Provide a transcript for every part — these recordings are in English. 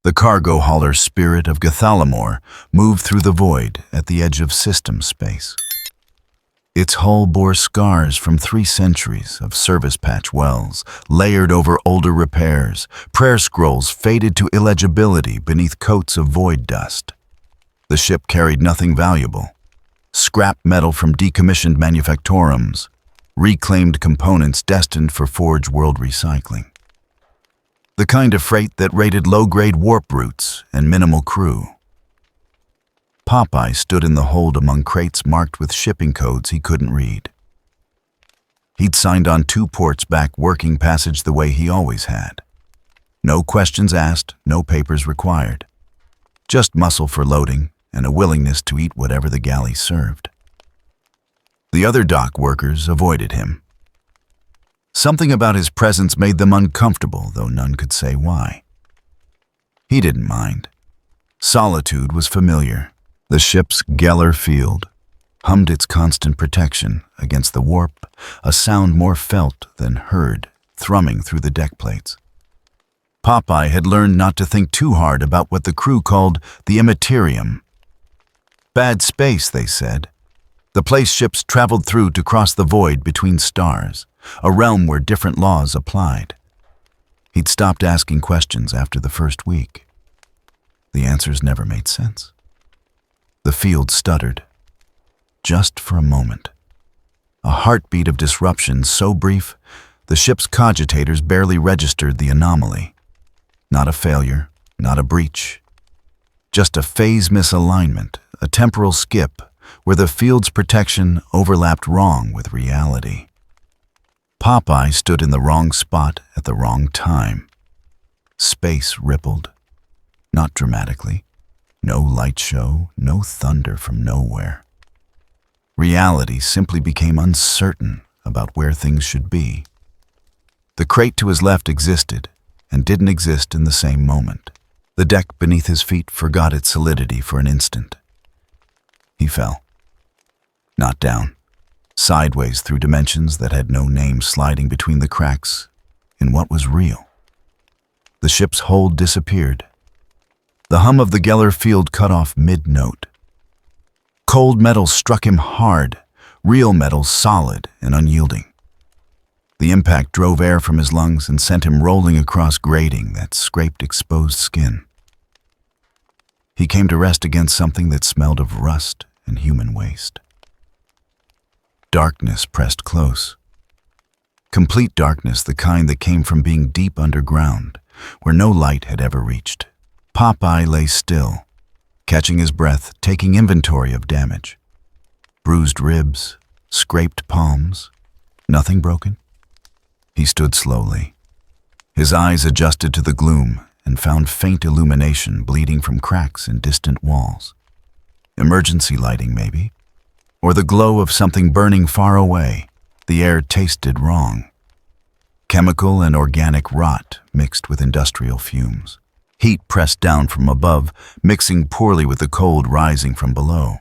The cargo hauler Spirit of Gothalamore moved through the void at the edge of system space. Its hull bore scars from 3 centuries of service patch wells, layered over older repairs. Prayer scrolls faded to illegibility beneath coats of void dust. The ship carried nothing valuable. Scrap metal from decommissioned manufactorums, reclaimed components destined for Forge World recycling. The kind of freight that raided low-grade warp routes and minimal crew. Popeye stood in the hold among crates marked with shipping codes he couldn't read. He'd signed on 2 ports back working passage the way he always had. No questions asked, no papers required. Just muscle for loading and a willingness to eat whatever the galley served. The other dock workers avoided him. Something about his presence made them uncomfortable, though none could say why. He didn't mind. Solitude was familiar. The ship's Geller field hummed its constant protection against the warp, a sound more felt than heard, thrumming through the deck plates. Popeye had learned not to think too hard about what the crew called the Imperium. Bad space, they said. The place ships traveled through to cross the void between stars, a realm where different laws applied. He'd stopped asking questions after the first week. The answers never made sense. The field stuttered, just for a moment. A heartbeat of disruption so brief, the ship's cogitators barely registered the anomaly. Not a failure, not a breach. Just a phase misalignment, a temporal skip, where the field's protection overlapped wrong with reality. Popeye stood in the wrong spot at the wrong time. Space rippled, not dramatically. No light show, no thunder from nowhere. Reality simply became uncertain about where things should be. The crate to his left existed and didn't exist in the same moment. The deck beneath his feet forgot its solidity for an instant. He fell. Not down. Sideways through dimensions that had no name, sliding between the cracks in what was real. The ship's hold disappeared. The hum of the Geller field cut off mid-note. Cold metal struck him hard, real metal solid and unyielding. The impact drove air from his lungs and sent him rolling across grating that scraped exposed skin. He came to rest against something that smelled of rust and human waste. Darkness pressed close. Complete darkness, the kind that came from being deep underground, where no light had ever reached. Popeye lay still, catching his breath, taking inventory of damage. Bruised ribs, scraped palms, nothing broken. He stood slowly. His eyes adjusted to the gloom and found faint illumination bleeding from cracks in distant walls. Emergency lighting, maybe, or the glow of something burning far away. The air tasted wrong. Chemical and organic rot mixed with industrial fumes. Heat pressed down from above, mixing poorly with the cold rising from below.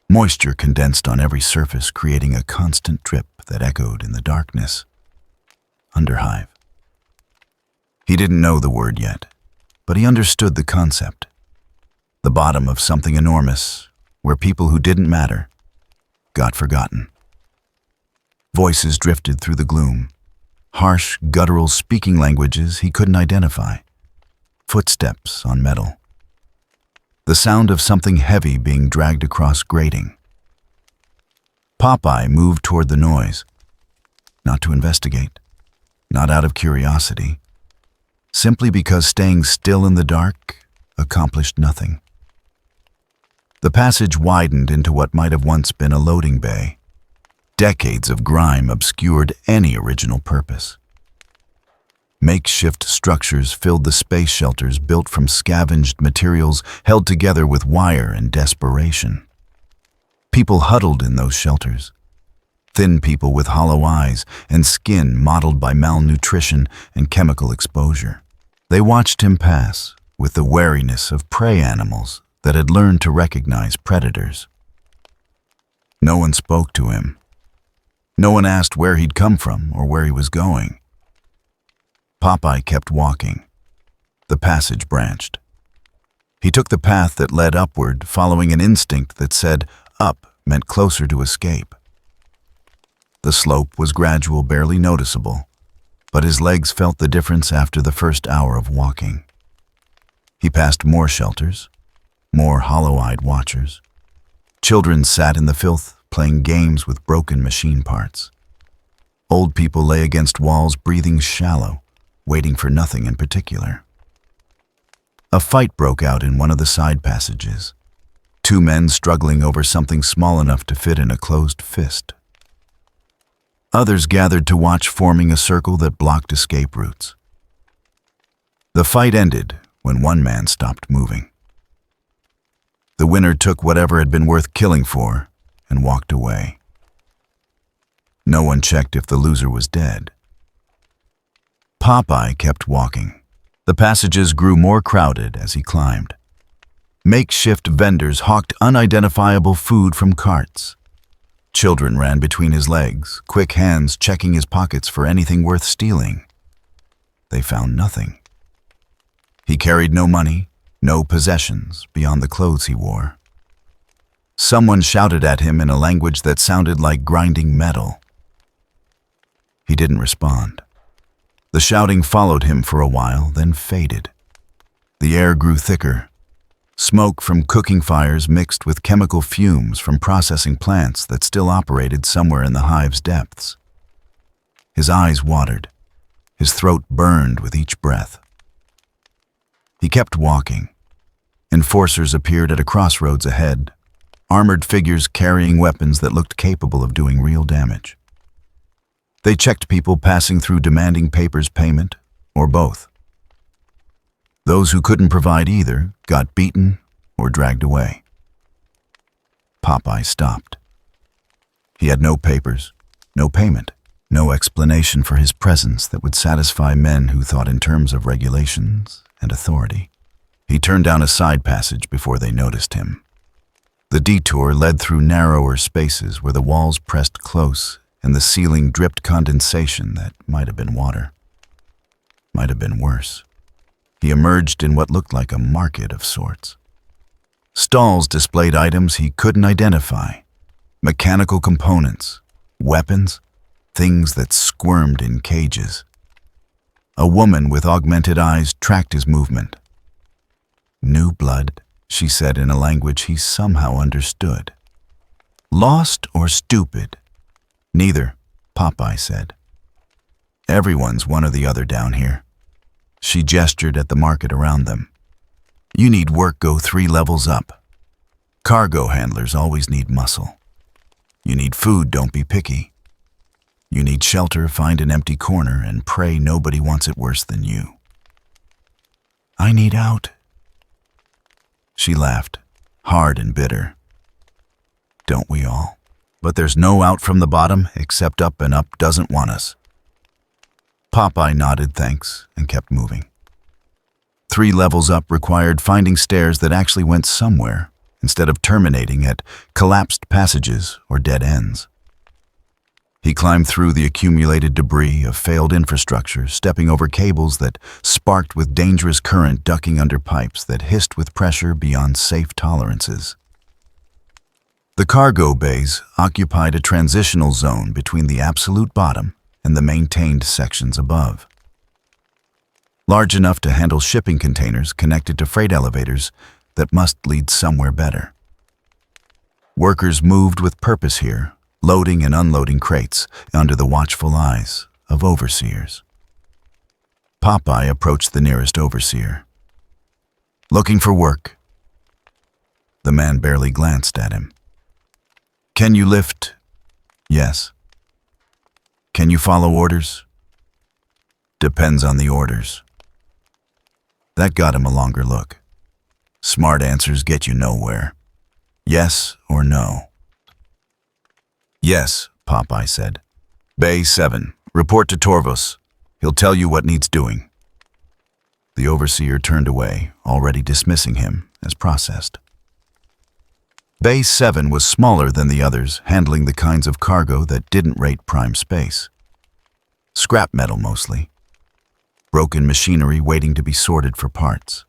Moisture condensed on every surface, creating a constant drip that echoed in the darkness. Underhive. He didn't know the word yet, but he understood the concept. The bottom of something enormous, where people who didn't matter got forgotten. Voices drifted through the gloom. Harsh, guttural speaking languages he couldn't identify. Footsteps on metal. The sound of something heavy being dragged across grating. Popeye moved toward the noise, not to investigate, not out of curiosity, simply because staying still in the dark accomplished nothing. The passage widened into what might have once been a loading bay. Decades of grime obscured any original purpose. Makeshift structures filled the space shelters built from scavenged materials held together with wire and desperation. People huddled in those shelters. Thin people with hollow eyes and skin mottled by malnutrition and chemical exposure. They watched him pass with the wariness of prey animals that had learned to recognize predators. No one spoke to him. No one asked where he'd come from or where he was going. Popeye kept walking. The passage branched. He took the path that led upward, following an instinct that said up meant closer to escape. The slope was gradual, barely noticeable, but his legs felt the difference after the first hour of walking. He passed more shelters, more hollow-eyed watchers. Children sat in the filth, playing games with broken machine parts. Old people lay against walls, breathing shallow, waiting for nothing in particular. A fight broke out in one of the side passages, two men struggling over something small enough to fit in a closed fist. Others gathered to watch, forming a circle that blocked escape routes. The fight ended when one man stopped moving. The winner took whatever had been worth killing for and walked away. No one checked if the loser was dead. Popeye kept walking. The passages grew more crowded as he climbed. Makeshift vendors hawked unidentifiable food from carts. Children ran between his legs, quick hands checking his pockets for anything worth stealing. They found nothing. He carried no money, no possessions beyond the clothes he wore. Someone shouted at him in a language that sounded like grinding metal. He didn't respond. The shouting followed him for a while, then faded. The air grew thicker. Smoke from cooking fires mixed with chemical fumes from processing plants that still operated somewhere in the hive's depths. His eyes watered. His throat burned with each breath. He kept walking. Enforcers appeared at a crossroads ahead, armored figures carrying weapons that looked capable of doing real damage. They checked people passing through, demanding papers, payment, or both. Those who couldn't provide either got beaten or dragged away. Popeye stopped. He had no papers, no payment, no explanation for his presence that would satisfy men who thought in terms of regulations and authority. He turned down a side passage before they noticed him. The detour led through narrower spaces where the walls pressed close and the ceiling dripped condensation that might have been water. Might have been worse. He emerged in what looked like a market of sorts. Stalls displayed items he couldn't identify. Mechanical components, weapons, things that squirmed in cages. A woman with augmented eyes tracked his movement. "New blood," she said in a language he somehow understood. "Lost or stupid?" "Neither," Popeye said. "Everyone's one or the other down here." She gestured at the market around them. "You need work, go 3 levels up. Cargo handlers always need muscle. You need food, don't be picky. You need shelter, find an empty corner and pray nobody wants it worse than you." "I need out." She laughed, hard and bitter. "Don't we all? But there's no out from the bottom except up, and up doesn't want us." Popeye nodded thanks and kept moving. 3 levels up required finding stairs that actually went somewhere instead of terminating at collapsed passages or dead ends. He climbed through the accumulated debris of failed infrastructure, stepping over cables that sparked with dangerous current, ducking under pipes that hissed with pressure beyond safe tolerances. The cargo bays occupied a transitional zone between the absolute bottom and the maintained sections above. Large enough to handle shipping containers connected to freight elevators that must lead somewhere better. Workers moved with purpose here, loading and unloading crates under the watchful eyes of overseers. Popeye approached the nearest overseer. "Looking for work." The man barely glanced at him. "Can you lift?" "Yes." "Can you follow orders?" "Depends on the orders." That got him a longer look. Smart answers get you nowhere. Yes or no? "Yes," Popeye said. "Bay 7, report to Torvos. He'll tell you what needs doing." The overseer turned away, already dismissing him as processed. Bay 7 was smaller than the others, handling the kinds of cargo that didn't rate prime space. Scrap metal mostly. broken machinery waiting to be sorted for parts.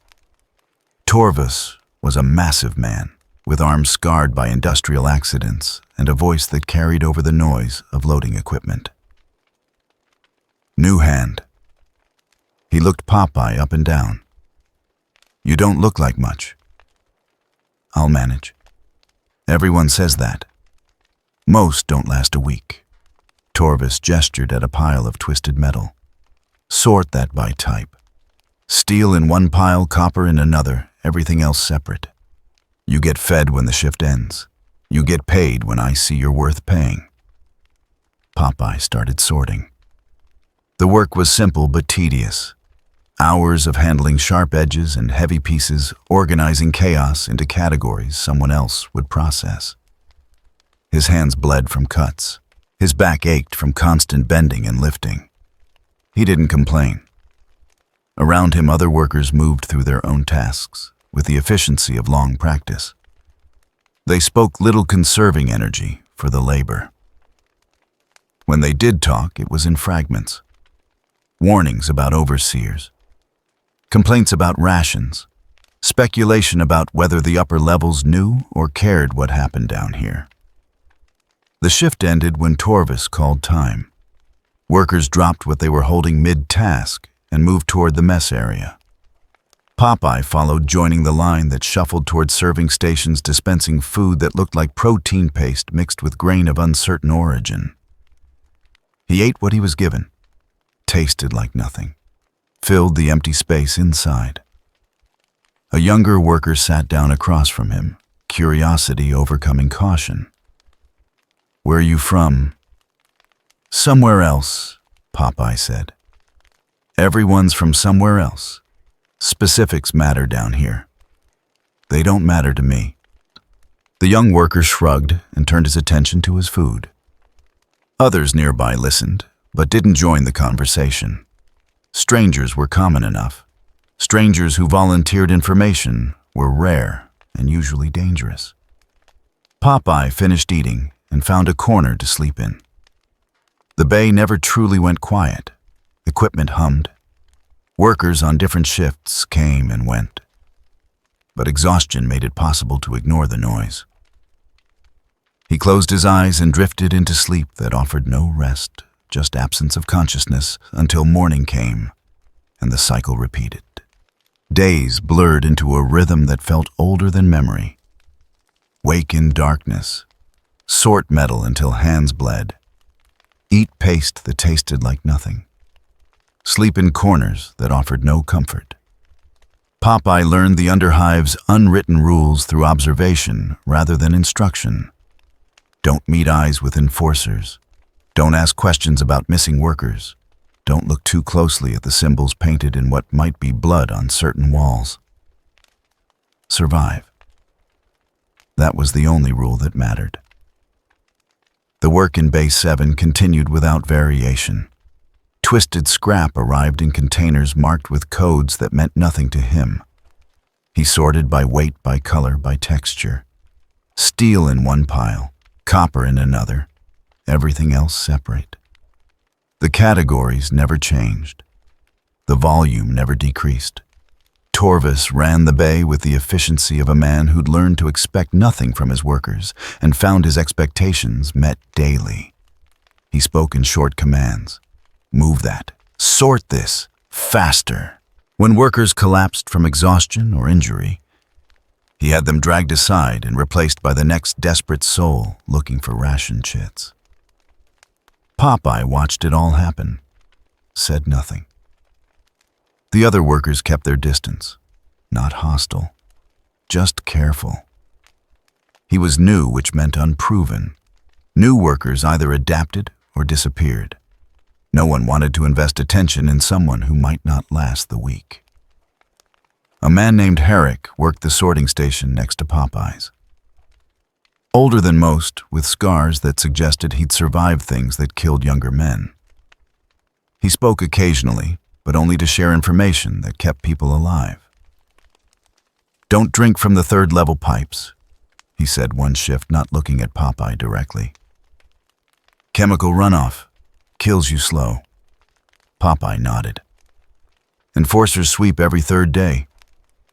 Torvus was a massive man, with arms scarred by industrial accidents and a voice that carried over the noise of loading equipment. New hand. He looked Popeye up and down. You don't look like much. I'll manage. Everyone says that. Most don't last a week. Torvus gestured at a pile of twisted metal. Sort that by type. Steel in one pile, copper in another, everything else separate. You get fed when the shift ends. You get paid when I see you're worth paying. Popeye started sorting. The work was simple but tedious. Hours of handling sharp edges and heavy pieces, organizing chaos into categories someone else would process. His hands bled from cuts. His back ached from constant bending and lifting. He didn't complain. Around him, other workers moved through their own tasks with the efficiency of long practice. They spoke little, conserving energy for the labor. When they did talk, it was in fragments. Warnings about overseers, complaints about rations, speculation about whether the upper levels knew or cared what happened down here. The shift ended when Torvus called time. Workers dropped what they were holding mid-task and moved toward the mess area. Popeye followed, joining the line that shuffled toward serving stations dispensing food that looked like protein paste mixed with grain of uncertain origin. He ate what he was given, tasted like nothing, filled the empty space inside. A younger worker sat down across from him, curiosity overcoming caution. Where are you from? Somewhere else, Popeye said. Everyone's from somewhere else. Specifics matter down here. They don't matter to me. The young worker shrugged and turned his attention to his food. Others nearby listened, but didn't join the conversation. Strangers were common enough. Strangers who volunteered information were rare and usually dangerous. Popeye finished eating and found a corner to sleep in. The bay never truly went quiet. Equipment hummed. Workers on different shifts came and went. But exhaustion made it possible to ignore the noise. He closed his eyes and drifted into sleep that offered no rest, just absence of consciousness until morning came, and the cycle repeated. Days blurred into a rhythm that felt older than memory. Wake in darkness. Sort metal until hands bled. Eat paste that tasted like nothing. Sleep in corners that offered no comfort. Popeye learned the underhive's unwritten rules through observation rather than instruction. Don't meet eyes with enforcers. Don't ask questions about missing workers. Don't look too closely at the symbols painted in what might be blood on certain walls. Survive. That was the only rule that mattered. The work in Bay 7 continued without variation. Twisted scrap arrived in containers marked with codes that meant nothing to him. He sorted by weight, by color, by texture. Steel in one pile, copper in another, everything else separate. The categories never changed. The volume never decreased. Torvus ran the bay with the efficiency of a man who'd learned to expect nothing from his workers and found his expectations met daily. He spoke in short commands. Move that. Sort this. Faster. When workers collapsed from exhaustion or injury, he had them dragged aside and replaced by the next desperate soul looking for ration chits. Popeye watched it all happen, said nothing. The other workers kept their distance, not hostile, just careful. He was new, which meant unproven. New workers either adapted or disappeared. No one wanted to invest attention in someone who might not last the week. A man named Herrick worked the sorting station next to Popeye's. Older than most, with scars that suggested he'd survived things that killed younger men. He spoke occasionally, but only to share information that kept people alive. Don't drink from the third-level pipes, he said one shift, not looking at Popeye directly. Chemical runoff. Kills you slow. Popeye nodded. Enforcers sweep every third day.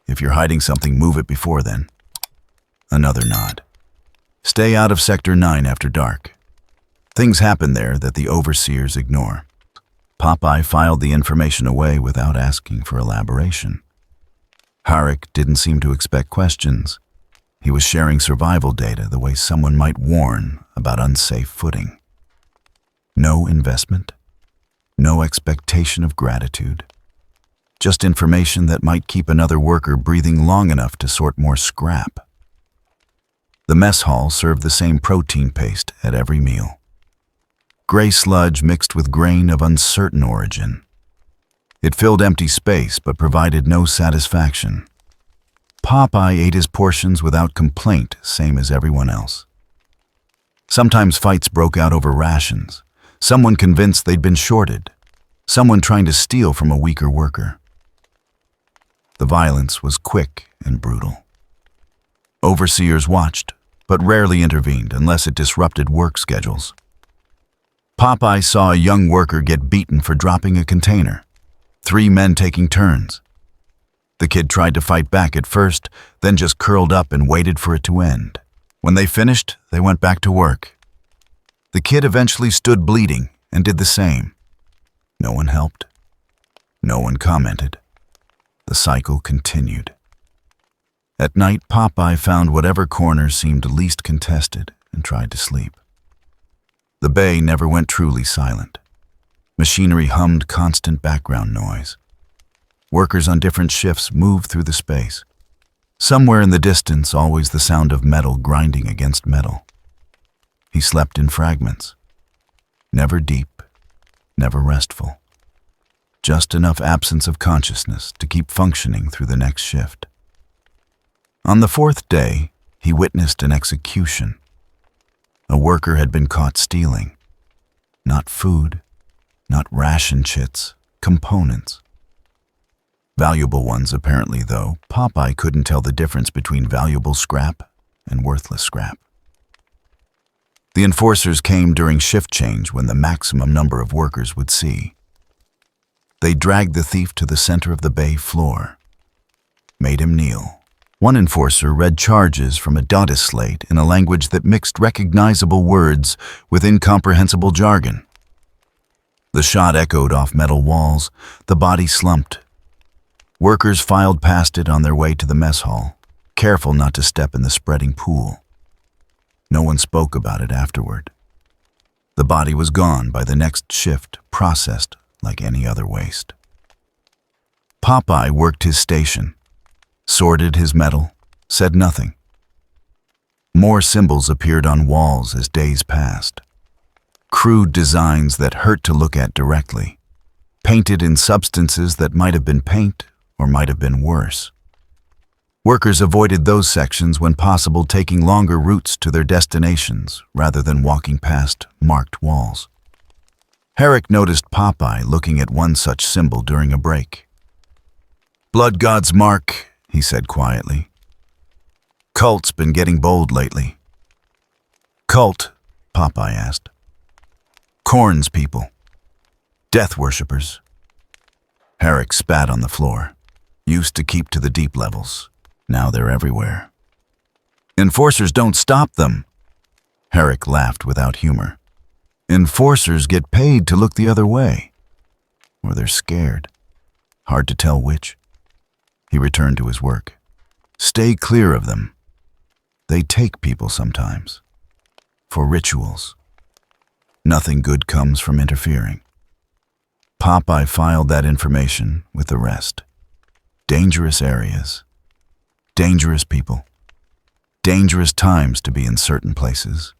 If you're hiding something, move it before then. Another nod. Stay out of Sector 9 after dark. Things happen there that the overseers ignore. Popeye filed the information away without asking for elaboration. Harik didn't seem to expect questions. He was sharing survival data the way someone might warn about unsafe footing. No investment, no expectation of gratitude. Just information that might keep another worker breathing long enough to sort more scrap. The mess hall served the same protein paste at every meal. Gray sludge mixed with grain of uncertain origin. It filled empty space but provided no satisfaction. Popeye ate his portions without complaint, same as everyone else. Sometimes fights broke out over rations. Someone convinced they'd been shorted. Someone trying to steal from a weaker worker. The violence was quick and brutal. Overseers watched, but rarely intervened unless it disrupted work schedules. Popeye saw a young worker get beaten for dropping a container. 3 men taking turns. The kid tried to fight back at first, then just curled up and waited for it to end. When they finished, they went back to work. The kid eventually stood bleeding and did the same. No one helped. No one commented. The cycle continued. At night, Popeye found whatever corner seemed least contested and tried to sleep. The bay never went truly silent. Machinery hummed constant background noise. Workers on different shifts moved through the space. Somewhere in the distance, always the sound of metal grinding against metal. He slept in fragments. Never deep, never restful. Just enough absence of consciousness to keep functioning through the next shift. On the 4th day, he witnessed an execution. A worker had been caught stealing. Not food, not ration chits, components. Valuable ones, apparently, though. Popeye couldn't tell the difference between valuable scrap and worthless scrap. The enforcers came during shift change when the maximum number of workers would see. They dragged the thief to the center of the bay floor, made him kneel. One enforcer read charges from a data slate in a language that mixed recognizable words with incomprehensible jargon. The shot echoed off metal walls. The body slumped. Workers filed past it on their way to the mess hall, careful not to step in the spreading pool. No one spoke about it afterward. The body was gone by the next shift, processed like any other waste. Popeye worked his station, sorted his metal, said nothing. More symbols appeared on walls as days passed. Crude designs that hurt to look at directly, painted in substances that might have been paint or might have been worse. Workers avoided those sections when possible, taking longer routes to their destinations rather than walking past marked walls. Harik noticed Popeye looking at one such symbol during a break. "Blood God's mark," he said quietly. "Cult's been getting bold lately." "Cult?" Popeye asked. "Korn's people. Death worshippers." Harik spat on the floor. Used to keep to the deep levels. Now they're everywhere. "Enforcers don't stop them." Harik laughed without humor. "Enforcers get paid to look the other way. Or they're scared. Hard to tell which." He returned to his work. "Stay clear of them. They take people sometimes. For rituals. Nothing good comes from interfering." Popeye filed that information with the rest. Dangerous areas. Dangerous people. Dangerous times to be in certain places.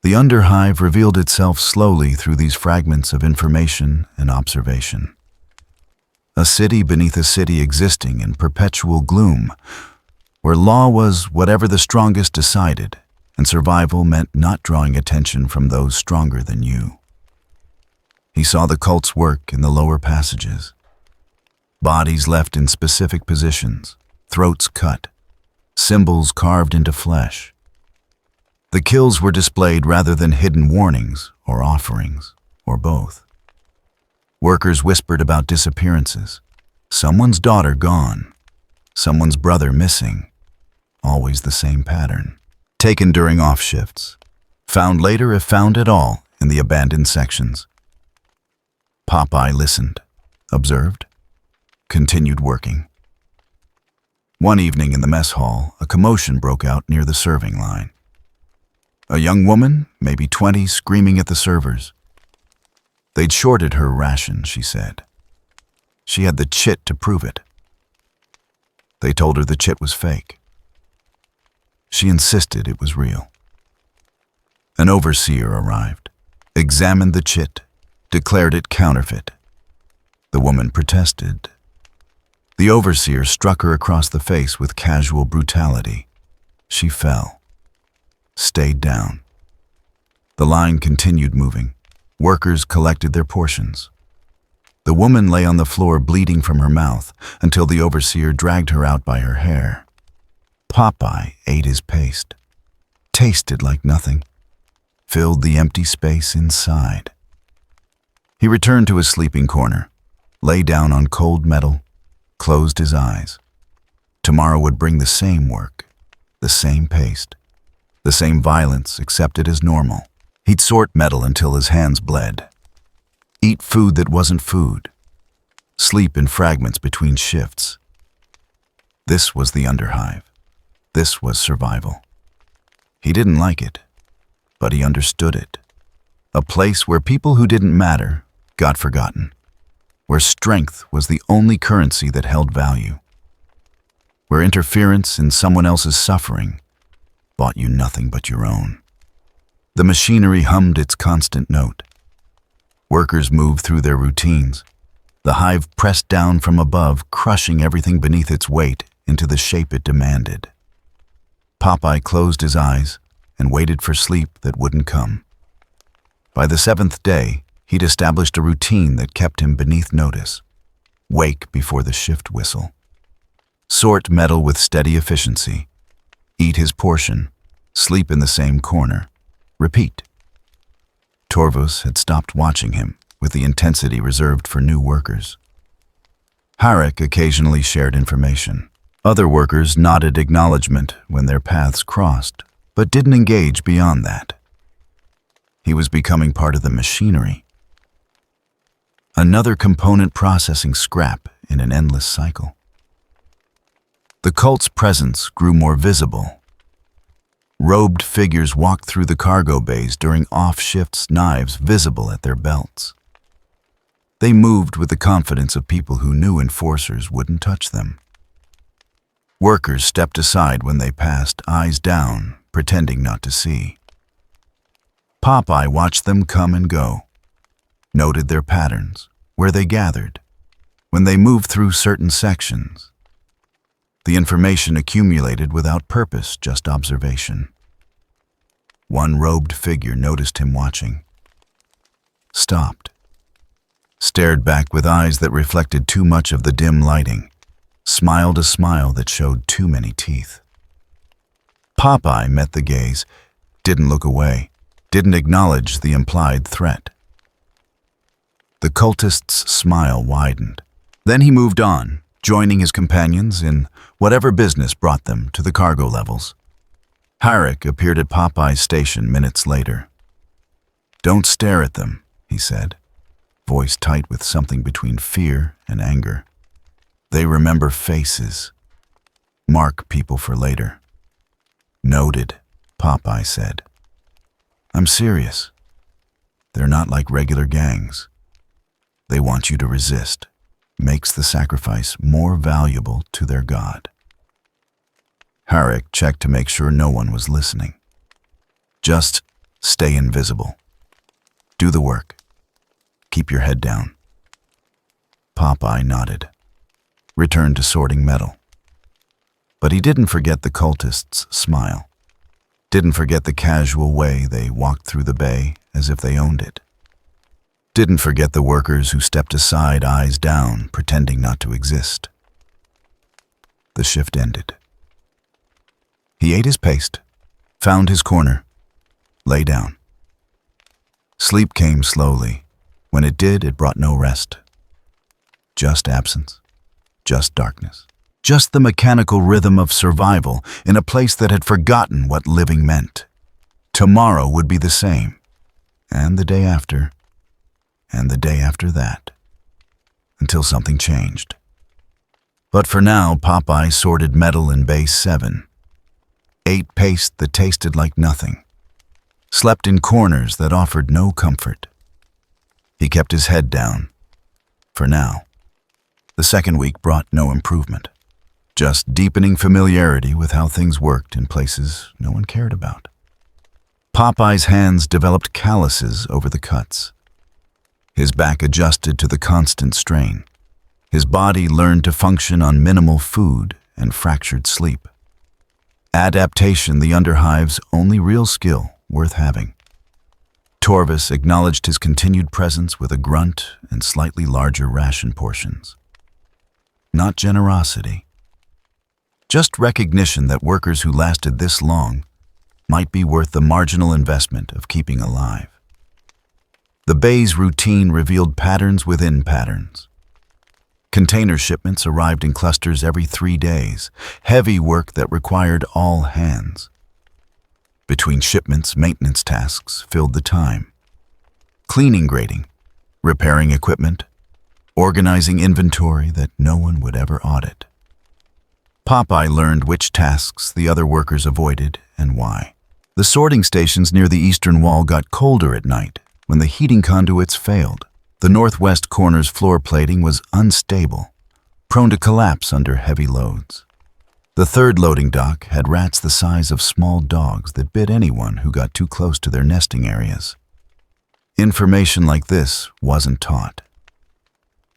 The underhive revealed itself slowly through these fragments of information and observation. A city beneath a city existing in perpetual gloom, where law was whatever the strongest decided, and survival meant not drawing attention from those stronger than you. He saw the cult's work in the lower passages. Bodies left in specific positions, throats cut, symbols carved into flesh. The kills were displayed rather than hidden warnings or offerings, or both. Workers whispered about disappearances. Someone's daughter gone. Someone's brother missing. Always the same pattern. Taken during off shifts. Found later if found at all in the abandoned sections. Popeye listened, observed, continued working. One evening in the mess hall, a commotion broke out near the serving line. A young woman, maybe 20, screaming at the servers. They'd shorted her ration, she said. She had the chit to prove it. They told her the chit was fake. She insisted it was real. An overseer arrived, examined the chit, declared it counterfeit. The woman protested. The overseer struck her across the face with casual brutality. She fell, stayed down. The line continued moving. Workers collected their portions. The woman lay on the floor bleeding from her mouth until the overseer dragged her out by her hair. Popeye ate his paste, tasted like nothing, filled the empty space inside. He returned to his sleeping corner, lay down on cold metal, closed his eyes. Tomorrow would bring the same work, the same paste, the same violence accepted as normal. He'd sort metal until his hands bled, eat food that wasn't food, sleep in fragments between shifts. This was the underhive. This was survival. He didn't like it, but he understood it. A place where people who didn't matter got forgotten, where strength was the only currency that held value, where interference in someone else's suffering bought you nothing but your own. The machinery hummed its constant note. Workers moved through their routines, the hive pressed down from above, crushing everything beneath its weight into the shape it demanded. Popeye closed his eyes and waited for sleep that wouldn't come. By the 7th day, he'd established a routine that kept him beneath notice. Wake before the shift whistle. Sort metal with steady efficiency. Eat his portion. Sleep in the same corner. Repeat. Torvus had stopped watching him with the intensity reserved for new workers. Harek occasionally shared information. Other workers nodded acknowledgement when their paths crossed, but didn't engage beyond that. He was becoming part of the machinery. Another component processing scrap in an endless cycle. The cult's presence grew more visible. Robed figures walked through the cargo bays during off shifts, knives visible at their belts. They moved with the confidence of people who knew enforcers wouldn't touch them. Workers stepped aside when they passed, eyes down, pretending not to see. Popeye watched them come and go, noted their patterns, where they gathered, when they moved through certain sections. The information accumulated without purpose, just observation. One robed figure noticed him watching, stopped, stared back with eyes that reflected too much of the dim lighting, smiled a smile that showed too many teeth. Popeye met the gaze, didn't look away, didn't acknowledge the implied threat. The cultist's smile widened. Then he moved on, joining his companions in whatever business brought them to the cargo levels. Harek appeared at Popeye's station minutes later. "Don't stare at them," he said, voice tight with something between fear and anger. "They remember faces. Mark people for later." "Noted," Popeye said. "I'm serious. They're not like regular gangs. They want you to resist. Makes the sacrifice more valuable to their god." Harek checked to make sure no one was listening. "Just stay invisible. Do the work. Keep your head down." Popeye nodded, returned to sorting metal. But he didn't forget the cultists' smile. Didn't forget the casual way they walked through the bay as if they owned it. Didn't forget the workers who stepped aside, eyes down, pretending not to exist. The shift ended. He ate his paste, found his corner, lay down. Sleep came slowly, When it did, it brought no rest. Just absence. Just darkness. Just the mechanical rhythm of survival in a place that had forgotten what living meant. Tomorrow would be the same, and the day after, and the day after that, until something changed. But for now, Popeye sorted metal in Base 7, ate paste that tasted like nothing, slept in corners that offered no comfort. He kept his head down, for now. The second week brought no improvement, just deepening familiarity with how things worked in places no one cared about. Popeye's hands developed calluses over the cuts. His back adjusted to the constant strain. His body learned to function on minimal food and fractured sleep. Adaptation, the Underhive's only real skill worth having. Torvus acknowledged his continued presence with a grunt and slightly larger ration portions. Not generosity. Just recognition that workers who lasted this long might be worth the marginal investment of keeping alive. The bay's routine revealed patterns within patterns. Container shipments arrived in clusters every 3 days, heavy work that required all hands. Between shipments, maintenance tasks filled the time. Cleaning grading, repairing equipment, organizing inventory that no one would ever audit. Popeye learned which tasks the other workers avoided and why. The sorting stations near the eastern wall got colder at night when the heating conduits failed. The northwest corner's floor plating was unstable, prone to collapse under heavy loads. The third loading dock had rats the size of small dogs that bit anyone who got too close to their nesting areas. Information like this wasn't taught.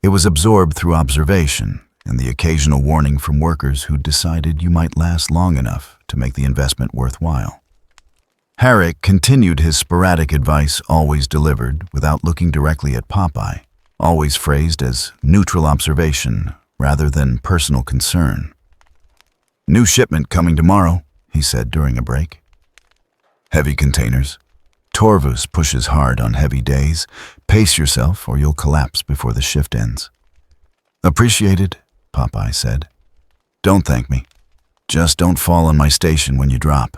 It was absorbed through observation and the occasional warning from workers who decided you might last long enough to make the investment worthwhile. Herrick continued his sporadic advice, always delivered without looking directly at Popeye, always phrased as neutral observation rather than personal concern. "New shipment coming tomorrow," he said during a break. "Heavy containers. Torvus pushes hard on heavy days. Pace yourself or you'll collapse before the shift ends." "Appreciated," Popeye said. "Don't thank me. Just don't fall on my station when you drop."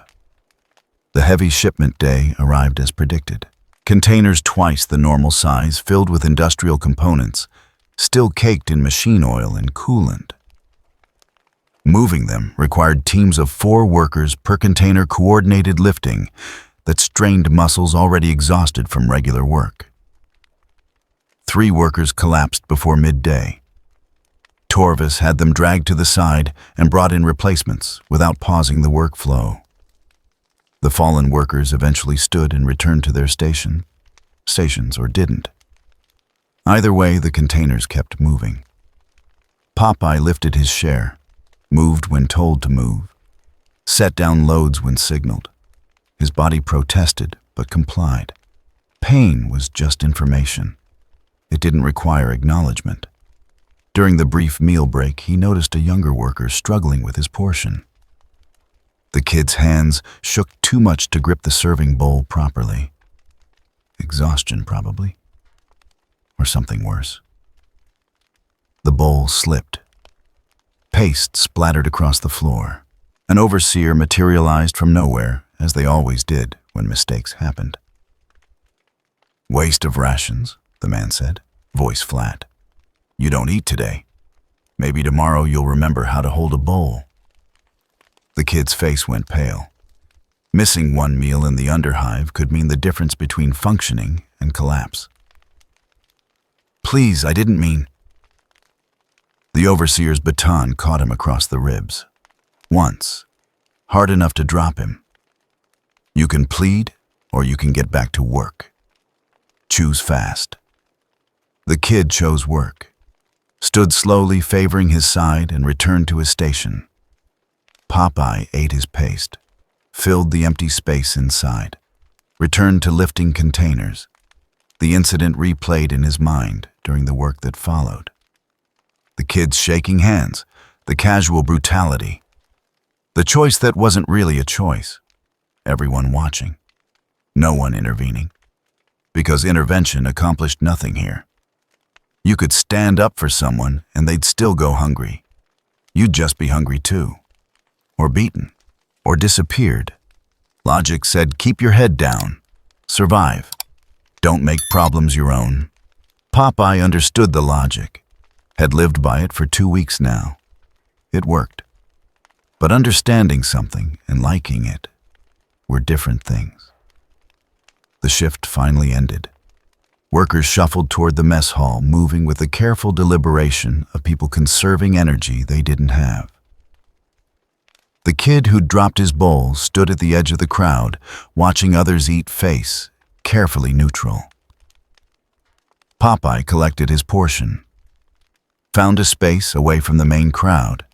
The heavy shipment day arrived as predicted. Containers twice the normal size, filled with industrial components, still caked in machine oil and coolant. Moving them required teams of 4 workers per container, coordinated lifting that strained muscles already exhausted from regular work. 3 workers collapsed before midday. Torvus had them dragged to the side and brought in replacements without pausing the workflow. The fallen workers eventually stood and returned to their stations or didn't. Either way, the containers kept moving. Popeye lifted his share, moved when told to move, set down loads when signaled. His body protested, but complied. Pain was just information. It didn't require acknowledgement. During the brief meal break, he noticed a younger worker struggling with his portion. The kid's hands shook too much to grip the serving bowl properly. Exhaustion, probably. Or something worse. The bowl slipped. Paste splattered across the floor. An overseer materialized from nowhere, as they always did when mistakes happened. "Waste of rations," the man said, voice flat. "You don't eat today. Maybe tomorrow you'll remember how to hold a bowl." The kid's face went pale. Missing one meal in the Underhive could mean the difference between functioning and collapse. "Please, I didn't mean..." The overseer's baton caught him across the ribs. Once, hard enough to drop him. You can plead, or you can get back to work. Choose fast. The kid chose work, stood slowly favoring his side, and returned to his station. Popeye ate his paste, filled the empty space inside, returned to lifting containers. The incident replayed in his mind during the work that followed. The kids shaking hands, the casual brutality, the choice that wasn't really a choice, everyone watching, no one intervening. because intervention accomplished nothing here. You could stand up for someone and they'd still go hungry. You'd just be hungry too. Or beaten. Or disappeared. Logic said keep your head down. Survive. Don't make problems your own. Popeye understood the logic. Had lived by it for 2 weeks now. It worked. But understanding something and liking it were different things. The shift finally ended. Workers shuffled toward the mess hall, moving with the careful deliberation of people conserving energy they didn't have. The kid who'd dropped his bowl stood at the edge of the crowd, watching others eat face, carefully neutral. Popeye collected his portion, found a space away from the main crowd,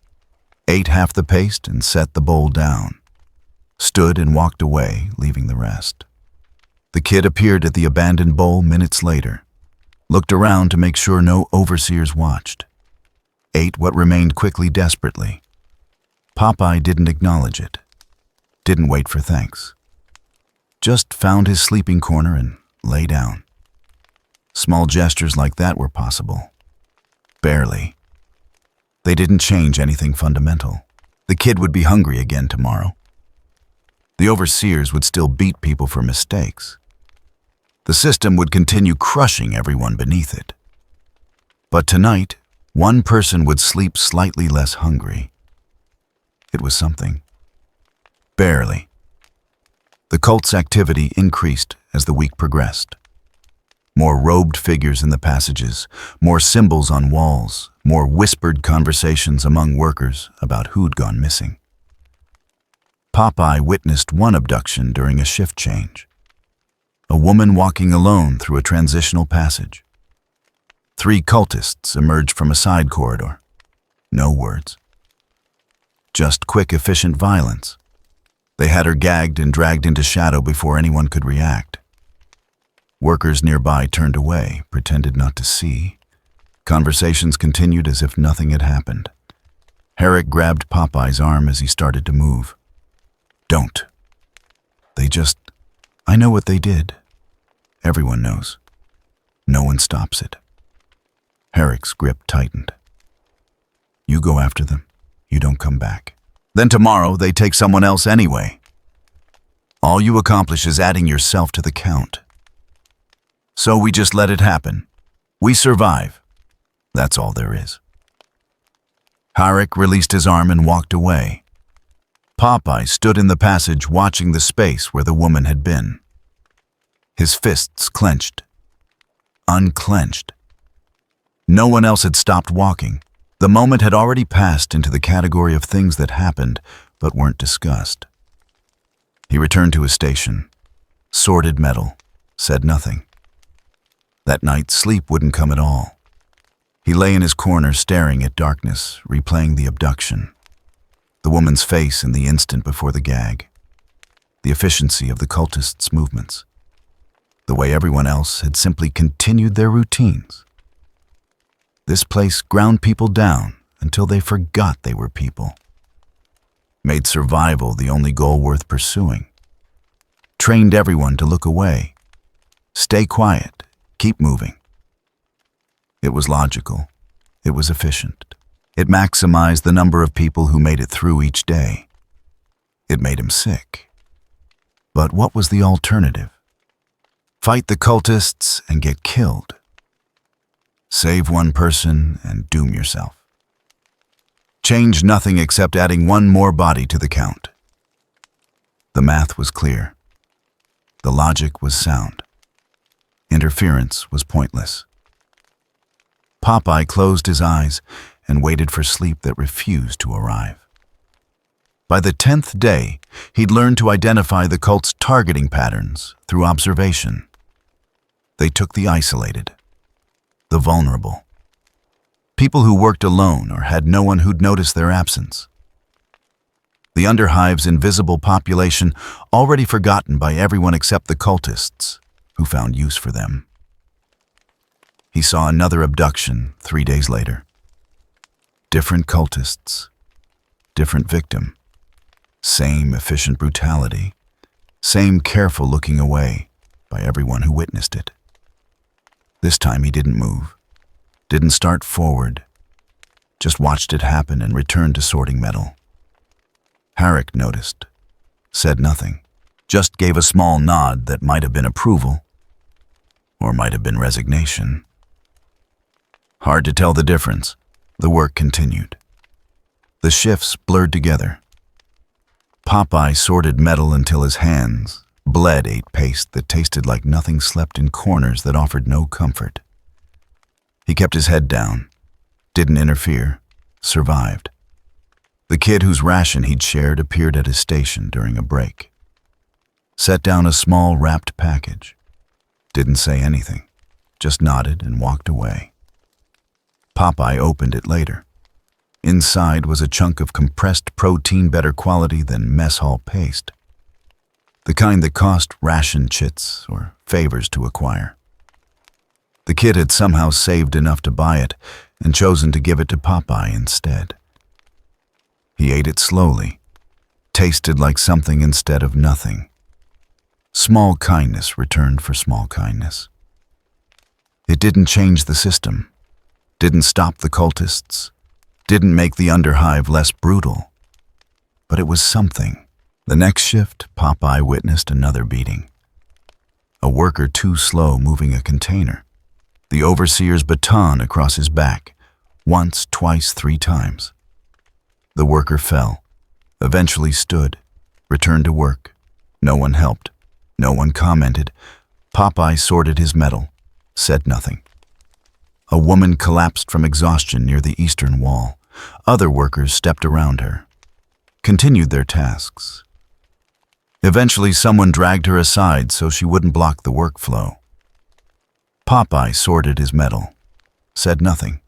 ate half the paste and set the bowl down, stood and walked away, leaving the rest. The kid appeared at the abandoned bowl minutes later, looked around to make sure no overseers watched, ate what remained quickly desperately. Popeye didn't acknowledge it, didn't wait for thanks. Just found his sleeping corner and lay down. Small gestures like that were possible. Barely. They didn't change anything fundamental. The kid would be hungry again tomorrow. The overseers would still beat people for mistakes. The system would continue crushing everyone beneath it. But tonight, one person would sleep slightly less hungry. It was something. Barely. The cult's activity increased as the week progressed. More robed figures in the passages, more symbols on walls, more whispered conversations among workers about who'd gone missing. Popeye witnessed one abduction during a shift change. A woman walking alone through a transitional passage. 3 cultists emerged from a side corridor. No words. Just quick, efficient violence. They had her gagged and dragged into shadow before anyone could react. Workers nearby turned away, pretended not to see. Conversations continued as if nothing had happened. Herrick grabbed Popeye's arm as he started to move. Don't. I know what they did. Everyone knows. No one stops it. Herrick's grip tightened. You go after them. You don't come back. Then tomorrow they take someone else anyway. All you accomplish is adding yourself to the count. So we just let it happen. We survive. That's all there is. Herrick released his arm and walked away. Popeye stood in the passage watching the space where the woman had been. His fists clenched. Unclenched. No one else had stopped walking. The moment had already passed into the category of things that happened but weren't discussed. He returned to his station, sorted metal, said nothing. That night, sleep wouldn't come at all. He lay in his corner staring at darkness, replaying the abduction. The woman's face in the instant before the gag. The efficiency of the cultists' movements. The way everyone else had simply continued their routines. This place ground people down until they forgot they were people. Made survival the only goal worth pursuing. Trained everyone to look away. Stay quiet. Keep moving. It was logical. It was efficient. It maximized the number of people who made it through each day. It made him sick. But what was the alternative? Fight the cultists and get killed. Save one person and doom yourself. Change nothing except adding one more body to the count. The math was clear. The logic was sound. Interference was pointless. Popeye closed his eyes and waited for sleep that refused to arrive. By the 10th day, he'd learned to identify the cult's targeting patterns through observation. They took the isolated, the vulnerable. People who worked alone or had no one who'd notice their absence. The Underhive's invisible population already forgotten by everyone except the cultists, who found use for them. He saw another abduction 3 days later. Different cultists, different victim, same efficient brutality, same careful looking away, by everyone who witnessed it. This time he didn't move, didn't start forward, just watched it happen and returned to sorting metal. Herrick noticed, said nothing, just gave a small nod that might have been approval, or might have been resignation. Hard to tell the difference. The work continued. The shifts blurred together. Popeye sorted metal until his hands bled ate paste that tasted like nothing, slept in corners that offered no comfort. He kept his head down, didn't interfere, survived. The kid whose ration he'd shared appeared at his station during a break. Set down a small wrapped package. Didn't say anything, just nodded and walked away. Popeye opened it later. Inside was a chunk of compressed protein better quality than mess hall paste. The kind that cost ration chits or favors to acquire. The kid had somehow saved enough to buy it and chosen to give it to Popeye instead. He ate it slowly, tasted like something instead of nothing. Small kindness returned for small kindness. It didn't change the system, didn't stop the cultists, didn't make the underhive less brutal, but it was something. The next shift, Popeye witnessed another beating. A worker too slow moving a container. The overseer's baton across his back, once, twice, 3 times. The worker fell, eventually stood, returned to work. No one helped, no one commented. Popeye sorted his metal, said nothing. A woman collapsed from exhaustion near the eastern wall. Other workers stepped around her, continued their tasks. Eventually, someone dragged her aside so she wouldn't block the workflow. Popeye sorted his metal, said nothing.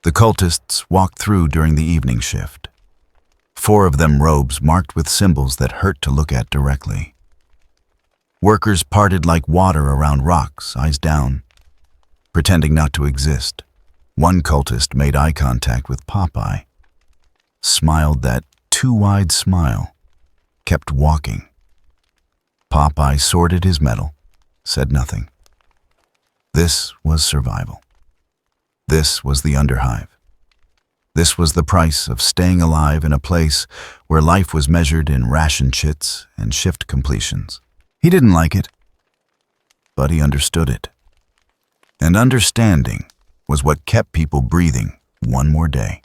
The cultists walked through during the evening shift. 4 of them robes marked with symbols that hurt to look at directly. Workers parted like water around rocks, eyes down, pretending not to exist. One cultist made eye contact with Popeye, smiled that too wide smile, kept walking. Popeye sorted his metal, said nothing. This was survival. This was the underhive. This was the price of staying alive in a place where life was measured in ration chits and shift completions. He didn't like it, but he understood it. And understanding was what kept people breathing one more day.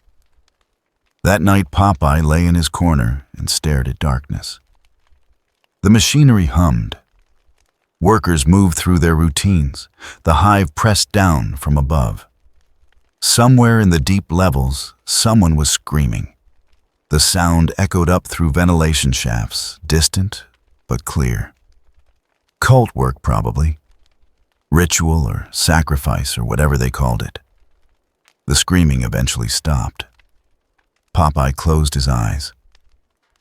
That night, Popeye lay in his corner and stared at darkness. The machinery hummed. Workers moved through their routines, the hive pressed down from above. Somewhere in the deep levels, someone was screaming. The sound echoed up through ventilation shafts, distant but clear. Cult work, probably. Ritual or sacrifice or whatever they called it. The screaming eventually stopped. Popeye closed his eyes.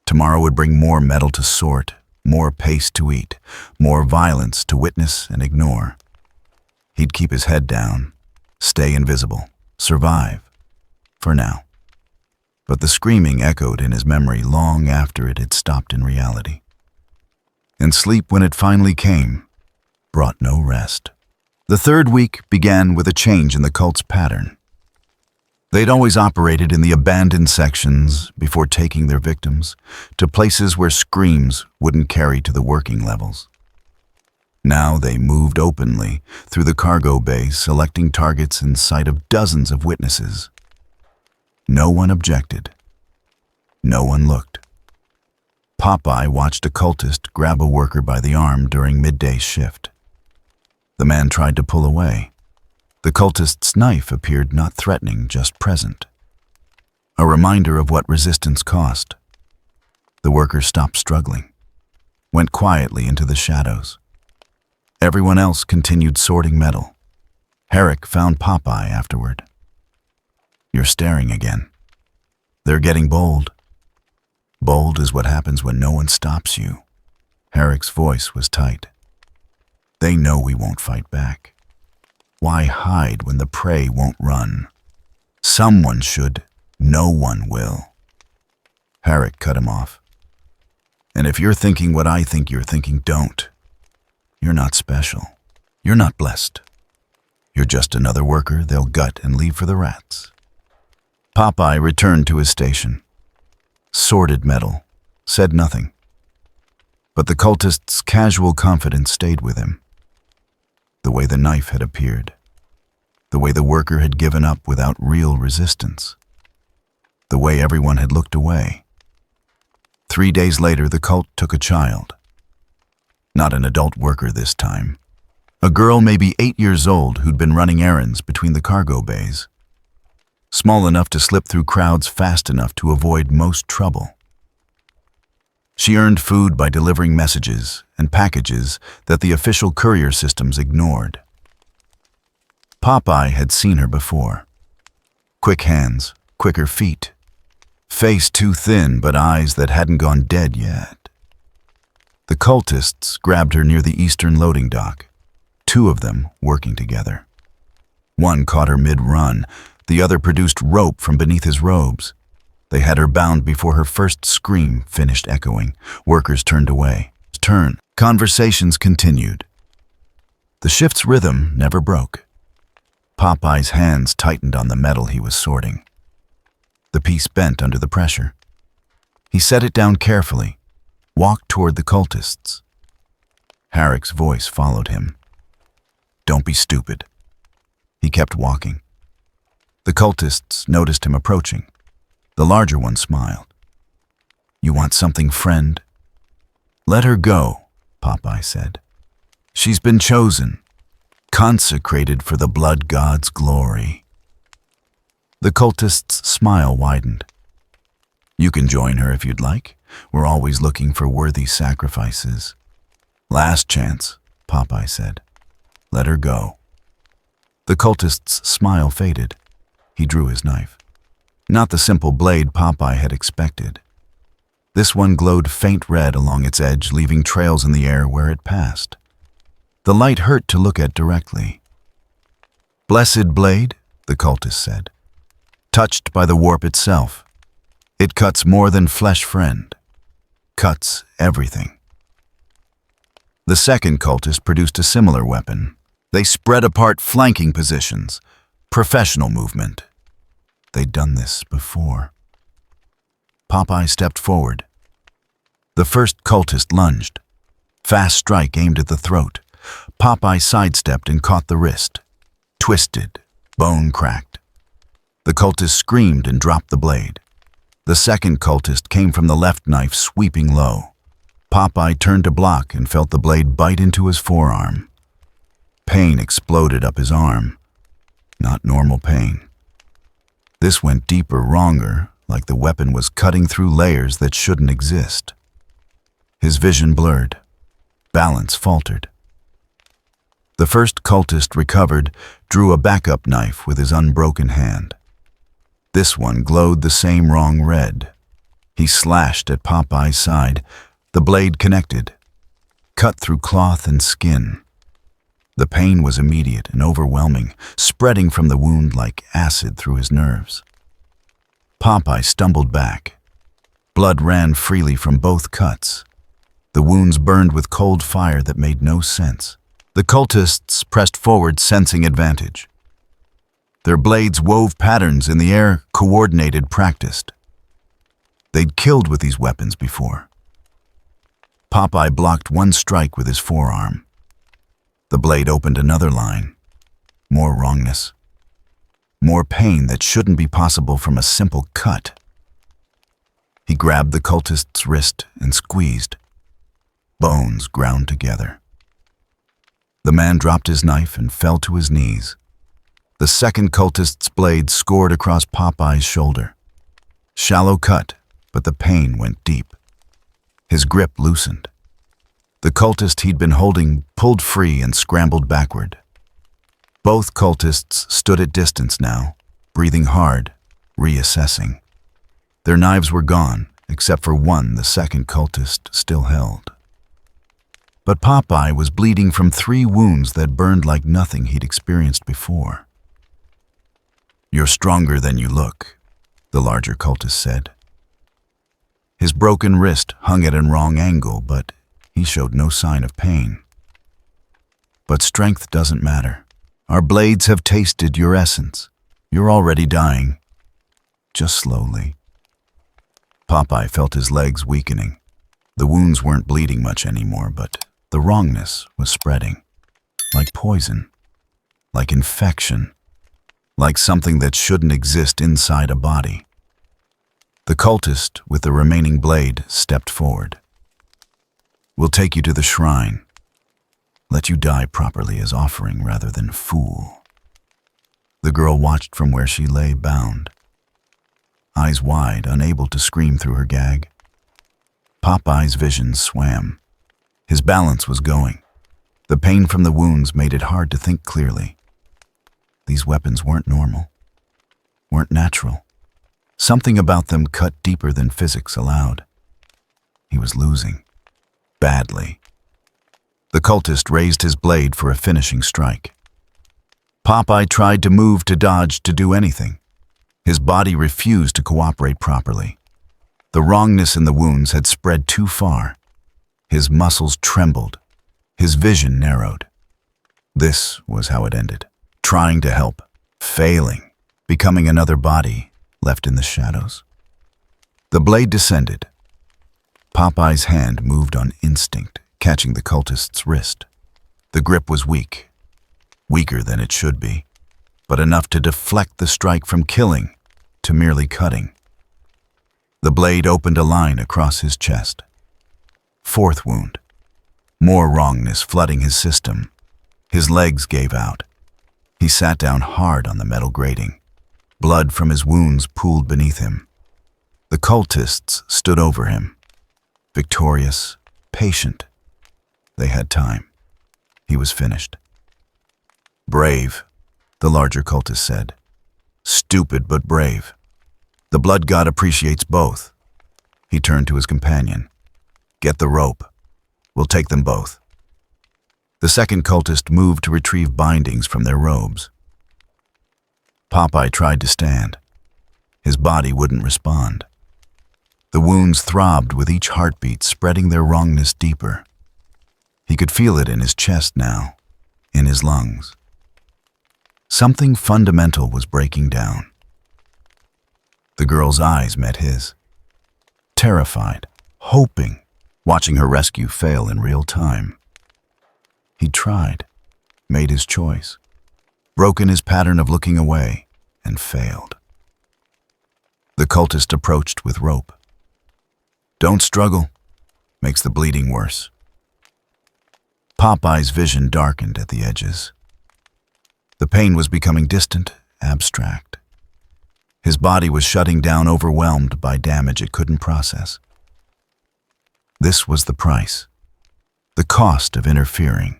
Tomorrow would bring more metal to sort, more paste to eat, more violence to witness and ignore. He'd keep his head down, stay invisible, survive, for now. But the screaming echoed in his memory long after it had stopped in reality. And sleep, when it finally came, brought no rest. The 3rd week began with a change in the cult's pattern. They'd always operated in the abandoned sections before taking their victims to places where screams wouldn't carry to the working levels. Now they moved openly through the cargo bay, selecting targets in sight of dozens of witnesses. No one objected. No one looked. Popeye watched a cultist grab a worker by the arm during midday shift. The man tried to pull away. The cultist's knife appeared not threatening, just present. A reminder of what resistance cost. The worker stopped struggling, went quietly into the shadows. Everyone else continued sorting metal. Herrick found Popeye afterward. "You're staring again. They're getting bold." "Bold is what happens when no one stops you." Herrick's voice was tight. "They know we won't fight back. Why hide when the prey won't run? Someone should. No one will." Herrick cut him off. "And if you're thinking what I think you're thinking, don't. You're not special. You're not blessed. You're just another worker they'll gut and leave for the rats. Popeye returned to his station. Sorted metal, said nothing. But the cultist's casual confidence stayed with him. The way the knife had appeared. The way the worker had given up without real resistance. The way everyone had looked away. 3 days later, the cult took a child. Not an adult worker this time. A girl maybe 8 years old who'd been running errands between the cargo bays. Small enough to slip through crowds fast enough to avoid most trouble. She earned food by delivering messages and packages that the official courier systems ignored. Popeye had seen her before. Quick hands, quicker feet. Face too thin, but eyes that hadn't gone dead yet. The cultists grabbed her near the eastern loading dock, 2 of them working together. One caught her mid-run, the other produced rope from beneath his robes. They had her bound before her first scream finished echoing. Workers turned away. Conversations continued. The shift's rhythm never broke. Popeye's hands tightened on the metal he was sorting. The piece bent under the pressure. He set it down carefully, walked toward the cultists. Herrick's voice followed him. "Don't be stupid." He kept walking. The cultists noticed him approaching. The larger one smiled. "You want something, friend?" "Let her go," Popeye said. "She's been chosen, consecrated for the blood god's glory." The cultist's smile widened. "You can join her if you'd like. We're always looking for worthy sacrifices." "Last chance," Popeye said. "Let her go." The cultist's smile faded. He drew his knife. Not the simple blade Popeye had expected. This one glowed faint red along its edge, leaving trails in the air where it passed. The light hurt to look at directly. "Blessed blade," the cultist said, "touched by the warp itself. It cuts more than flesh, friend. Cuts everything." The second cultist produced a similar weapon. They spread apart flanking positions. Professional movement. They'd done this before. Popeye stepped forward. The first cultist lunged. Fast strike aimed at the throat. Popeye sidestepped and caught the wrist. Twisted, bone cracked. The cultist screamed and dropped the blade. The second cultist came from the left knife, sweeping low. Popeye turned to block and felt the blade bite into his forearm. Pain exploded up his arm. Not normal pain. This went deeper, wronger, like the weapon was cutting through layers that shouldn't exist. His vision blurred. Balance faltered. The first cultist recovered, drew a backup knife with his unbroken hand. This one glowed the same wrong red. He slashed at Popeye's side. The blade connected, cut through cloth and skin. The pain was immediate and overwhelming, spreading from the wound like acid through his nerves. Popeye stumbled back. Blood ran freely from both cuts. The wounds burned with cold fire that made no sense. The cultists pressed forward, sensing advantage. Their blades wove patterns in the air, coordinated, practiced. They'd killed with these weapons before. Popeye blocked one strike with his forearm. The blade opened another line. More wrongness. More pain that shouldn't be possible from a simple cut. He grabbed the cultist's wrist and squeezed. Bones ground together. The man dropped his knife and fell to his knees. The second cultist's blade scored across Popeye's shoulder. Shallow cut, but the pain went deep. His grip loosened. The cultist he'd been holding pulled free and scrambled backward. Both cultists stood at distance now, breathing hard, reassessing. Their knives were gone, except for one the second cultist still held. But Popeye was bleeding from 3 wounds that burned like nothing he'd experienced before. "You're stronger than you look," the larger cultist said. His broken wrist hung at a wrong angle, but he showed no sign of pain. But strength doesn't matter. Our blades have tasted your essence. You're already dying. Just slowly. Popeye felt his legs weakening. The wounds weren't bleeding much anymore, but the wrongness was spreading. Like poison. Like infection. Like something that shouldn't exist inside a body. The cultist with the remaining blade stepped forward. "We'll take you to the shrine. Let you die properly as offering rather than fool." The girl watched from where she lay bound. Eyes wide, unable to scream through her gag. Popeye's vision swam. His balance was going. The pain from the wounds made it hard to think clearly. These weapons weren't normal, weren't natural. Something about them cut deeper than physics allowed. He was losing. Badly. The cultist raised his blade for a finishing strike. Popeye tried to move, to dodge, to do anything. His body refused to cooperate properly. The wrongness in the wounds had spread too far. His muscles trembled. His vision narrowed. This was how it ended. Trying to help, failing, becoming another body left in the shadows. The blade descended. Popeye's hand moved on instinct, catching the cultist's wrist. The grip was weak, weaker than it should be, but enough to deflect the strike from killing to merely cutting. The blade opened a line across his chest. Fourth wound. More wrongness flooding his system. His legs gave out. He sat down hard on the metal grating. Blood from his wounds pooled beneath him. The cultists stood over him. Victorious, patient. They had time. He was finished. "Brave," the larger cultist said. "Stupid but brave. The blood god appreciates both." He turned to his companion. "Get the rope. We'll take them both." The second cultist moved to retrieve bindings from their robes. Popeye tried to stand. His body wouldn't respond. The wounds throbbed with each heartbeat, spreading their wrongness deeper. He could feel it in his chest now, in his lungs. Something fundamental was breaking down. The girl's eyes met his. Terrified, hoping, watching her rescue fail in real time. He tried, made his choice, broken his pattern of looking away, and failed. The cultist approached with rope. "Don't struggle. Makes the bleeding worse." Popeye's vision darkened at the edges. The pain was becoming distant, abstract. His body was shutting down, overwhelmed by damage it couldn't process. This was the price, the cost of interfering,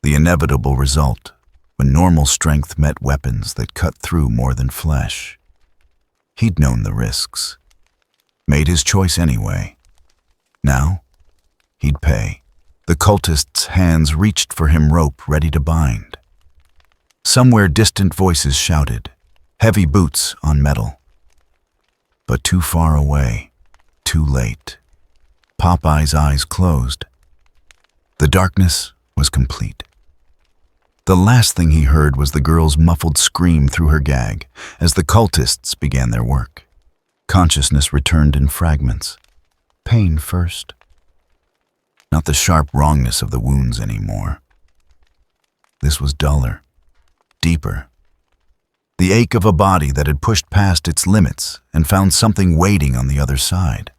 the inevitable result when normal strength met weapons that cut through more than flesh. He'd known the risks, made his choice anyway. Now, he'd pay. The cultist's hands reached for him, rope ready to bind. Somewhere distant voices shouted, heavy boots on metal. But too far away, too late. Popeye's eyes closed. The darkness was complete. The last thing he heard was the girl's muffled scream through her gag as the cultists began their work. Consciousness returned in fragments. Pain first. Not the sharp wrongness of the wounds anymore. This was duller, deeper. The ache of a body that had pushed past its limits and found something waiting on the other side.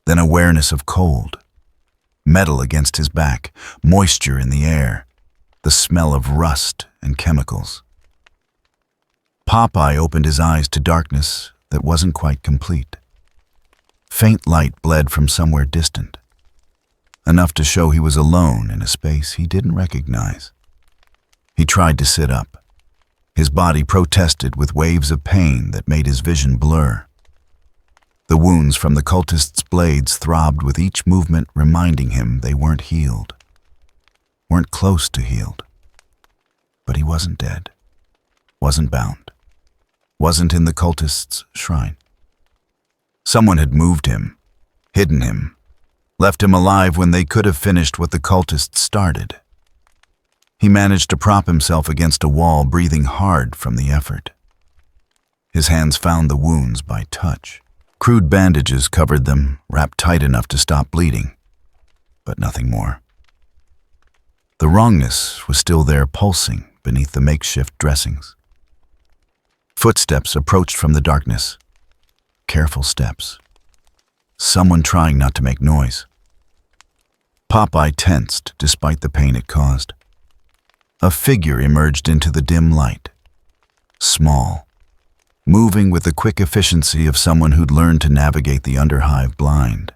Then awareness of cold, metal against his back, moisture in the air, the smell of rust and chemicals. Popeye opened his eyes to darkness that wasn't quite complete. Faint light bled from somewhere distant, enough to show he was alone in a space he didn't recognize. He tried to sit up. His body protested with waves of pain that made his vision blur. The wounds from the cultist's blades throbbed with each movement, reminding him they weren't healed, weren't close to healed. But he wasn't dead, wasn't bound, wasn't in the cultist's shrine. Someone had moved him, hidden him, left him alive when they could have finished what the cultists started. He managed to prop himself against a wall, breathing hard from the effort. His hands found the wounds by touch. Crude bandages covered them, wrapped tight enough to stop bleeding, but nothing more. The wrongness was still there, pulsing beneath the makeshift dressings. Footsteps approached from the darkness. Careful steps. Someone trying not to make noise. Popeye tensed despite the pain it caused. A figure emerged into the dim light. Small, moving with the quick efficiency of someone who'd learned to navigate the underhive blind.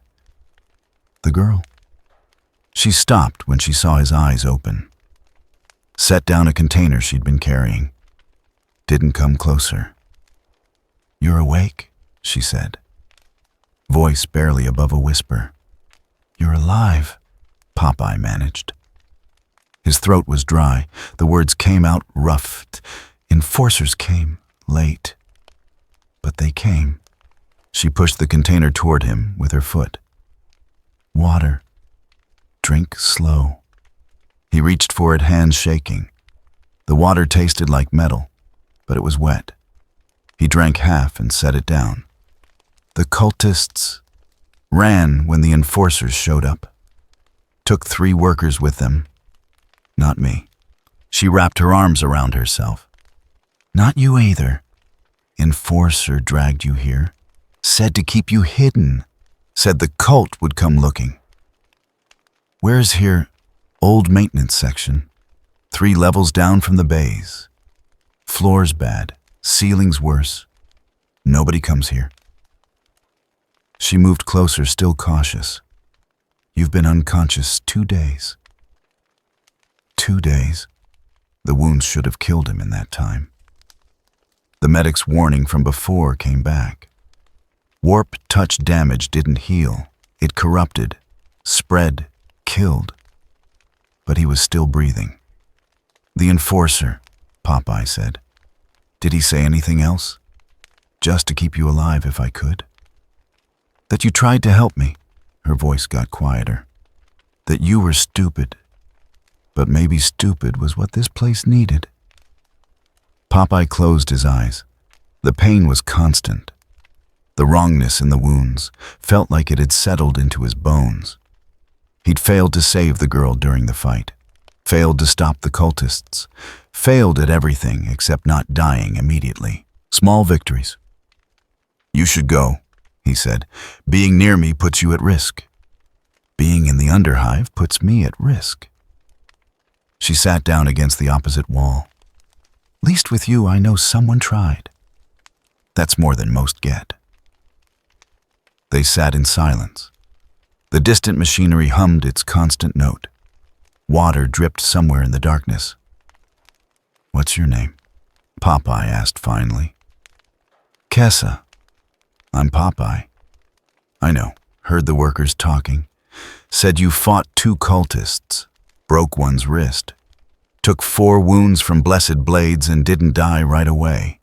The girl. She stopped when she saw his eyes open. Set down a container she'd been carrying. Didn't come closer. "You're awake," she said. Voice barely above a whisper. "You're alive," Popeye managed. His throat was dry. The words came out roughed. "Enforcers came, late. But they came." She pushed the container toward him with her foot. "Water. Drink slow." He reached for it, hands shaking. The water tasted like metal, but it was wet. He drank half and set it down. "The cultists ran when the enforcers showed up. Took 3 workers with them. Not me." She wrapped her arms around herself. "Not you either. Enforcer dragged you here. Said to keep you hidden. Said the cult would come looking. Where's here? Old maintenance section. 3 levels down from the bays. Floor's bad. Ceiling's worse. Nobody comes here." She moved closer, still cautious. "You've been unconscious 2 days. 2 days. The wounds should have killed him in that time." The medic's warning from before came back. Warp touch damage didn't heal. It corrupted, spread, killed. But he was still breathing. "The enforcer," Popeye said. "Did he say anything else? Just to keep you alive if I could?" "That you tried to help me." Her voice got quieter. "That you were stupid. But maybe stupid was what this place needed." Popeye closed his eyes. The pain was constant. The wrongness in the wounds felt like it had settled into his bones. He'd failed to save the girl during the fight, failed to stop the cultists, failed at everything except not dying immediately. Small victories. "You should go," he said. "Being near me puts you at risk. Being in the underhive puts me at risk." She sat down against the opposite wall. "Least with you, I know someone tried. That's more than most get." They sat in silence. The distant machinery hummed its constant note. Water dripped somewhere in the darkness. "What's your name?" Popeye asked finally. "Kessa. I'm Popeye." "I know. Heard the workers talking. Said you fought 2 cultists. Broke one's wrist. Took 4 wounds from blessed blades and didn't die right away."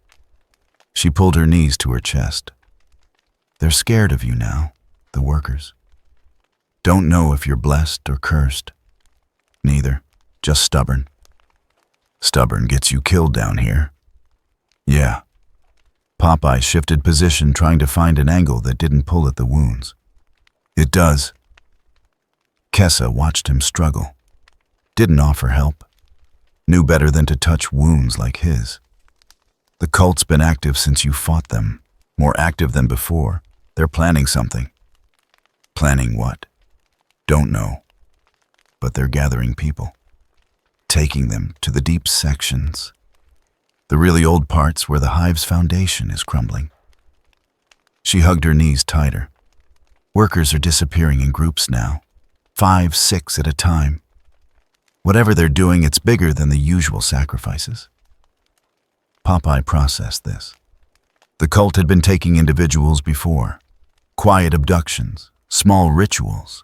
She pulled her knees to her chest. "They're scared of you now, the workers. Don't know if you're blessed or cursed. Neither. Just stubborn. Stubborn gets you killed down here." "Yeah." Popeye shifted position, trying to find an angle that didn't pull at the wounds. "It does." Kessa watched him struggle. Didn't offer help. Knew better than to touch wounds like his. "The cult's been active since you fought them. More active than before. They're planning something." "Planning what?" "Don't know. But they're gathering people. Taking them to the deep sections. The really old parts where the hive's foundation is crumbling." She hugged her knees tighter. "Workers are disappearing in groups now. 5, 6 at a time. Whatever they're doing, it's bigger than the usual sacrifices." Popeye processed this. The cult had been taking individuals before. Quiet abductions, small rituals.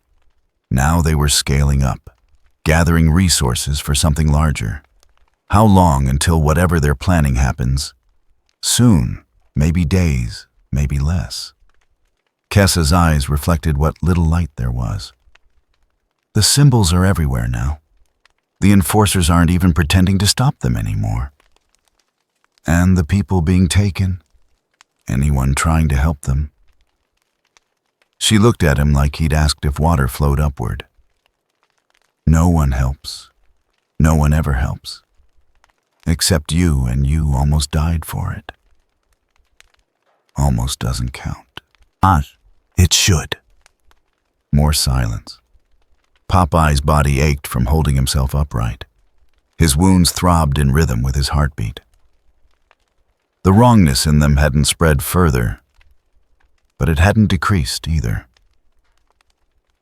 Now they were scaling up, gathering resources for something larger. How long until whatever they're planning happens? Soon, maybe days, maybe less. Kessa's eyes reflected what little light there was. "The symbols are everywhere now. The enforcers aren't even pretending to stop them anymore. And the people being taken, anyone trying to help them. She looked at him like he'd asked if water flowed upward. No one helps. No one ever helps. Except you, and you almost died for it. Almost doesn't count. It should. More silence. Popeye's body ached from holding himself upright. His wounds throbbed in rhythm with his heartbeat. The wrongness in them hadn't spread further, but it hadn't decreased either.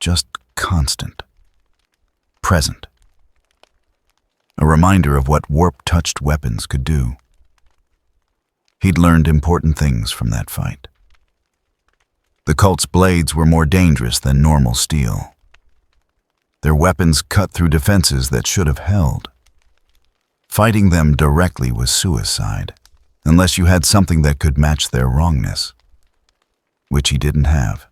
Just constant. Present. A reminder of what warp-touched weapons could do. He'd learned important things from that fight. The cult's blades were more dangerous than normal steel. Their weapons cut through defenses that should have held. Fighting them directly was suicide, unless you had something that could match their wrongness, which he didn't have.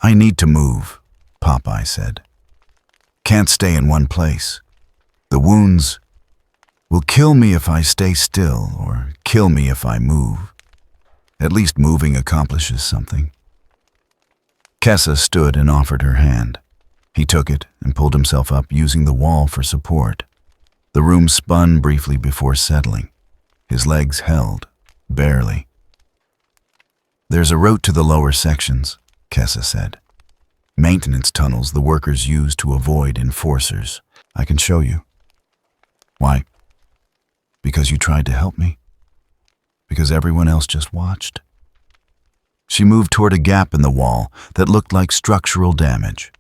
I need to move, Popeye said. Can't stay in one place. The wounds will kill me if I stay still, or kill me if I move. At least moving accomplishes something. Kessa stood and offered her hand. He took it and pulled himself up using the wall for support. The room spun briefly before settling. His legs held, barely. There's a route to the lower sections, Kessa said. Maintenance tunnels the workers use to avoid enforcers. I can show you. Why? Because you tried to help me? Because everyone else just watched? She moved toward a gap in the wall that looked like structural damage.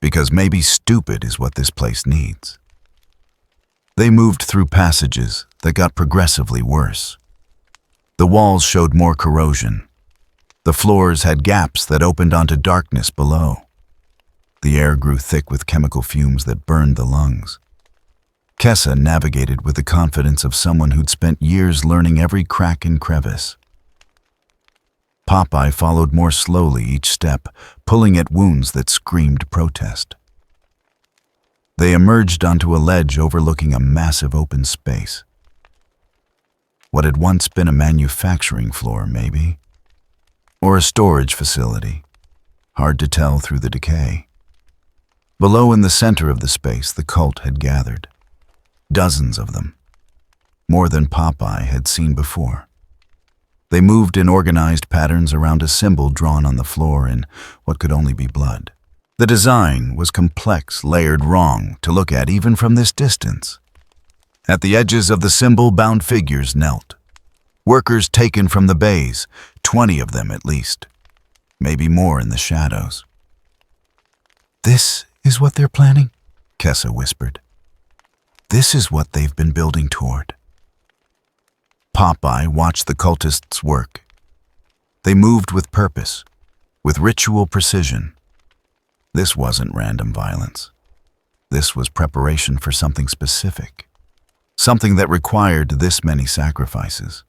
Because maybe stupid is what this place needs. They moved through passages that got progressively worse. The walls showed more corrosion. The floors had gaps that opened onto darkness below. The air grew thick with chemical fumes that burned the lungs. Kessa navigated with the confidence of someone who'd spent years learning every crack and crevice. Popeye followed more slowly each step, pulling at wounds that screamed protest. They emerged onto a ledge overlooking a massive open space. What had once been a manufacturing floor, maybe? Or a storage facility, hard to tell through the decay. Below in the center of the space, the cult had gathered. Dozens of them. More than Popeye had seen before. They moved in organized patterns around a symbol drawn on the floor in what could only be blood. The design was complex, layered wrong to look at even from this distance. At the edges of the symbol, bound figures knelt. Workers taken from the bays, 20 of them at least. Maybe more in the shadows. This is what they're planning, Kessa whispered. This is what they've been building toward. Popeye watched the cultists work. They moved with purpose, with ritual precision. This wasn't random violence. This was preparation for something specific, something that required this many sacrifices.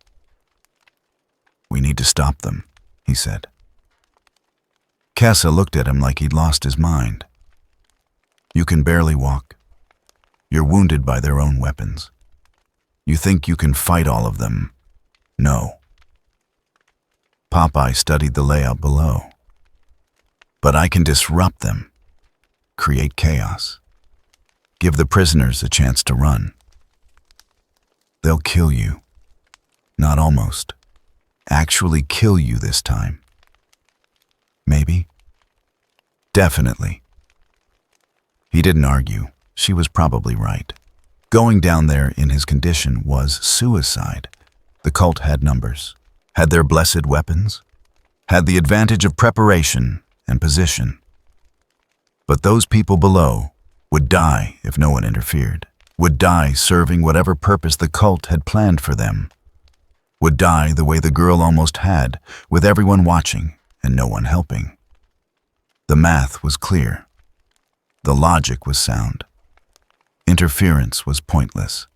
We need to stop them, he said. Kessa looked at him like he'd lost his mind. You can barely walk. You're wounded by their own weapons. You think you can fight all of them? No. Popeye studied the layout below. But I can disrupt them, create chaos, give the prisoners a chance to run. They'll kill you. Not almost. Actually kill you this time. Maybe. Definitely. He didn't argue. She was probably right. Going down there in his condition was suicide. The cult had numbers, had their blessed weapons, had the advantage of preparation and position. But those people below would die if no one interfered, would die serving whatever purpose the cult had planned for them, would die the way the girl almost had, with everyone watching and no one helping. The math was clear. The logic was sound. Interference was pointless.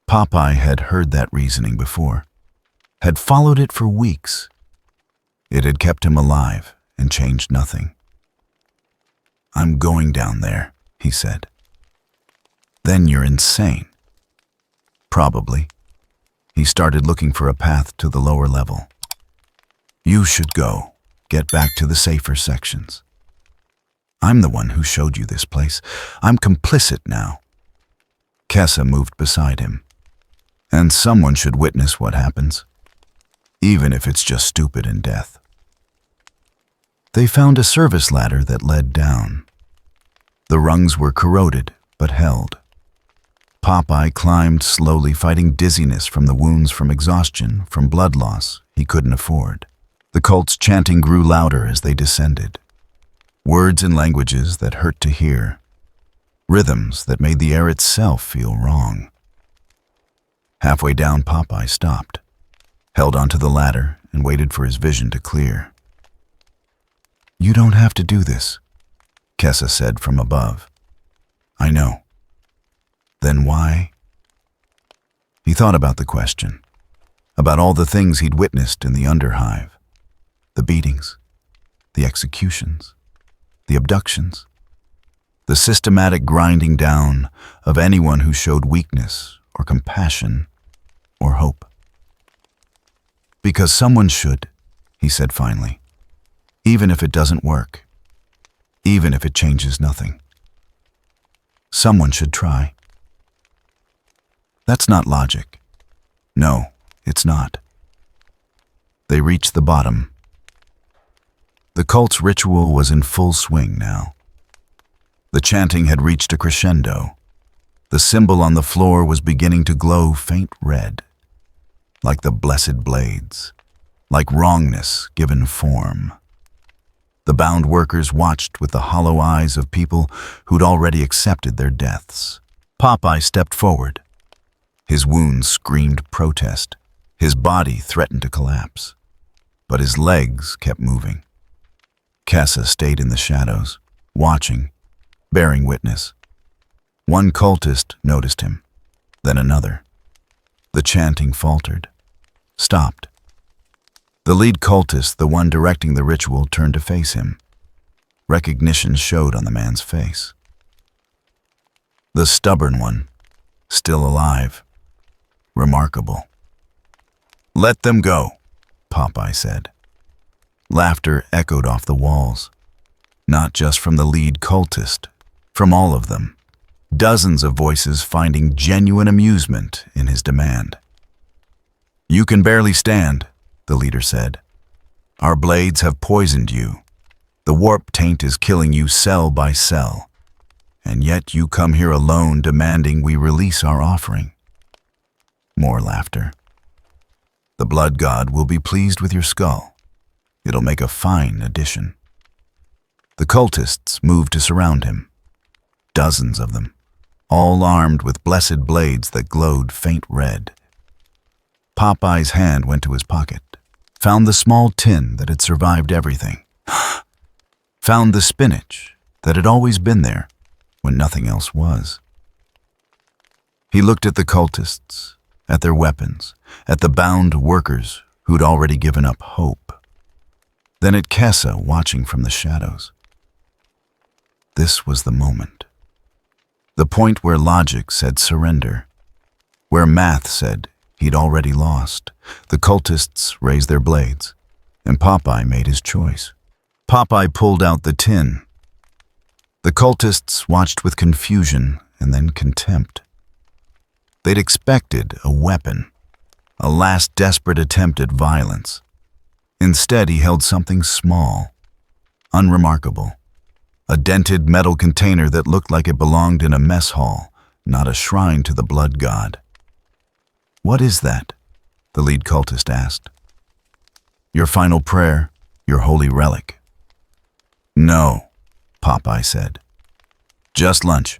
Popeye had heard that reasoning before, had followed it for weeks. It had kept him alive and changed nothing. I'm going down there, he said. Then you're insane. Probably. He started looking for a path to the lower level. You should go. Get back to the safer sections. I'm the one who showed you this place. I'm complicit now. Kessa moved beside him. And someone should witness what happens, even if it's just stupid in death. They found a service ladder that led down. The rungs were corroded, but held. Popeye climbed slowly, fighting dizziness from the wounds from exhaustion, from blood loss he couldn't afford. The cult's chanting grew louder as they descended. Words in languages that hurt to hear. Rhythms that made the air itself feel wrong. Halfway down, Popeye stopped, held onto the ladder, and waited for his vision to clear. You don't have to do this, Kessa said from above. I know. Then why? He thought about the question, about all the things he'd witnessed in the underhive, the beatings, the executions, the abductions, the systematic grinding down of anyone who showed weakness or compassion or hope. Because someone should, he said finally, even if it doesn't work, even if it changes nothing. Someone should try. That's not logic. No, it's not. They reached the bottom. The cult's ritual was in full swing now. The chanting had reached a crescendo. The symbol on the floor was beginning to glow faint red, like the blessed blades, like wrongness given form. The bound workers watched with the hollow eyes of people who'd already accepted their deaths. Popeye stepped forward. His wounds screamed protest. His body threatened to collapse, but his legs kept moving. Kessa stayed in the shadows, watching, bearing witness. One cultist noticed him, then another. The chanting faltered, stopped. The lead cultist, the one directing the ritual, turned to face him. Recognition showed on the man's face. The stubborn one, still alive. Remarkable. Let them go, Popeye said. Laughter echoed off the walls, not just from the lead cultist, from all of them. Dozens of voices finding genuine amusement in his demand. You can barely stand, the leader said. Our blades have poisoned you. The warp taint is killing you cell by cell. And yet you come here alone demanding we release our offering. More laughter. The blood god will be pleased with your skull. It'll make a fine addition. The cultists moved to surround him. Dozens of them, all armed with blessed blades that glowed faint red. Popeye's hand went to his pocket, found the small tin that had survived everything. Found the spinach that had always been there when nothing else was. He looked at the cultists, at their weapons, at the bound workers who'd already given up hope. Then at Kessa watching from the shadows. This was the moment. The point where logic said surrender, where math said he'd already lost. The cultists raised their blades, and Popeye made his choice. Popeye pulled out the tin. The cultists watched with confusion and then contempt. They'd expected a weapon, a last desperate attempt at violence. Instead, he held something small, unremarkable. A dented metal container that looked like it belonged in a mess hall, not a shrine to the blood god. What is that? The lead cultist asked. Your final prayer, your holy relic. No, Popeye said. Just lunch.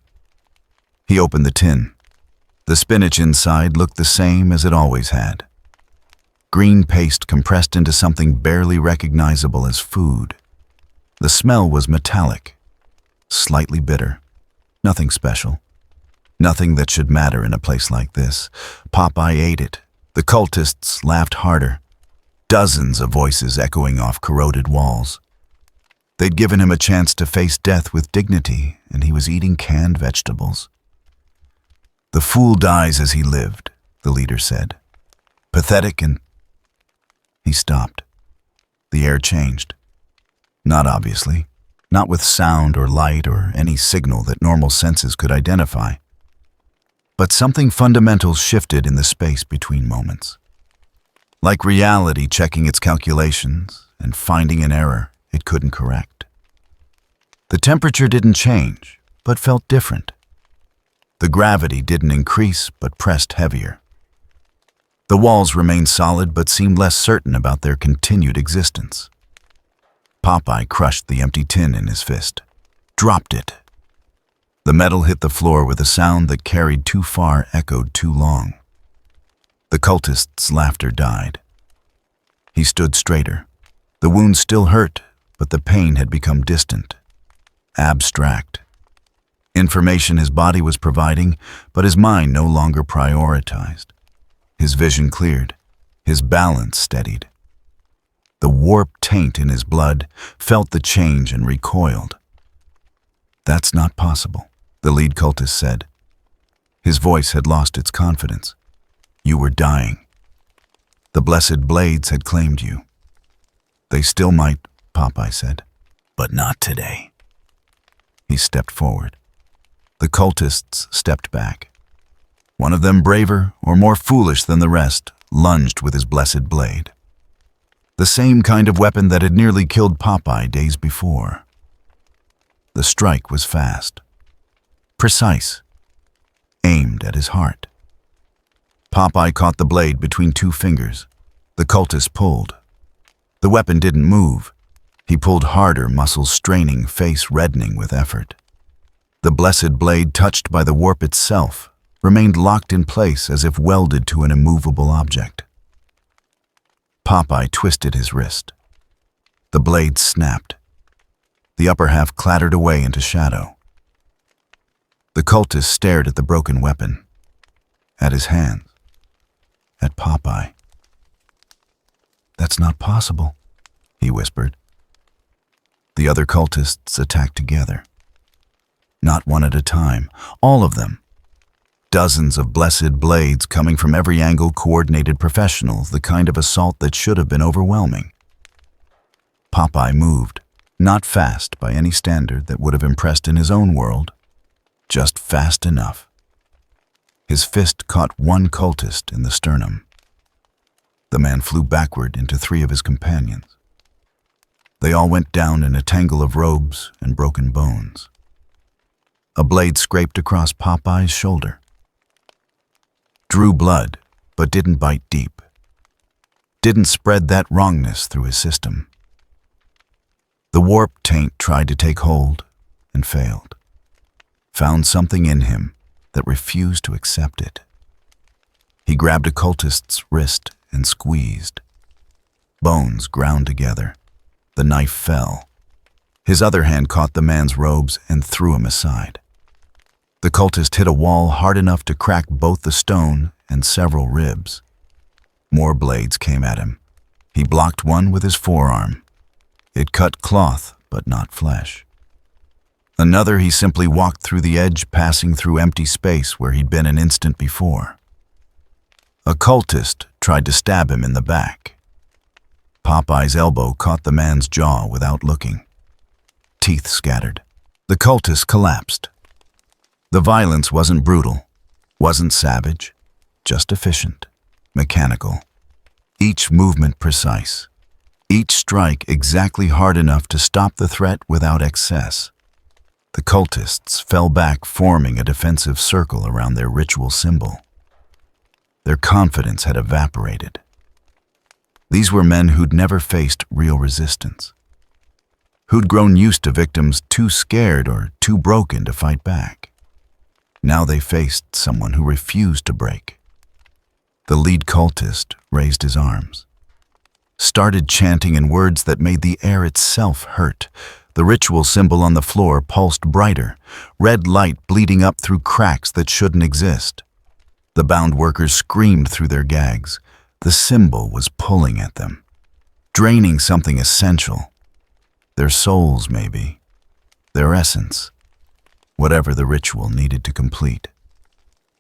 He opened the tin. The spinach inside looked the same as it always had. Green paste compressed into something barely recognizable as food. The smell was metallic, slightly bitter. Nothing special. Nothing that should matter in a place like this. Popeye ate it. The cultists laughed harder. Dozens of voices echoing off corroded walls. They'd given him a chance to face death with dignity, and he was eating canned vegetables. "The fool dies as he lived," the leader said. "Pathetic and—" He stopped. The air changed. Not obviously. Not with sound or light or any signal that normal senses could identify. But something fundamental shifted in the space between moments. Like reality checking its calculations and finding an error it couldn't correct. The temperature didn't change, but felt different. The gravity didn't increase, but pressed heavier. The walls remained solid, but seemed less certain about their continued existence. Popeye crushed the empty tin in his fist, dropped it. The metal hit the floor with a sound that carried too far, echoed too long. The cultist's laughter died. He stood straighter. The wound still hurt, but the pain had become distant, abstract. Information his body was providing, but his mind no longer prioritized. His vision cleared, his balance steadied. The warped taint in his blood felt the change and recoiled. "That's not possible," the lead cultist said. His voice had lost its confidence. "You were dying. The blessed blades had claimed you." "They still might," Popeye said, "but not today." He stepped forward. The cultists stepped back. One of them, braver or more foolish than the rest, lunged with his blessed blade. The same kind of weapon that had nearly killed Popeye days before. The strike was fast, precise, aimed at his heart. Popeye caught the blade between two fingers. The cultist pulled. The weapon didn't move. He pulled harder, muscles straining, face reddening with effort. The blessed blade, touched by the warp itself, remained locked in place as if welded to an immovable object. Popeye twisted his wrist. The blade snapped. The upper half clattered away into shadow. The cultist stared at the broken weapon, at his hands, at Popeye. "That's not possible," he whispered. The other cultists attacked together. Not one at a time, all of them. Dozens of blessed blades coming from every angle, coordinated professionals, the kind of assault that should have been overwhelming. Popeye moved, not fast by any standard that would have impressed in his own world, just fast enough. His fist caught one cultist in the sternum. The man flew backward into three of his companions. They all went down in a tangle of robes and broken bones. A blade scraped across Popeye's shoulder. Drew blood, but didn't bite deep. Didn't spread that wrongness through his system. The warped taint tried to take hold and failed. Found something in him that refused to accept it. He grabbed a cultist's wrist and squeezed. Bones ground together. The knife fell. His other hand caught the man's robes and threw him aside. The cultist hit a wall hard enough to crack both the stone and several ribs. More blades came at him. He blocked one with his forearm. It cut cloth, but not flesh. Another, he simply walked through the edge, passing through empty space where he'd been an instant before. A cultist tried to stab him in the back. Popeye's elbow caught the man's jaw without looking. Teeth scattered. The cultist collapsed. The violence wasn't brutal, wasn't savage, just efficient, mechanical. Each movement precise. Each strike exactly hard enough to stop the threat without excess. The cultists fell back, forming a defensive circle around their ritual symbol. Their confidence had evaporated. These were men who'd never faced real resistance, who'd grown used to victims too scared or too broken to fight back. Now they faced someone who refused to break. The lead cultist raised his arms, started chanting in words that made the air itself hurt. The ritual symbol on the floor pulsed brighter, red light bleeding up through cracks that shouldn't exist. The bound workers screamed through their gags. The symbol was pulling at them, draining something essential. Their souls, maybe. Their essence. Whatever the ritual needed to complete.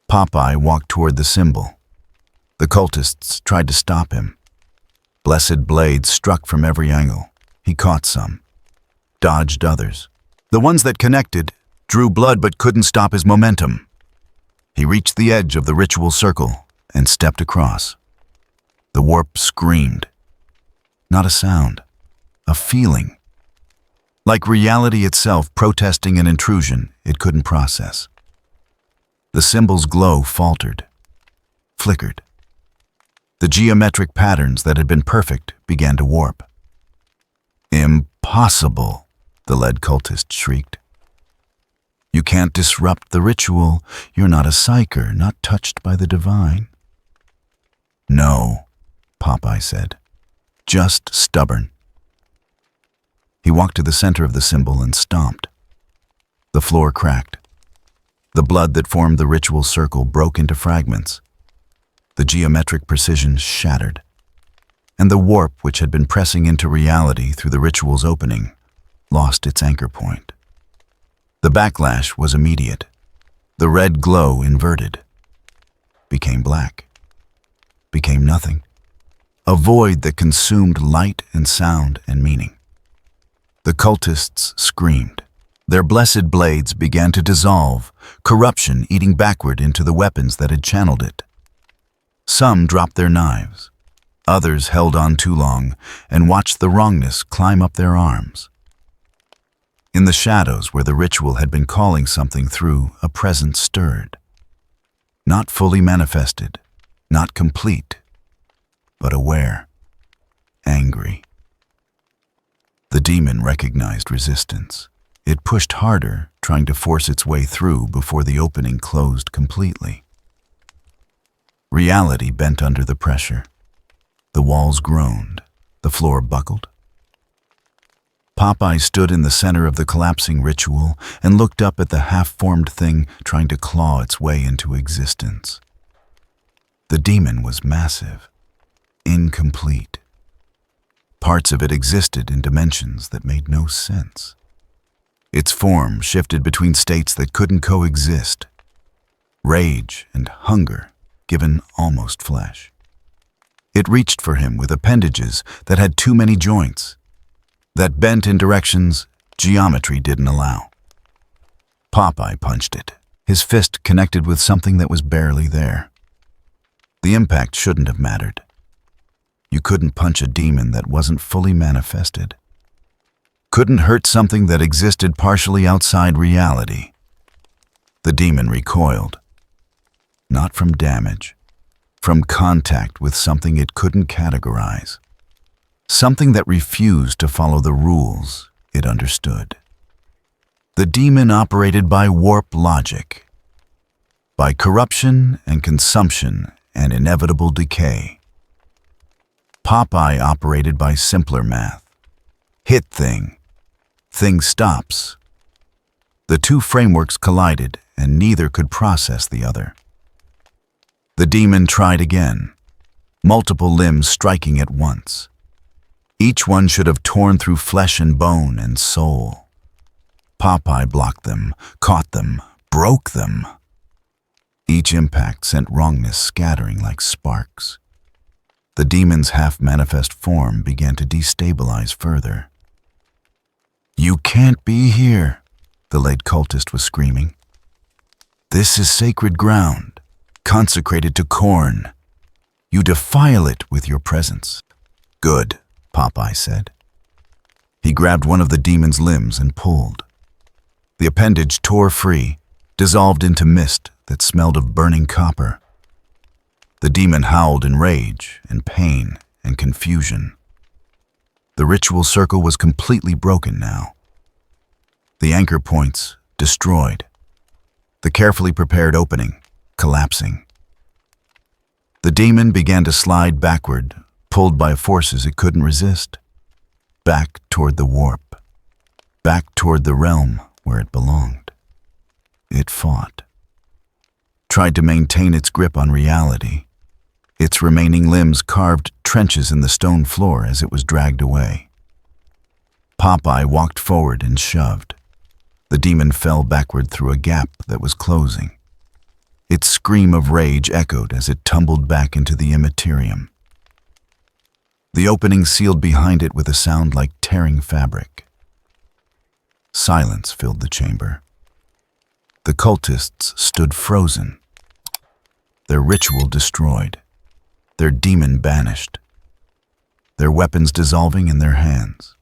Popeye walked toward the symbol. The cultists tried to stop him. Blessed blades struck from every angle. He caught some, dodged others. The ones that connected drew blood but couldn't stop his momentum. He reached the edge of the ritual circle and stepped across. The warp screamed. Not a sound, a feeling. Like reality itself protesting an intrusion it couldn't process. The symbol's glow faltered, flickered. The geometric patterns that had been perfect began to warp. "Impossible," the lead cultist shrieked. "You can't disrupt the ritual. You're not a psyker, not touched by the divine." "No," Popeye said. "Just stubborn." He walked to the center of the symbol and stomped. The floor cracked. The blood that formed the ritual circle broke into fragments. The geometric precision shattered. And the warp which had been pressing into reality through the ritual's opening lost its anchor point. The backlash was immediate. The red glow inverted, became black, became nothing. A void that consumed light and sound and meaning. The cultists screamed. Their blessed blades began to dissolve, corruption eating backward into the weapons that had channeled it. Some dropped their knives. Others held on too long and watched the wrongness climb up their arms. In the shadows where the ritual had been calling something through, a presence stirred. Not fully manifested, not complete, but aware, angry. The demon recognized resistance. It pushed harder, trying to force its way through before the opening closed completely. Reality bent under the pressure. The walls groaned, the floor buckled. Popeye stood in the center of the collapsing ritual and looked up at the half-formed thing trying to claw its way into existence. The demon was massive, incomplete. Parts of it existed in dimensions that made no sense. Its form shifted between states that couldn't coexist. Rage and hunger given almost flesh. It reached for him with appendages that had too many joints, that bent in directions geometry didn't allow. Popeye punched it, his fist connected with something that was barely there. The impact shouldn't have mattered. You couldn't punch a demon that wasn't fully manifested. Couldn't hurt something that existed partially outside reality. The demon recoiled. Not from damage, from contact with something it couldn't categorize. Something that refused to follow the rules it understood. The demon operated by warp logic, by corruption and consumption and inevitable decay. Popeye operated by simpler math. Hit thing. Thing stops. The two frameworks collided and neither could process the other. The demon tried again, multiple limbs striking at once. Each one should have torn through flesh and bone and soul. Popeye blocked them, caught them, broke them. Each impact sent wrongness scattering like sparks. The demon's half-manifest form began to destabilize further. "You can't be here," the late cultist was screaming. "This is sacred ground, consecrated to corn. You defile it with your presence." "Good," Popeye said. He grabbed one of the demon's limbs and pulled. The appendage tore free, dissolved into mist that smelled of burning copper. The demon howled in rage and pain and confusion. The ritual circle was completely broken now. The anchor points destroyed. The carefully prepared opening collapsing. The demon began to slide backward, pulled by forces it couldn't resist. Back toward the warp. Back toward the realm where it belonged. It fought. Tried to maintain its grip on reality. Its remaining limbs carved trenches in the stone floor as it was dragged away. Popeye walked forward and shoved. The demon fell backward through a gap that was closing. Its scream of rage echoed as it tumbled back into the Imperium. The opening sealed behind it with a sound like tearing fabric. Silence filled the chamber. The cultists stood frozen, their ritual destroyed, their demon banished, their weapons dissolving in their hands.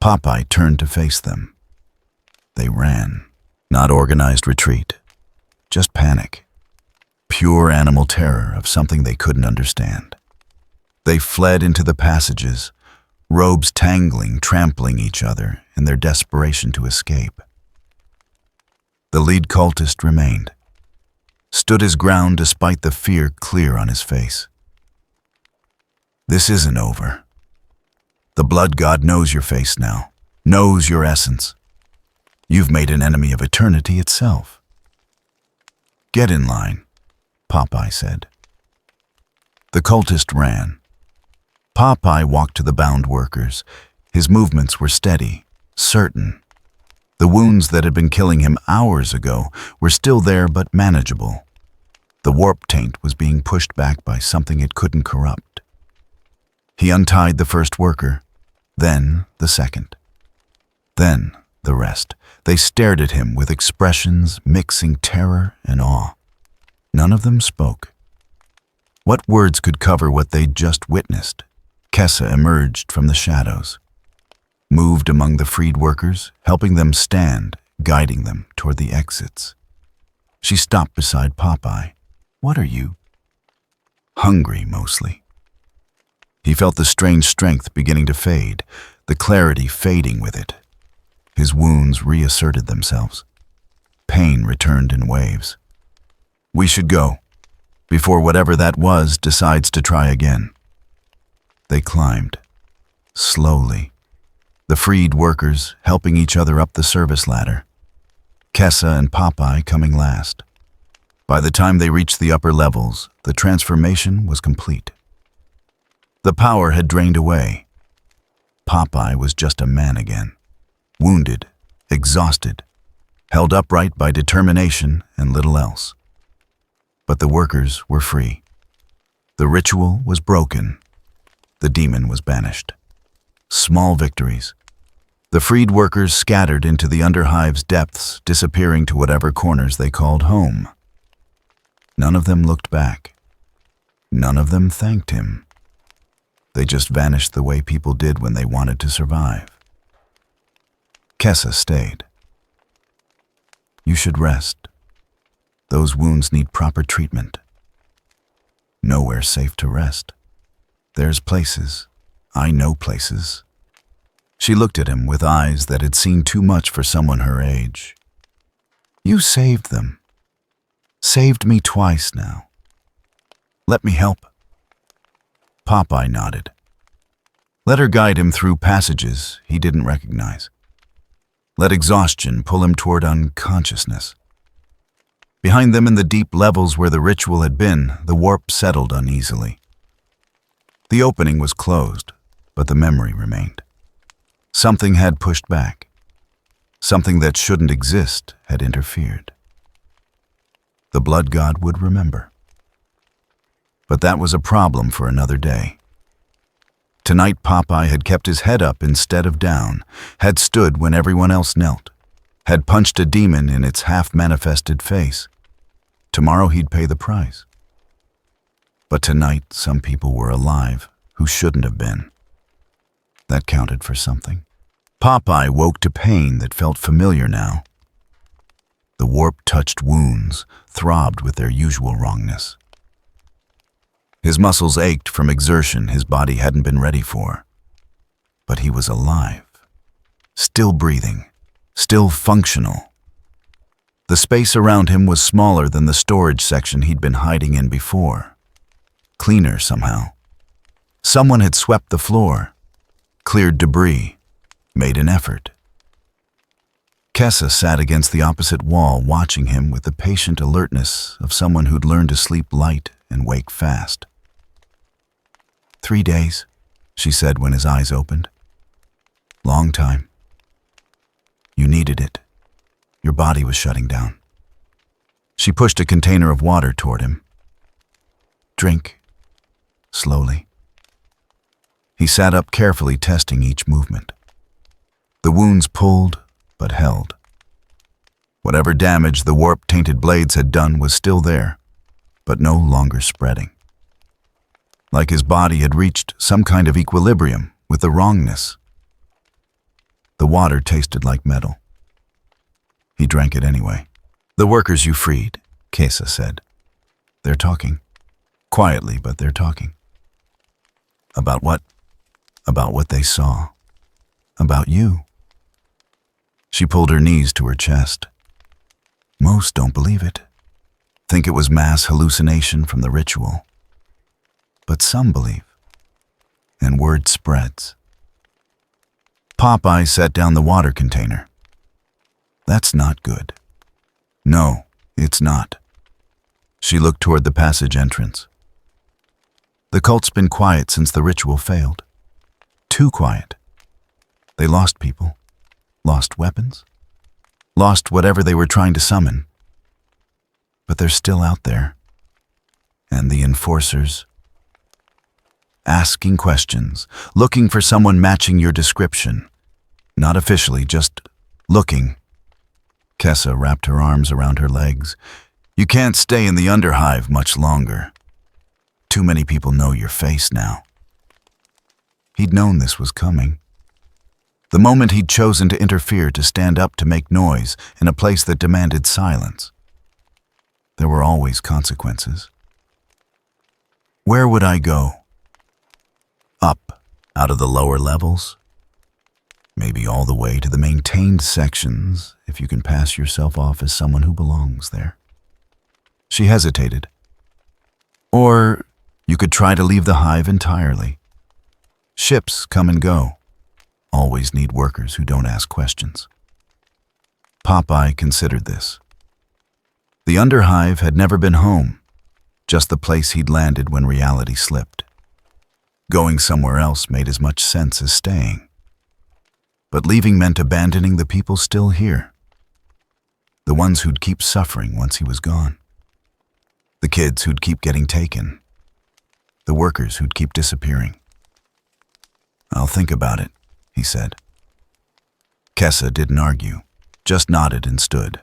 Popeye turned to face them. They ran. Not organized retreat, just panic. Pure animal terror of something they couldn't understand. They fled into the passages, robes tangling, trampling each other in their desperation to escape. The lead cultist remained, stood his ground despite the fear clear on his face. This isn't over. The blood god knows your face now, knows your essence. You've made an enemy of eternity itself. Get in line, Popeye said. The cultist ran. Popeye walked to the bound workers. His movements were steady, certain. The wounds that had been killing him hours ago were still there but manageable. The warp taint was being pushed back by something it couldn't corrupt. He untied the first worker, then the second, then the rest. They stared at him with expressions mixing terror and awe. None of them spoke. What words could cover what they'd just witnessed? Kessa emerged from the shadows, moved among the freed workers, helping them stand, guiding them toward the exits. She stopped beside Popeye. What are you? Hungry, mostly. He felt the strange strength beginning to fade, the clarity fading with it. His wounds reasserted themselves. Pain returned in waves. We should go, before whatever that was decides to try again. They climbed, slowly, the freed workers helping each other up the service ladder, Kessa and Popeye coming last. By the time they reached the upper levels, the transformation was complete. The power had drained away. Popeye was just a man again, wounded, exhausted, held upright by determination and little else. But the workers were free. The ritual was broken. The demon was banished. Small victories. The freed workers scattered into the underhive's depths, disappearing to whatever corners they called home. None of them looked back. None of them thanked him. They just vanished the way people did when they wanted to survive. Kessa stayed. You should rest. Those wounds need proper treatment. Nowhere's safe to rest. There's places. I know places. She looked at him with eyes that had seen too much for someone her age. You saved them. Saved me twice now. Let me help. Popeye nodded. Let her guide him through passages he didn't recognize. Let exhaustion pull him toward unconsciousness. Behind them in the deep levels where the ritual had been, the warp settled uneasily. The opening was closed, but the memory remained. Something had pushed back. Something that shouldn't exist had interfered. The blood god would remember. But that was a problem for another day. Tonight Popeye had kept his head up instead of down, had stood when everyone else knelt, had punched a demon in its half-manifested face. Tomorrow he'd pay the price. But tonight some people were alive who shouldn't have been. That counted for something. Popeye woke to pain that felt familiar now. The warp-touched wounds throbbed with their usual wrongness. His muscles ached from exertion his body hadn't been ready for. But he was alive, still breathing, still functional. The space around him was smaller than the storage section he'd been hiding in before. Cleaner somehow. Someone had swept the floor, cleared debris, made an effort. Kessa sat against the opposite wall, watching him with the patient alertness of someone who'd learned to sleep light and wake fast. 3 days, she said when his eyes opened. Long time. You needed it. Your body was shutting down. She pushed a container of water toward him. Drink, slowly. He sat up carefully, testing each movement. The wounds pulled, but held. Whatever damage the warp-tainted blades had done was still there, but no longer spreading. Like his body had reached some kind of equilibrium with the wrongness. The water tasted like metal. He drank it anyway. "The workers you freed," Kesa said. "They're talking. Quietly, but they're talking." "About what?" "About what they saw. About you." She pulled her knees to her chest. "Most don't believe it. Think it was mass hallucination from the ritual. But some believe. And word spreads." Popeye set down the water container. "That's not good." "No, it's not." She looked toward the passage entrance. "The cult's been quiet since the ritual failed. Too quiet. They lost people, lost weapons, lost whatever they were trying to summon. But they're still out there. And the enforcers, asking questions, looking for someone matching your description. Not officially, just looking." Kesa wrapped her arms around her legs. "You can't stay in the underhive much longer. Too many people know your face now." He'd known this was coming. The moment he'd chosen to interfere, to stand up, to make noise in a place that demanded silence. There were always consequences. "Where would I go?" "Up, out of the lower levels. Maybe all the way to the maintained sections, if you can pass yourself off as someone who belongs there." She hesitated. "Or you could try to leave the hive entirely. Ships come and go. Always need workers who don't ask questions." Popeye considered this. The underhive had never been home, just the place he'd landed when reality slipped. Going somewhere else made as much sense as staying. But leaving meant abandoning the people still here. The ones who'd keep suffering once he was gone. The kids who'd keep getting taken. The workers who'd keep disappearing. "I'll think about it," he said. Kesa didn't argue, just nodded and stood.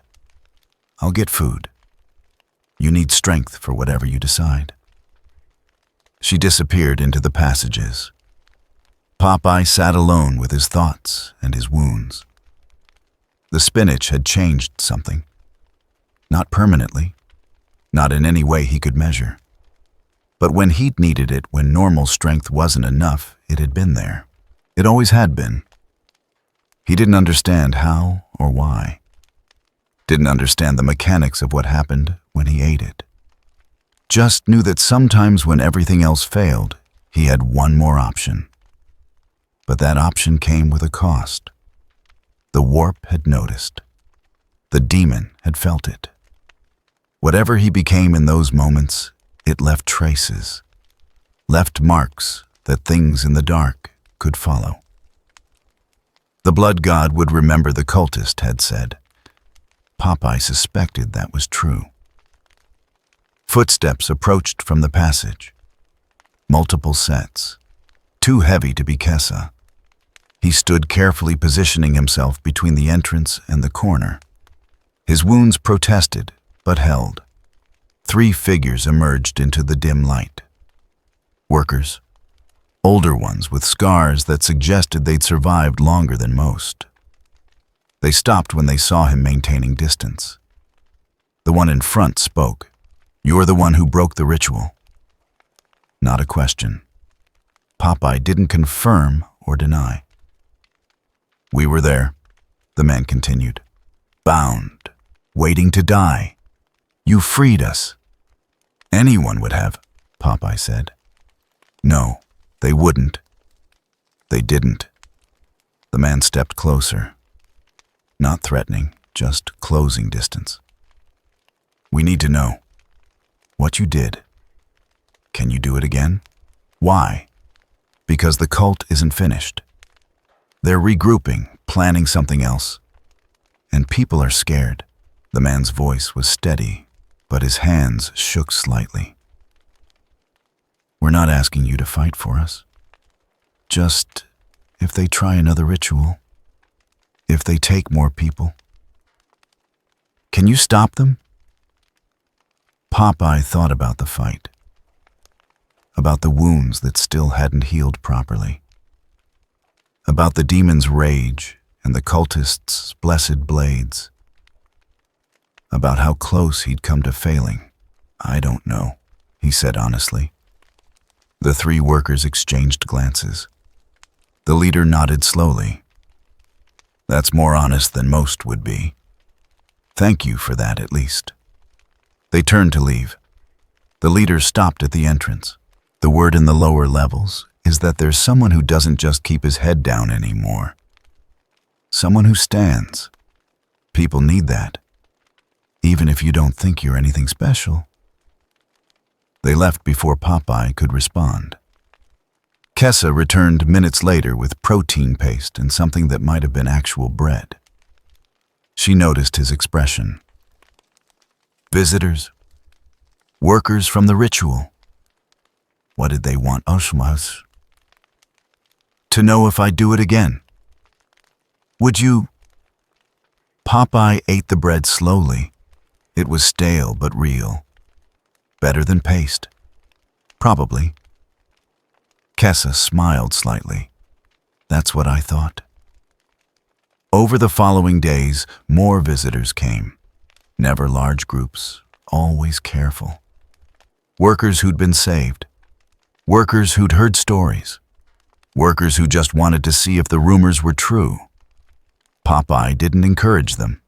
"I'll get food. You need strength for whatever you decide." She disappeared into the passages. Popeye sat alone with his thoughts and his wounds. The spinach had changed something. Not permanently, not in any way he could measure. But when he'd needed it, when normal strength wasn't enough, it had been there. It always had been. He didn't understand how or why. Didn't understand the mechanics of what happened when he ate it. Just knew that sometimes when everything else failed, he had one more option. But that option came with a cost. The warp had noticed. The demon had felt it. Whatever he became in those moments, it left traces, left marks that things in the dark could follow. The blood god would remember, the cultist had said. Popeye suspected that was true. Footsteps approached from the passage. Multiple sets. Too heavy to be Kesa. He stood carefully, positioning himself between the entrance and the corner. His wounds protested, but held. 3 figures emerged into the dim light. Workers. Older ones with scars that suggested they'd survived longer than most. They stopped when they saw him maintaining distance. The one in front spoke. "You're the one who broke the ritual." Not a question. Popeye didn't confirm or deny. "We were there," the man continued. "Bound, waiting to die. You freed us." "Anyone would have," Popeye said. "No, they wouldn't. They didn't." The man stepped closer. Not threatening, just closing distance. "We need to know what you did. Can you do it again? Why?" "Because the cult isn't finished. They're regrouping, planning something else. And people are scared." The man's voice was steady, but his hands shook slightly. "We're not asking you to fight for us. Just if they try another ritual, if they take more people. Can you stop them?" Popeye thought about the fight, about the wounds that still hadn't healed properly, about the demon's rage and the cultists' blessed blades, about how close he'd come to failing. "I don't know," he said honestly. The three workers exchanged glances. The leader nodded slowly. "That's more honest than most would be. Thank you for that, at least." They turned to leave. The leader stopped at the entrance. The word in the lower levels is that there's someone who doesn't just keep his head down anymore. Someone who stands. People need that, even if you don't think you're anything special. They left before Popeye could respond. Kessa returned minutes later with protein paste and something that might have been actual bread. She noticed his expression. Visitors? Workers from the ritual? What did they want us? To know if I'd do it again. Would you? Popeye ate the bread slowly. It was stale but real. Better than paste. Probably. Kessa smiled slightly. That's what I thought. Over the following days, more visitors came. Never large groups, always careful. Workers who'd been saved. Workers who'd heard stories. Workers who just wanted to see if the rumors were true. Popeye didn't encourage them,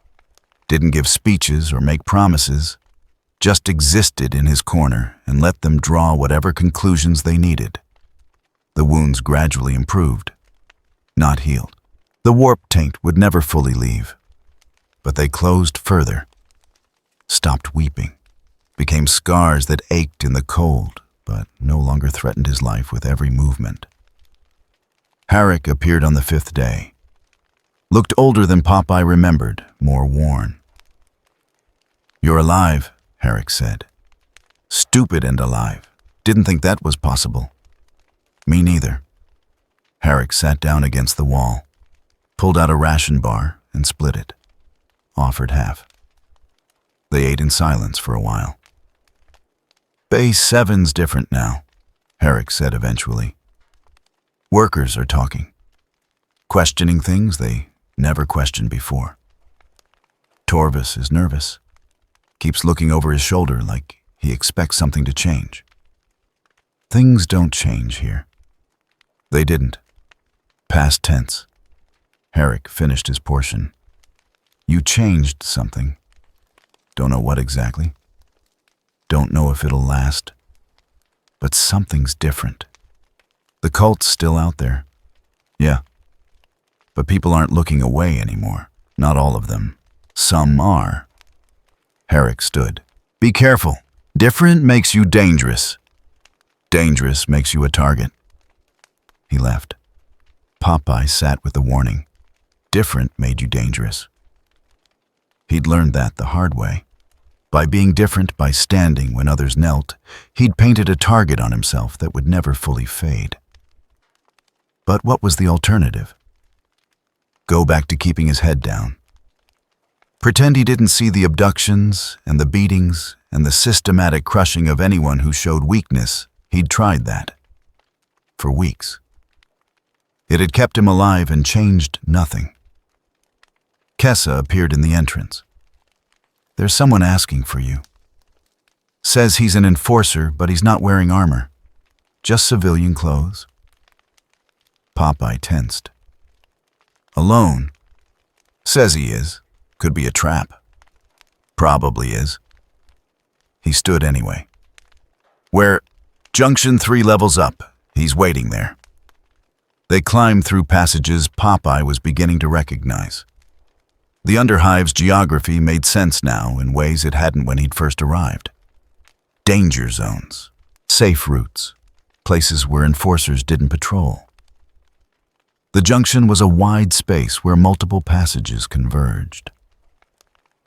didn't give speeches or make promises, just existed in his corner and let them draw whatever conclusions they needed. The wounds gradually improved, not healed. The warp taint would never fully leave, but they closed further, stopped weeping, became scars that ached in the cold, but no longer threatened his life with every movement. Herrick appeared on the 5th day. Looked older than Popeye remembered, more worn. You're alive, Herrick said. Stupid and alive. Didn't think that was possible. Me neither. Herrick sat down against the wall, pulled out a ration bar and split it. Offered half. They ate in silence for a while. Base 7's different now, Herrick said eventually. Workers are talking, questioning things they never questioned before. Torvis is nervous, keeps looking over his shoulder like he expects something to change. Things don't change here. They didn't. Past tense. Herrick finished his portion. You changed something. Don't know what exactly. Don't know if it'll last. But something's different. The cult's still out there. Yeah. But people aren't looking away anymore. Not all of them. Some are. Herrick stood. Be careful. Different makes you dangerous. Dangerous makes you a target. He left. Popeye sat with the warning. Different made you dangerous. He'd learned that the hard way. By being different, by standing when others knelt, he'd painted a target on himself that would never fully fade. But what was the alternative? Go back to keeping his head down. Pretend he didn't see the abductions and the beatings and the systematic crushing of anyone who showed weakness. He'd tried that. For weeks. It had kept him alive and changed nothing. Kessa appeared in the entrance. There's someone asking for you. Says he's an enforcer, but he's not wearing armor. Just civilian clothes. Popeye tensed. Alone? Says he is. Could be a trap. Probably is. He stood anyway. Where? Junction 3 levels up. He's waiting there. They climbed through passages Popeye was beginning to recognize. The Underhive's geography made sense now in ways it hadn't when he'd first arrived. Danger zones, safe routes, places where enforcers didn't patrol. The junction was a wide space where multiple passages converged.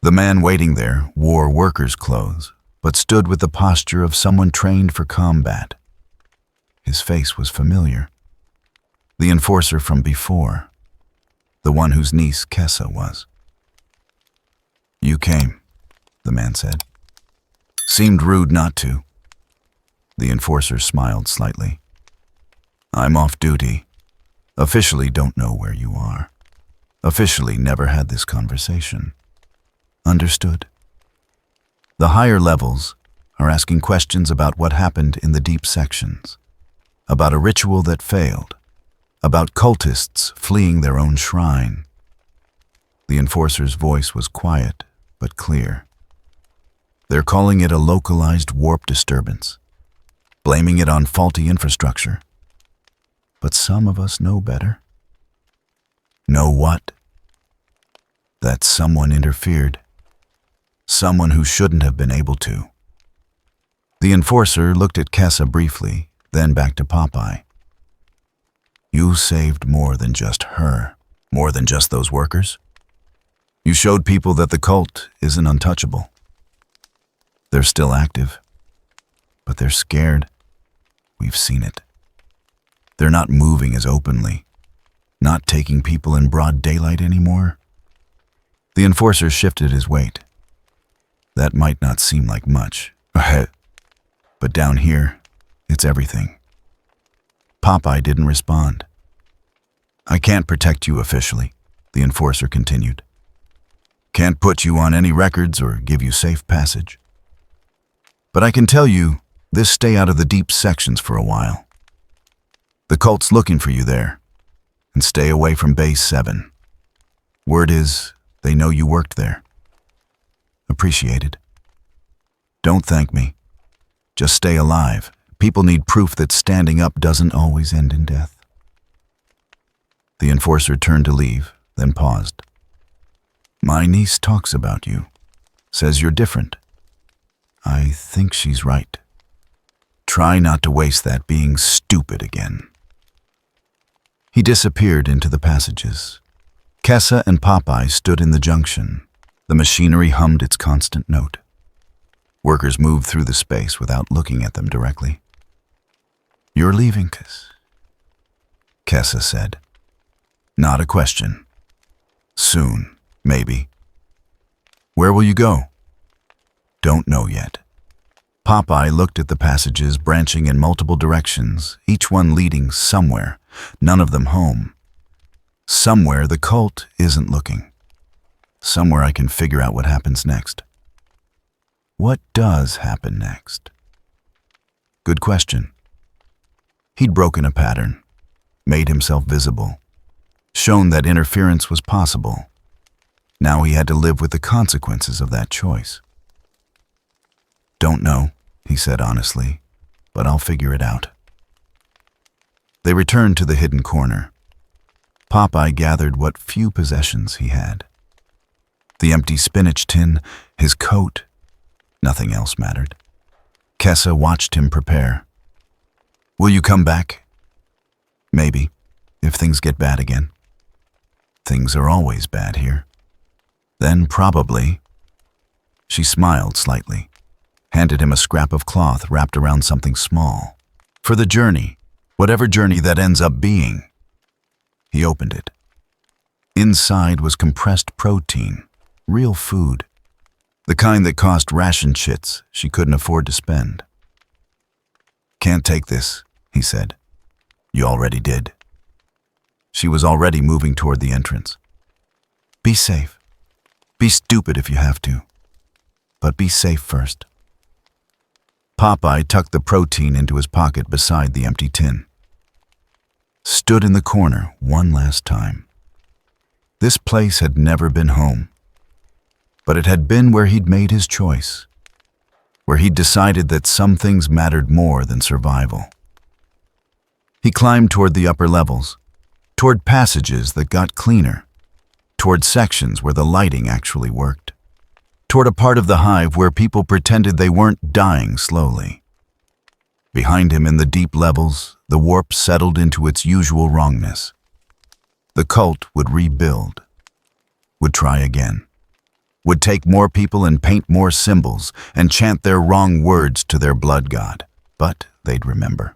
The man waiting there wore workers' clothes, but stood with the posture of someone trained for combat. His face was familiar. The enforcer from before, the one whose niece Kessa was. "You came," the man said. "Seemed rude not to." The enforcer smiled slightly. "I'm off duty. Officially don't know where you are. Officially never had this conversation. Understood?" The higher levels are asking questions about what happened in the deep sections, about a ritual that failed, about cultists fleeing their own shrine. The enforcer's voice was quiet but clear. They're calling it a localized warp disturbance, blaming it on faulty infrastructure. But some of us know better. Know what? That someone interfered. Someone who shouldn't have been able to. The enforcer looked at Kessa briefly, then back to Popeye. "You saved more than just her, more than just those workers. You showed people that the cult isn't untouchable. They're still active, but they're scared. We've seen it. They're not moving as openly, not taking people in broad daylight anymore." The enforcer shifted his weight. "That might not seem like much, but down here, it's everything." Popeye didn't respond. "I can't protect you officially," the enforcer continued. "Can't put you on any records or give you safe passage. But I can tell you, this stay out of the deep sections for a while. The cult's looking for you there, and stay away from Base 7. Word is, they know you worked there. Appreciated. Don't thank me. Just stay alive. People need proof that standing up doesn't always end in death." The enforcer turned to leave, then paused. "My niece talks about you, says you're different. I think she's right. Try not to waste that being stupid again." He disappeared into the passages. Kessa and Popeye stood in the junction. The machinery hummed its constant note. Workers moved through the space without looking at them directly. "You're leaving, Kessa said. "Not a question. Soon, maybe." "Where will you go?" "Don't know yet." Popeye looked at the passages branching in multiple directions, each one leading somewhere, none of them home. Somewhere the cult isn't looking. Somewhere I can figure out what happens next. What does happen next? Good question. He'd broken a pattern, made himself visible, shown that interference was possible. Now he had to live with the consequences of that choice. "Don't know," he said honestly, "but I'll figure it out." They returned to the hidden corner. Popeye gathered what few possessions he had. The empty spinach tin, his coat, nothing else mattered. Kessa watched him prepare. "Will you come back?" "Maybe, if things get bad again." "Things are always bad here." "Then probably." She smiled slightly, handed him a scrap of cloth wrapped around something small. "For the journey, whatever journey that ends up being." He opened it. Inside was compressed protein, real food, the kind that cost ration chits she couldn't afford to spend. "Can't take this," he said. "You already did." She was already moving toward the entrance. "Be safe. Be stupid if you have to. But be safe first." Popeye tucked the protein into his pocket beside the empty tin. Stood in the corner one last time. This place had never been home, but it had been where he'd made his choice, where he'd decided that some things mattered more than survival. He climbed toward the upper levels, toward passages that got cleaner, toward sections where the lighting actually worked, toward a part of the hive where people pretended they weren't dying slowly. Behind him in the deep levels, the warp settled into its usual wrongness. The cult would rebuild, would try again, would take more people and paint more symbols and chant their wrong words to their blood god. But they'd remember.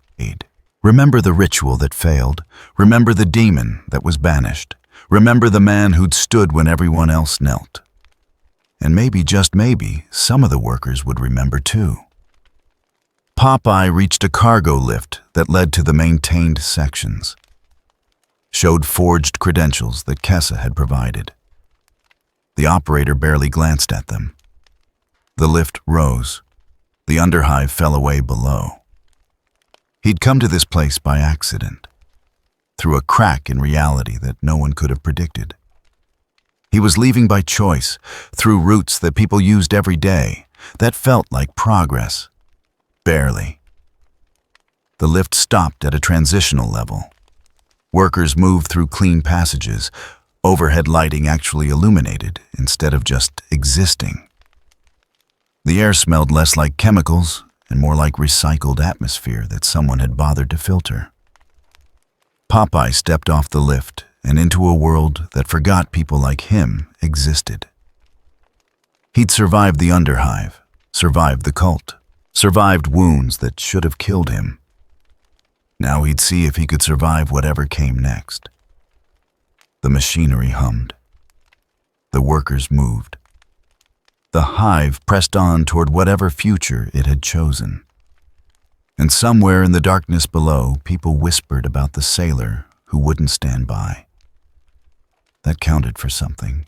Remember the ritual that failed. Remember the demon that was banished. Remember the man who'd stood when everyone else knelt. And maybe, just maybe, some of the workers would remember too. Popeye reached a cargo lift that led to the maintained sections. Showed forged credentials that Kessa had provided. The operator barely glanced at them. The lift rose. The underhive fell away below. He'd come to this place by accident, through a crack in reality that no one could have predicted. He was leaving by choice, through routes that people used every day, that felt like progress. Barely. The lift stopped at a transitional level. Workers moved through clean passages. Overhead lighting actually illuminated instead of just existing. The air smelled less like chemicals and more like recycled atmosphere that someone had bothered to filter. Popeye stepped off the lift and into a world that forgot people like him existed. He'd survived the underhive, survived the cult, survived wounds that should have killed him. Now he'd see if he could survive whatever came next. The machinery hummed. The workers moved. The hive pressed on toward whatever future it had chosen. And somewhere in the darkness below, people whispered about the sailor who wouldn't stand by. That counted for something.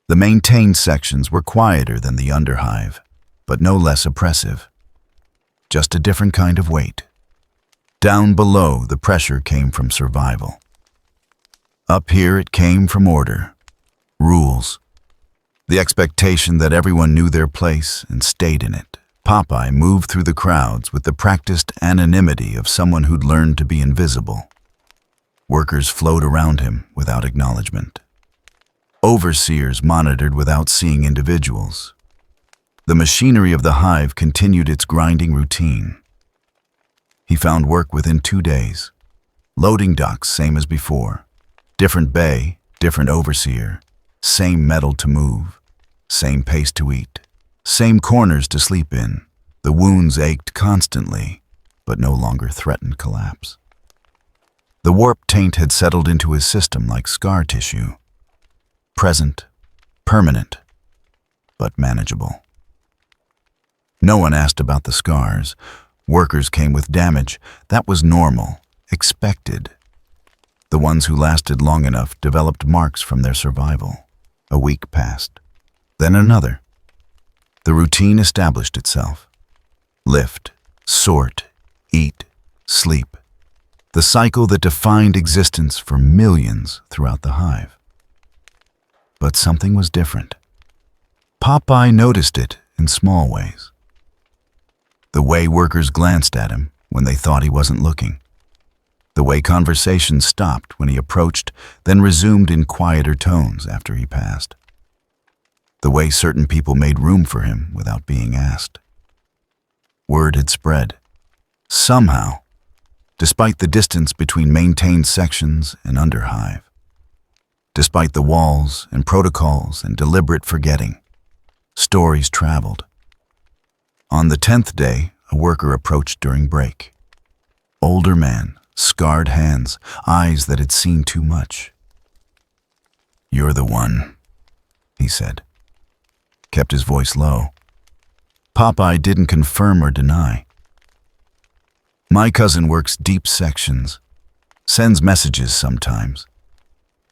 The maintained sections were quieter than the underhive, but no less oppressive. Just a different kind of weight. Down below, the pressure came from survival. Up here, it came from order, rules. The expectation that everyone knew their place and stayed in it. Popeye moved through the crowds with the practiced anonymity of someone who'd learned to be invisible. Workers flowed around him without acknowledgement. Overseers monitored without seeing individuals. The machinery of the hive continued its grinding routine. He found work within 2 days. Loading docks, same as before. Different bay, different overseer. Same metal to move. Same pace to eat. Same corners to sleep in. The wounds ached constantly, but no longer threatened collapse. The warp taint had settled into his system like scar tissue. Present, permanent, but manageable. No one asked about the scars. Workers came with damage. That was normal, expected. The ones who lasted long enough developed marks from their survival. A week passed, then another. The routine established itself. Lift, sort, eat, sleep. The cycle that defined existence for millions throughout the hive. But something was different. Popeye noticed it in small ways. The way workers glanced at him when they thought he wasn't looking. The way conversations stopped when he approached, then resumed in quieter tones after he passed. The way certain people made room for him without being asked. Word had spread. Somehow, despite the distance between maintained sections and underhive. Despite the walls and protocols and deliberate forgetting, stories traveled. On the 10th day, a worker approached during break. Older man, scarred hands, eyes that had seen too much. "You're the one," he said. Kept his voice low. Popeye didn't confirm or deny. "My cousin works deep sections, sends messages sometimes,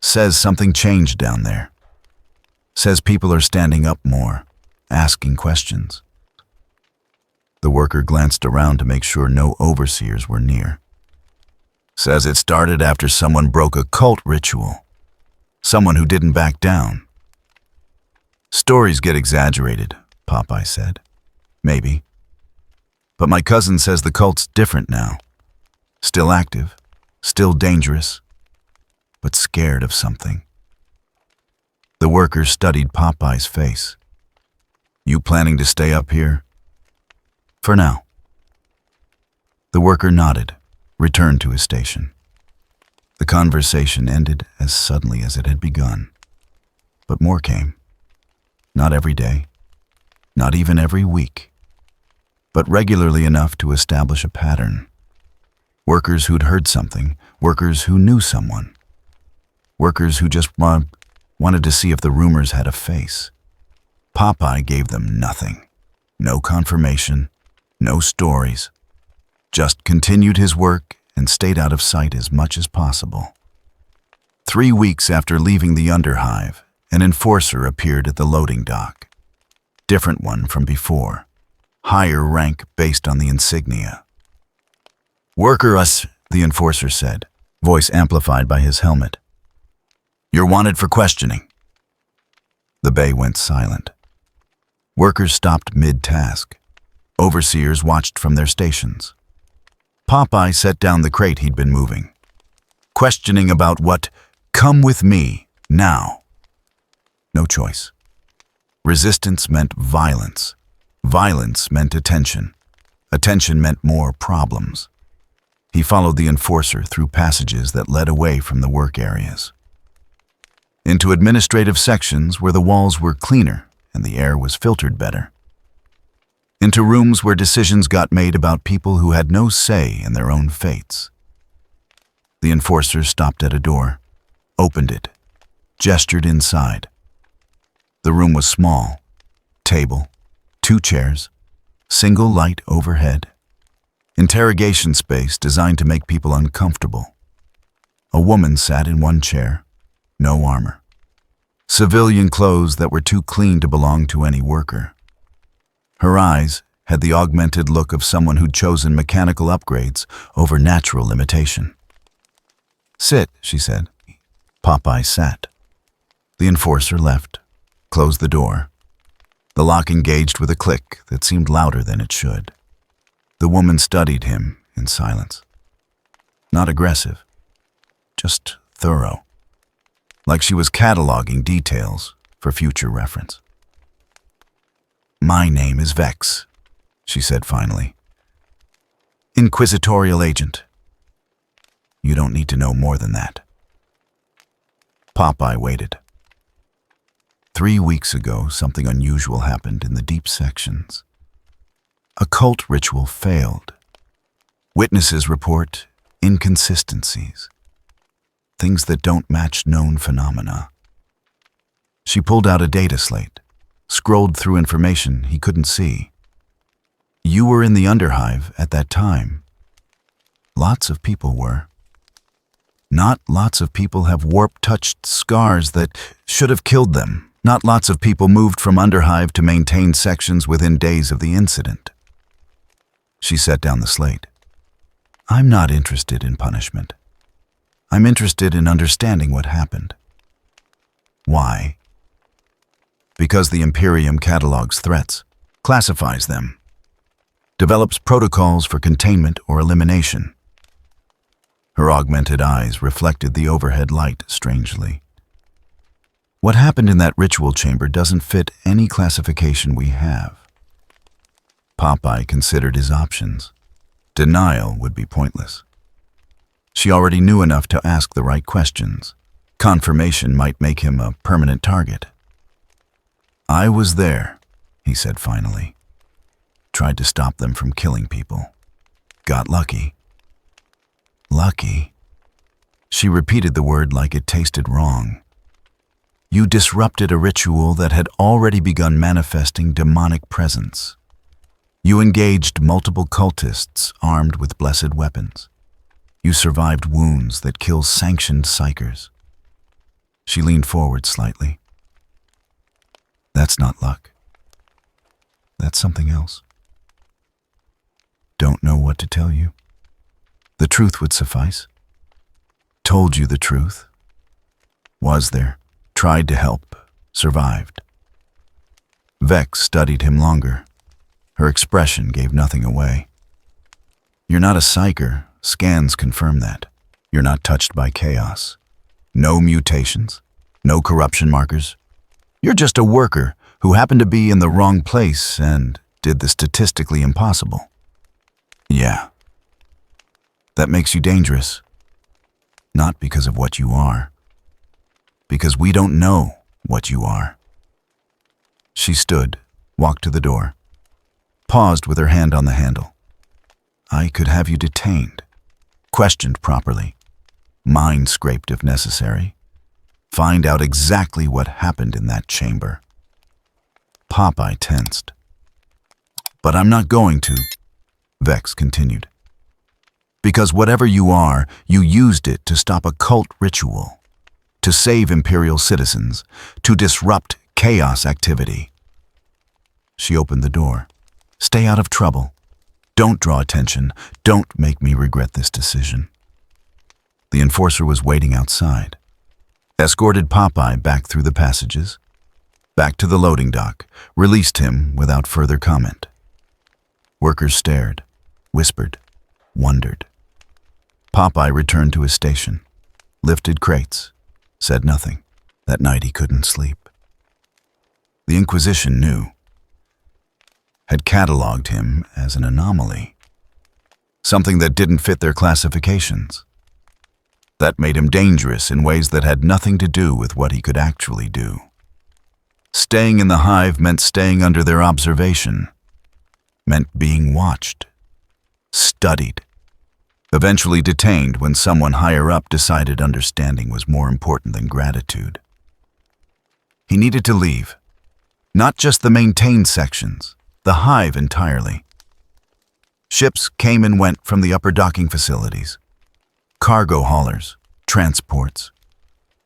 says something changed down there, says people are standing up more, asking questions." The worker glanced around to make sure no overseers were near. "Says it started after someone broke a cult ritual. Someone who didn't back down." "Stories get exaggerated," Popeye said. "Maybe. But my cousin says the cult's different now. Still active, still dangerous, but scared of something." The worker studied Popeye's face. "You planning to stay up here?" "For now." The worker nodded, returned to his station. The conversation ended as suddenly as it had begun. But more came. Not every day, not even every week, but regularly enough to establish a pattern. Workers who'd heard something, workers who knew someone, workers who just wanted to see if the rumors had a face. Popeye gave them nothing. No confirmation, no stories. Just continued his work and stayed out of sight as much as possible. 3 weeks after leaving the underhive, an enforcer appeared at the loading dock. Different one from before. Higher rank based on the insignia. "Worker us," the enforcer said, voice amplified by his helmet. "You're wanted for questioning." The bay went silent. Workers stopped mid-task. Overseers watched from their stations. Popeye set down the crate he'd been moving. Questioning about what? Come with me, now. No choice. Resistance meant violence. Violence meant attention. Attention meant more problems. He followed the enforcer through passages that led away from the work areas. Into administrative sections where the walls were cleaner and the air was filtered better. Into rooms where decisions got made about people who had no say in their own fates. The enforcer stopped at a door, opened it, gestured inside. The room was small. Table, 2 chairs, single light overhead. Interrogation space designed to make people uncomfortable. A woman sat in one chair, no armor. Civilian clothes that were too clean to belong to any worker. Her eyes had the augmented look of someone who'd chosen mechanical upgrades over natural limitation. "Sit," she said. Popeye sat. The enforcer left, closed the door. The lock engaged with a click that seemed louder than it should. The woman studied him in silence. Not aggressive, just thorough. Like she was cataloging details for future reference. "My name is Vex," she said finally. "Inquisitorial agent. You don't need to know more than that." Popeye waited. 3 weeks ago, something unusual happened in the deep sections. A cult ritual failed. Witnesses report inconsistencies. Things that don't match known phenomena. She pulled out a data slate, scrolled through information he couldn't see. You were in the underhive at that time. Lots of people were. Not lots of people have warp-touched scars that should have killed them. Not lots of people moved from underhive to maintain sections within days of the incident. She set down the slate. I'm not interested in punishment. I'm interested in understanding what happened. Why? Because the Imperium catalogs threats, classifies them, develops protocols for containment or elimination. Her augmented eyes reflected the overhead light strangely. What happened in that ritual chamber doesn't fit any classification we have. Popeye considered his options. Denial would be pointless. She already knew enough to ask the right questions. Confirmation might make him a permanent target. I was there, he said finally. Tried to stop them from killing people. Got lucky. Lucky? She repeated the word like it tasted wrong. You disrupted a ritual that had already begun manifesting demonic presence. You engaged multiple cultists armed with blessed weapons. You survived wounds that kill sanctioned psychers. She leaned forward slightly. That's not luck. That's something else. Don't know what to tell you. The truth would suffice. Told you the truth. Was there. Tried to help. Survived. Vex studied him longer. Her expression gave nothing away. You're not a psyker. Scans confirm that. You're not touched by chaos. No mutations. No corruption markers. You're just a worker who happened to be in the wrong place and did the statistically impossible. Yeah. That makes you dangerous. Not because of what you are. Because we don't know what you are. She stood, walked to the door, paused with her hand on the handle. I could have you detained, questioned properly, mind scraped if necessary. Find out exactly what happened in that chamber. Popeye tensed. But I'm not going to, Vex continued. Because whatever you are, you used it to stop a cult ritual, to save Imperial citizens, to disrupt chaos activity. She opened the door. Stay out of trouble. Don't draw attention. Don't make me regret this decision. The enforcer was waiting outside. Escorted Popeye back through the passages, back to the loading dock, released him without further comment. Workers stared, whispered, wondered. Popeye returned to his station, lifted crates, said nothing. That night he couldn't sleep. The Inquisition knew, had catalogued him as an anomaly, something that didn't fit their classifications. That made him dangerous in ways that had nothing to do with what he could actually do. Staying in the hive meant staying under their observation, meant being watched, studied, eventually detained when someone higher up decided understanding was more important than gratitude. He needed to leave, not just the maintained sections, the hive entirely. Ships came and went from the upper docking facilities. Cargo haulers, transports,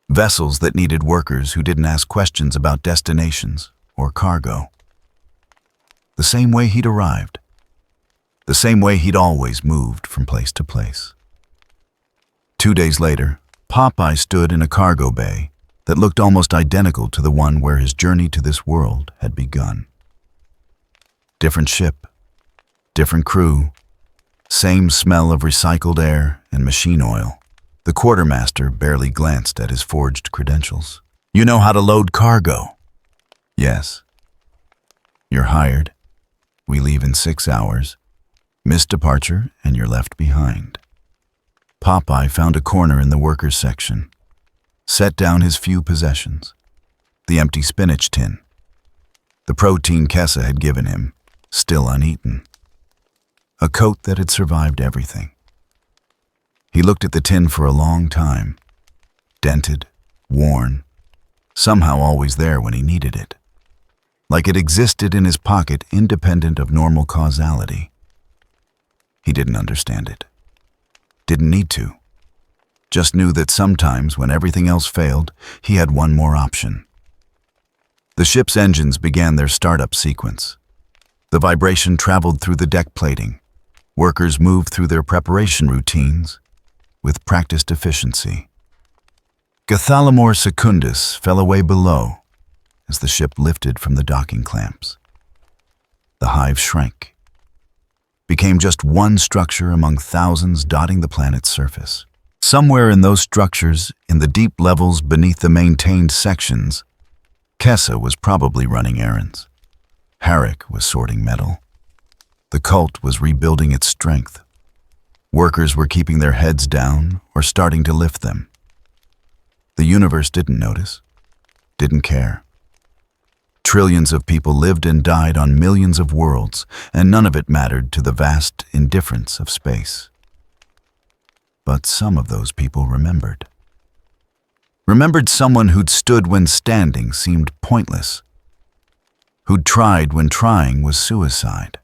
vessels that needed workers who didn't ask questions about destinations or cargo. The same way he'd arrived, the same way he'd always moved from place to place. 2 days later, Popeye stood in a cargo bay that looked almost identical to the one where his journey to this world had begun. Different ship, different crew, same smell of recycled air and machine oil. The quartermaster barely glanced at his forged credentials. You know how to load cargo? Yes. You're hired. We leave in 6 hours. Miss departure and you're left behind. Popeye found a corner in the workers' section, set down his few possessions. The empty spinach tin, the protein Kessa had given him, still uneaten. A coat that had survived everything. He looked at the tin for a long time, dented, worn, somehow always there when he needed it, like it existed in his pocket independent of normal causality. He didn't understand it, didn't need to, just knew that sometimes when everything else failed, he had one more option. The ship's engines began their startup sequence. The vibration traveled through the deck plating. Workers moved through their preparation routines with practiced efficiency. Gothalamor Secundus fell away below as the ship lifted from the docking clamps. The hive shrank, became just one structure among thousands dotting the planet's surface. Somewhere in those structures, in the deep levels beneath the maintained sections, Kessa was probably running errands. Harrick was sorting metal. The cult was rebuilding its strength. Workers were keeping their heads down or starting to lift them. The universe didn't notice, didn't care. Trillions of people lived and died on millions of worlds, and none of it mattered to the vast indifference of space. But some of those people remembered. Remembered someone who'd stood when standing seemed pointless, who'd tried when trying was suicide,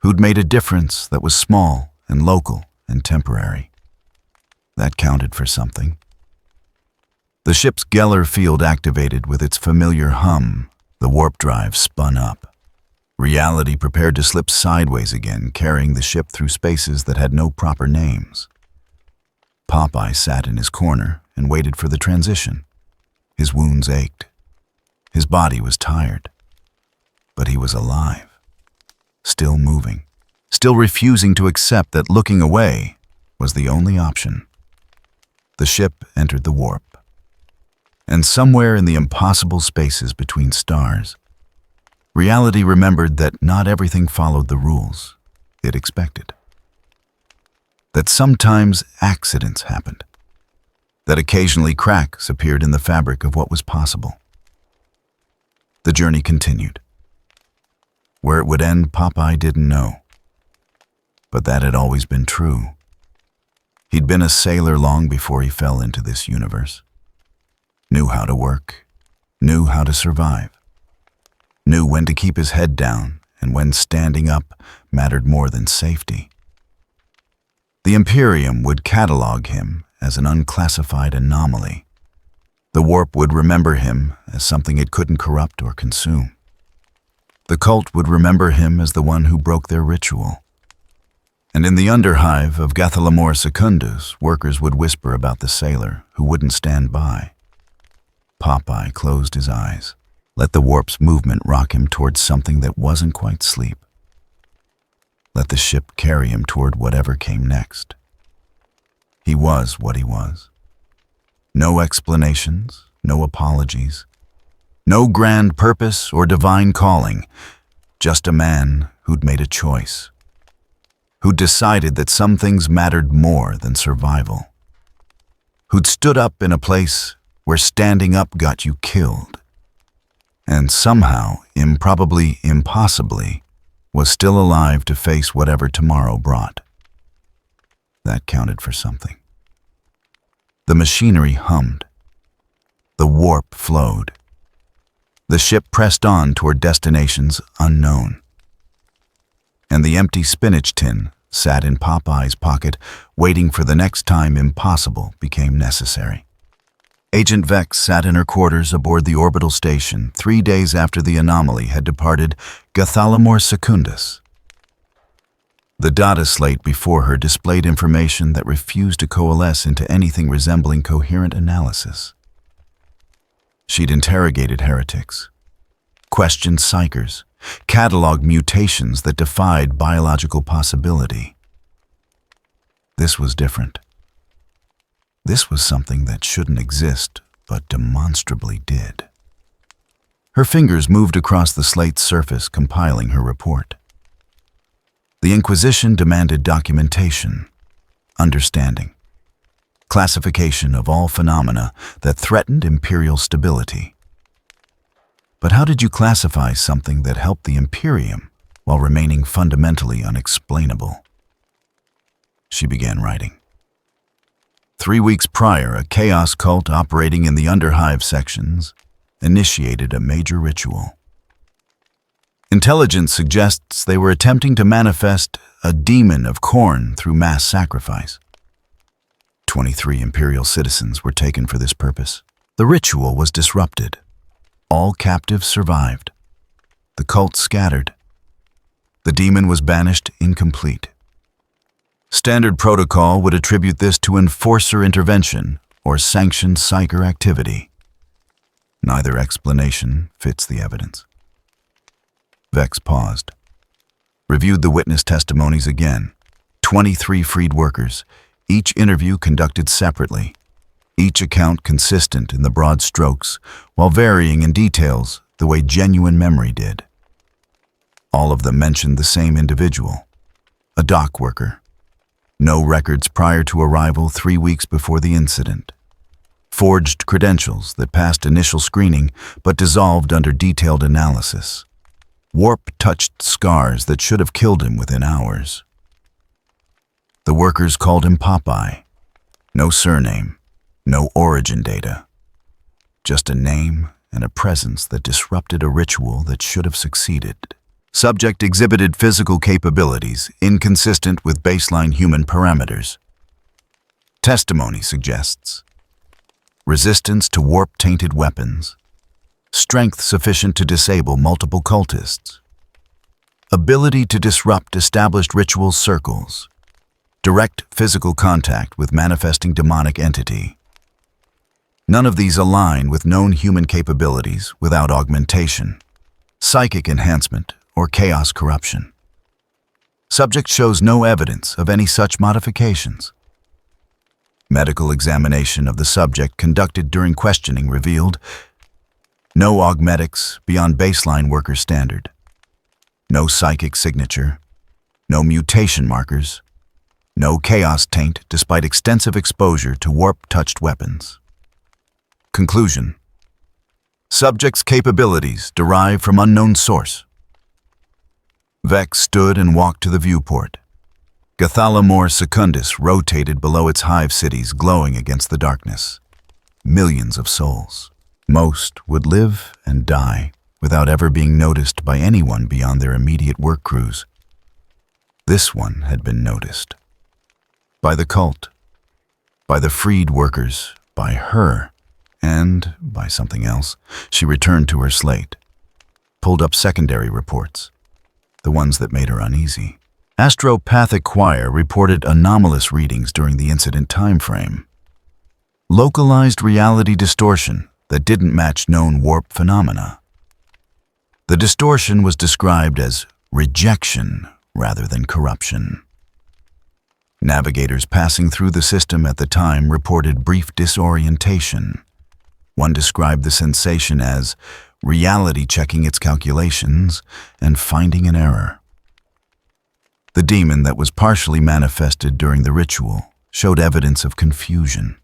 who'd made a difference that was small and local and temporary. That counted for something. The ship's Geller field activated with its familiar hum. The warp drive spun up. Reality prepared to slip sideways again, carrying the ship through spaces that had no proper names. Popeye sat in his corner and waited for the transition. His wounds ached. His body was tired. But he was alive, still moving, still refusing to accept that looking away was the only option. The ship entered the warp. And somewhere in the impossible spaces between stars, reality remembered that not everything followed the rules it expected. That sometimes accidents happened. That occasionally cracks appeared in the fabric of what was possible. The journey continued. Where it would end, Popeye didn't know. But that had always been true. He'd been a sailor long before he fell into this universe. Knew how to work, knew how to survive, knew when to keep his head down and when standing up mattered more than safety. The Imperium would catalog him as an unclassified anomaly. The warp would remember him as something it couldn't corrupt or consume. The cult would remember him as the one who broke their ritual. And in the underhive of Warhammer Secundus, workers would whisper about the sailor who wouldn't stand by. Popeye closed his eyes, let the warp's movement rock him towards something that wasn't quite sleep. Let the ship carry him toward whatever came next. He was what he was. No explanations, no apologies, no grand purpose or divine calling, just a man who'd made a choice, who'd decided that some things mattered more than survival, who'd stood up in a place where standing up got you killed, and somehow, improbably, impossibly, was still alive to face whatever tomorrow brought. That counted for something. The machinery hummed. The warp flowed. The ship pressed on toward destinations unknown. And the empty spinach tin sat in Popeye's pocket, waiting for the next time impossible became necessary. Agent Vex sat in her quarters aboard the orbital station 3 days after the anomaly had departed Warhammer Secundus. The data slate before her displayed information that refused to coalesce into anything resembling coherent analysis. She'd interrogated heretics, questioned psychers, cataloged mutations that defied biological possibility. This was different. This was something that shouldn't exist, but demonstrably did. Her fingers moved across the slate's surface, compiling her report. The Inquisition demanded documentation, understanding, classification of all phenomena that threatened imperial stability. But how did you classify something that helped the Imperium while remaining fundamentally unexplainable? She began writing. 3 weeks prior, a chaos cult operating in the underhive sections initiated a major ritual. Intelligence suggests they were attempting to manifest a demon of corn through mass sacrifice. 23 Imperial citizens were taken for this purpose. The ritual was disrupted. All captives survived. The cult scattered. The demon was banished incomplete. Standard protocol would attribute this to enforcer intervention or sanctioned psyker activity. Neither explanation fits the evidence. Vex paused, reviewed the witness testimonies again. 23 freed workers, each interview conducted separately, each account consistent in the broad strokes, while varying in details the way genuine memory did. All of them mentioned the same individual, a dock worker. No records prior to arrival 3 weeks before the incident. Forged credentials that passed initial screening but dissolved under detailed analysis. Warp-touched scars that should have killed him within hours. The workers called him Popeye. No surname, no origin data. Just a name and a presence that disrupted a ritual that should have succeeded. Subject exhibited physical capabilities inconsistent with baseline human parameters. Testimony suggests resistance to warp-tainted weapons, strength sufficient to disable multiple cultists, ability to disrupt established ritual circles, direct physical contact with manifesting demonic entity. None of these align with known human capabilities without augmentation, psychic enhancement, or chaos corruption. Subject shows no evidence of any such modifications. Medical examination of the subject conducted during questioning revealed no augmetics beyond baseline worker standard, no psychic signature, no mutation markers, no chaos taint despite extensive exposure to warp-touched weapons. Conclusion: Subject's capabilities derived from unknown source. Vex stood and walked to the viewport. Gothalamore Secundus rotated below its hive cities, glowing against the darkness. Millions of souls. Most would live and die without ever being noticed by anyone beyond their immediate work crews. This one had been noticed. By the cult, by the freed workers, by her, and by something else. She returned to her slate, pulled up secondary reports, the ones that made her uneasy. Astropathic Choir reported anomalous readings during the incident time frame. Localized reality distortion that didn't match known warp phenomena. The distortion was described as rejection rather than corruption. Navigators passing through the system at the time reported brief disorientation. One described the sensation as reality checking its calculations and finding an error. The demon that was partially manifested during the ritual showed evidence of confusion.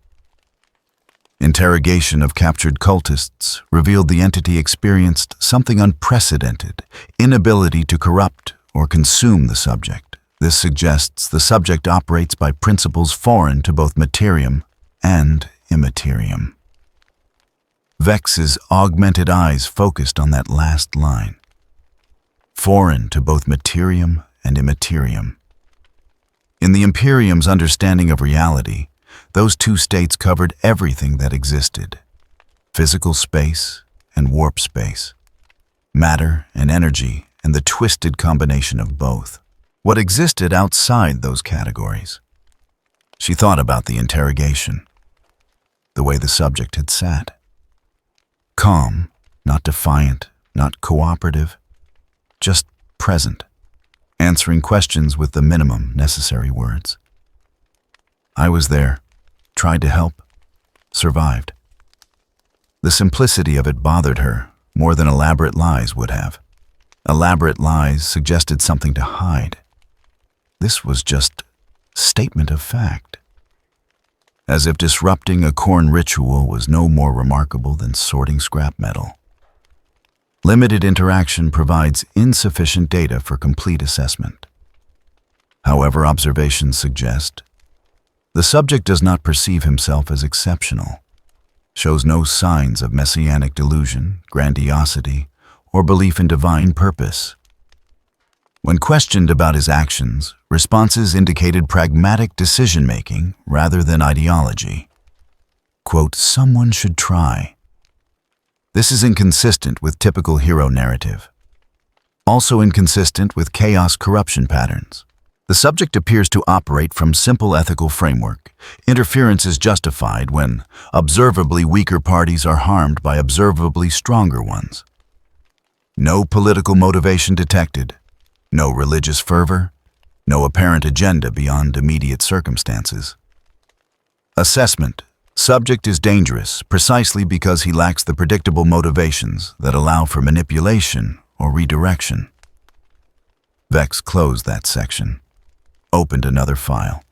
Interrogation of captured cultists revealed the entity experienced something unprecedented, inability to corrupt or consume the subject. This suggests the subject operates by principles foreign to both Materium and Immaterium. Vex's augmented eyes focused on that last line. Foreign to both Materium and Immaterium. In the Imperium's understanding of reality, those two states covered everything that existed. Physical space and warp space. Matter and energy and the twisted combination of both. What existed outside those categories? She thought about the interrogation. The way the subject had sat. Calm, not defiant, not cooperative, just present, answering questions with the minimum necessary words. I was there, tried to help, survived. The simplicity of it bothered her more than elaborate lies would have. Elaborate lies suggested something to hide. This was just statement of fact. As if disrupting a corn ritual was no more remarkable than sorting scrap metal. Limited interaction provides insufficient data for complete assessment. However, observations suggest the subject does not perceive himself as exceptional, shows no signs of messianic delusion, grandiosity, or belief in divine purpose. When questioned about his actions, responses indicated pragmatic decision-making rather than ideology. Quote, someone should try. This is inconsistent with typical hero narrative. Also inconsistent with chaos corruption patterns. The subject appears to operate from simple ethical framework. Interference is justified when observably weaker parties are harmed by observably stronger ones. No political motivation detected. No religious fervor, no apparent agenda beyond immediate circumstances. Assessment. Subject is dangerous precisely because he lacks the predictable motivations that allow for manipulation or redirection. Vex closed that section, opened another file,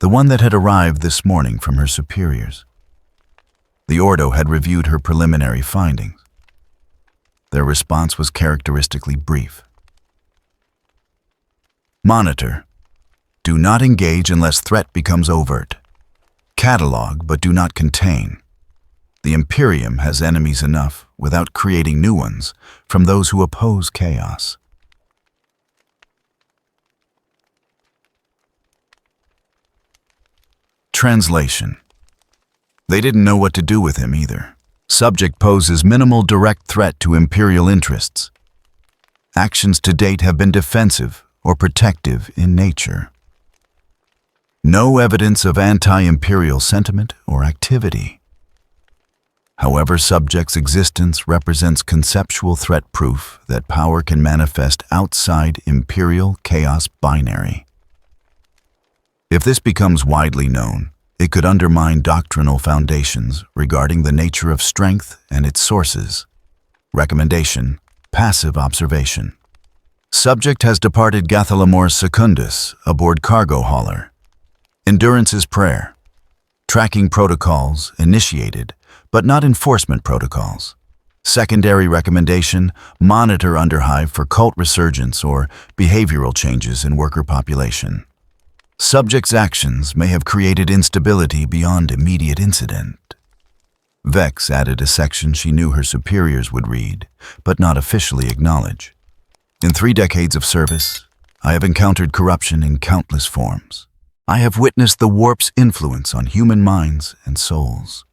the one that had arrived this morning from her superiors. The Ordo had reviewed her preliminary findings. Their response was characteristically brief. Monitor. Do not engage unless threat becomes overt. Catalog, but do not contain. The Imperium has enemies enough, without creating new ones, from those who oppose chaos. Translation. They didn't know what to do with him either. Subject poses minimal direct threat to Imperial interests. Actions to date have been defensive or protective in nature. No evidence of anti-imperial sentiment or activity. However, subject's existence represents conceptual threat proof that power can manifest outside imperial chaos binary. If this becomes widely known, it could undermine doctrinal foundations regarding the nature of strength and its sources. Recommendation: passive observation. Subject has departed Gothalamore Secundus aboard cargo hauler. Endurance's prayer. Tracking protocols initiated, but not enforcement protocols. Secondary recommendation: monitor Underhive for cult resurgence or behavioral changes in worker population. Subject's actions may have created instability beyond immediate incident. Vex added a section she knew her superiors would read, but not officially acknowledge. In 3 decades of service, I have encountered corruption in countless forms. I have witnessed the warp's influence on human minds and souls.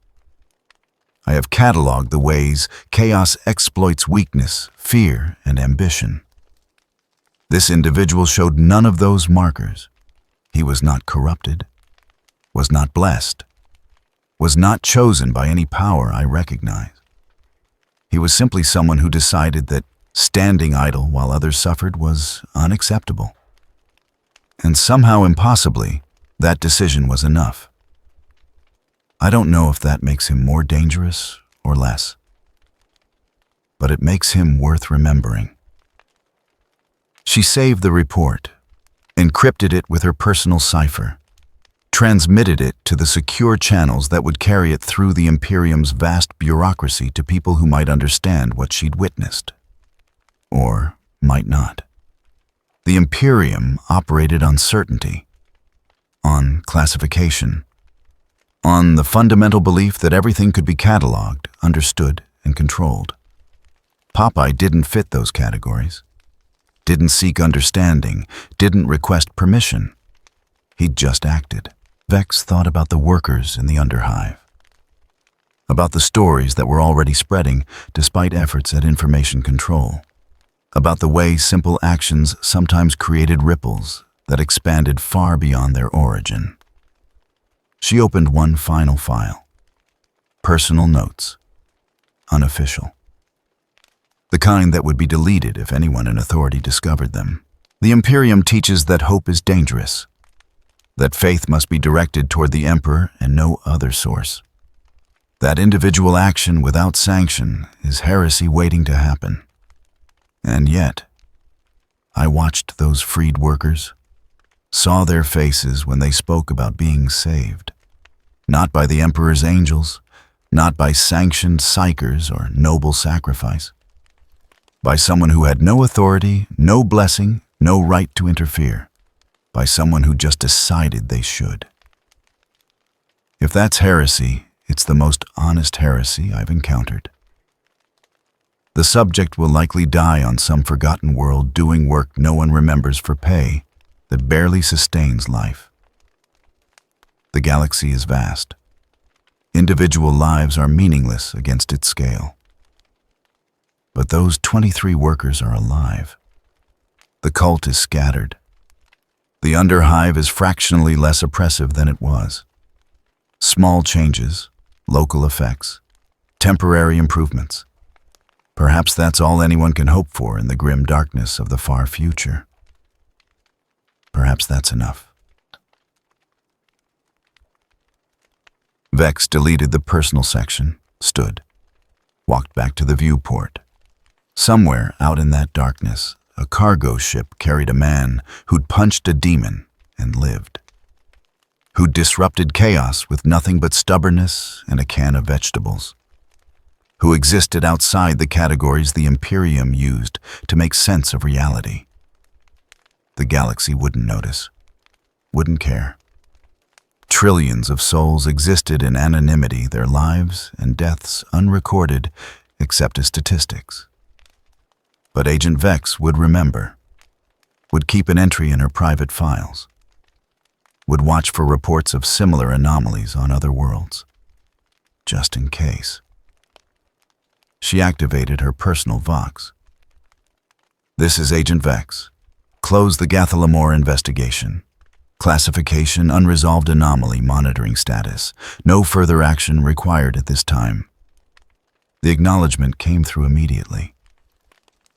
I have cataloged the ways chaos exploits weakness, fear, and ambition. This individual showed none of those markers. He was not corrupted, was not blessed, was not chosen by any power I recognize. He was simply someone who decided that standing idle while others suffered was unacceptable. And somehow, impossibly, that decision was enough. I don't know if that makes him more dangerous or less, but it makes him worth remembering. She saved the report, encrypted it with her personal cipher, transmitted it to the secure channels that would carry it through the Imperium's vast bureaucracy to people who might understand what she'd witnessed. Or might not. The Imperium operated on certainty, on classification, on the fundamental belief that everything could be cataloged, understood, and controlled. Popeye didn't fit those categories, didn't seek understanding, didn't request permission. He just acted. Vex thought about the workers in the Underhive, about the stories that were already spreading despite efforts at information control, about the way simple actions sometimes created ripples that expanded far beyond their origin. She opened one final file. Personal notes. Unofficial. The kind that would be deleted if anyone in authority discovered them. The Imperium teaches that hope is dangerous, that faith must be directed toward the Emperor and no other source, that individual action without sanction is heresy waiting to happen. And yet, I watched those freed workers, saw their faces when they spoke about being saved, not by the Emperor's angels, not by sanctioned psychers or noble sacrifice, by someone who had no authority, no blessing, no right to interfere, by someone who just decided they should. If that's heresy, it's the most honest heresy I've encountered. The subject will likely die on some forgotten world doing work no one remembers for pay that barely sustains life. The galaxy is vast. Individual lives are meaningless against its scale. But those 23 workers are alive. The cult is scattered. The Underhive is fractionally less oppressive than it was. Small changes, local effects, temporary improvements. Perhaps that's all anyone can hope for in the grim darkness of the far future. Perhaps that's enough. Vex deleted the personal section, stood, walked back to the viewport. Somewhere out in that darkness, a cargo ship carried a man who'd punched a demon and lived, who'd disrupted chaos with nothing but stubbornness and a can of vegetables, who existed outside the categories the Imperium used to make sense of reality. The galaxy wouldn't notice, wouldn't care. Trillions of souls existed in anonymity, their lives and deaths unrecorded except as statistics. But Agent Vex would remember, would keep an entry in her private files, would watch for reports of similar anomalies on other worlds, just in case. She activated her personal Vox. This is Agent Vex. Close the Gathalamore investigation. Classification unresolved anomaly monitoring status. No further action required at this time. The acknowledgement came through immediately.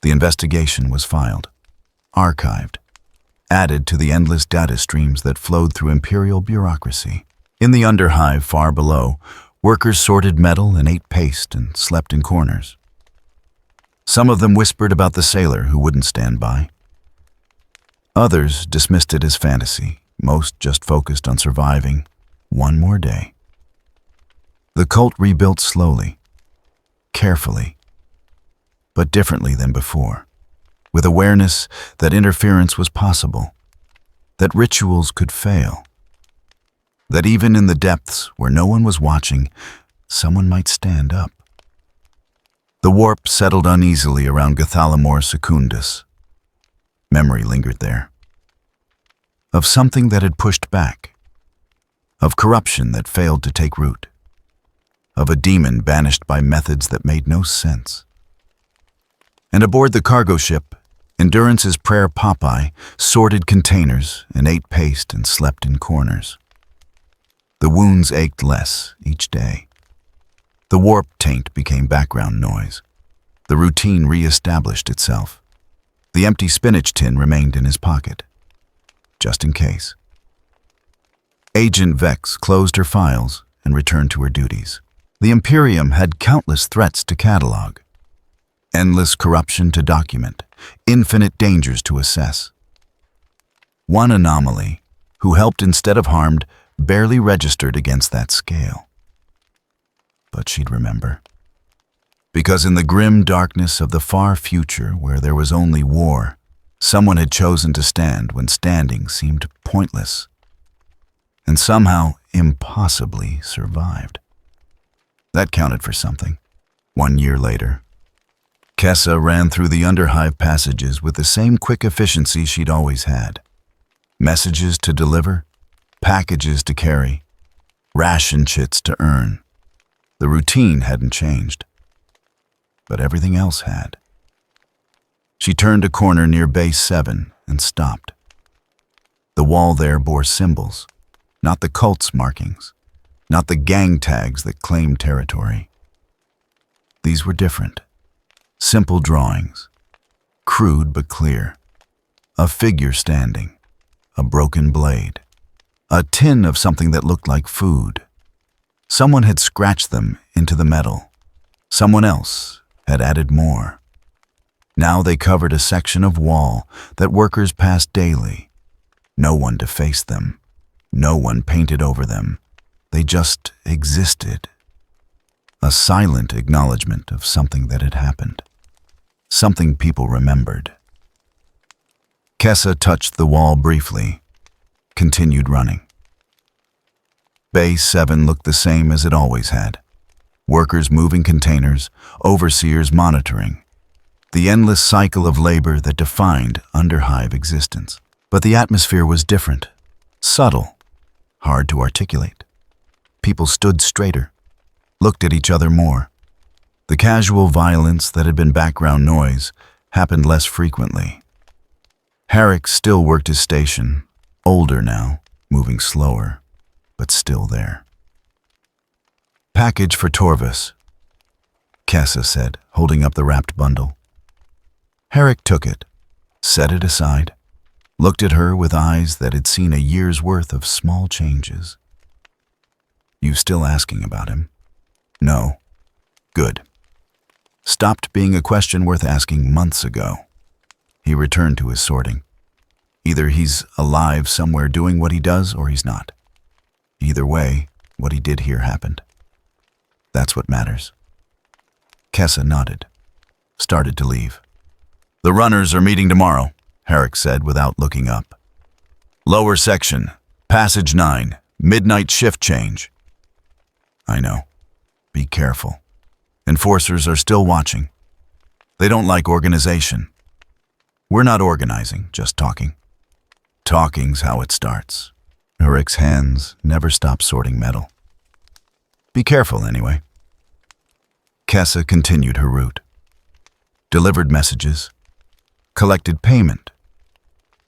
The investigation was filed, archived, added to the endless data streams that flowed through Imperial bureaucracy. In the Underhive far below, workers sorted metal and ate paste and slept in corners. Some of them whispered about the sailor who wouldn't stand by. Others dismissed it as fantasy. Most just focused on surviving one more day. The cult rebuilt slowly, carefully, but differently than before, with awareness that interference was possible, that rituals could fail, that even in the depths where no one was watching, someone might stand up. The warp settled uneasily around Gothalamor Secundus. Memory lingered there. Of something that had pushed back. Of corruption that failed to take root. Of a demon banished by methods that made no sense. And aboard the cargo ship, Endurance's prayer Popeye sorted containers and ate paste and slept in corners. The wounds ached less each day. The warp taint became background noise. The routine re-established itself. The empty spinach tin remained in his pocket, just in case. Agent Vex closed her files and returned to her duties. The Imperium had countless threats to catalog, endless corruption to document, infinite dangers to assess. One anomaly, who helped instead of harmed, barely registered against that scale. But she'd remember. Because in the grim darkness of the far future where there was only war, someone had chosen to stand when standing seemed pointless, and somehow impossibly survived. That counted for something. 1 year later, Kessa ran through the underhive passages with the same quick efficiency she'd always had. Messages to deliver, packages to carry, ration chits to earn. The routine hadn't changed, but everything else had. She turned a corner near Base 7 and stopped. The wall there bore symbols, not the cult's markings, not the gang tags that claimed territory. These were different. Simple drawings, crude but clear. A figure standing, a broken blade, a tin of something that looked like food. Someone had scratched them into the metal. Someone else had added more. Now they covered a section of wall that workers passed daily. No one defaced them. No one painted over them. They just existed. A silent acknowledgement of something that had happened. Something people remembered. Kessa touched the wall briefly, continued running. Base 7 looked the same as it always had. Workers moving containers, overseers monitoring. The endless cycle of labor that defined underhive existence. But the atmosphere was different, subtle, hard to articulate. People stood straighter, looked at each other more. The casual violence that had been background noise happened less frequently. Herrick still worked his station, older now, moving slower, but still there. "Package for Torvus," Kessa said, holding up the wrapped bundle. Herrick took it, set it aside, looked at her with eyes that had seen a year's worth of small changes. "You still asking about him?" "No." "Good." Stopped being a question worth asking months ago. He returned to his sorting. Either he's alive somewhere doing what he does, or he's not. Either way, what he did here happened. That's what matters. Kessa nodded, started to leave. "The runners are meeting tomorrow," Herrick said without looking up. "Lower section, passage 9, midnight shift change." "I know. Be careful. Enforcers are still watching. They don't like organization. We're not organizing, just talking. Talking's how it starts." Herrick's hands never stopped sorting metal. "Be careful, anyway." Kessa continued her route. Delivered messages. Collected payment.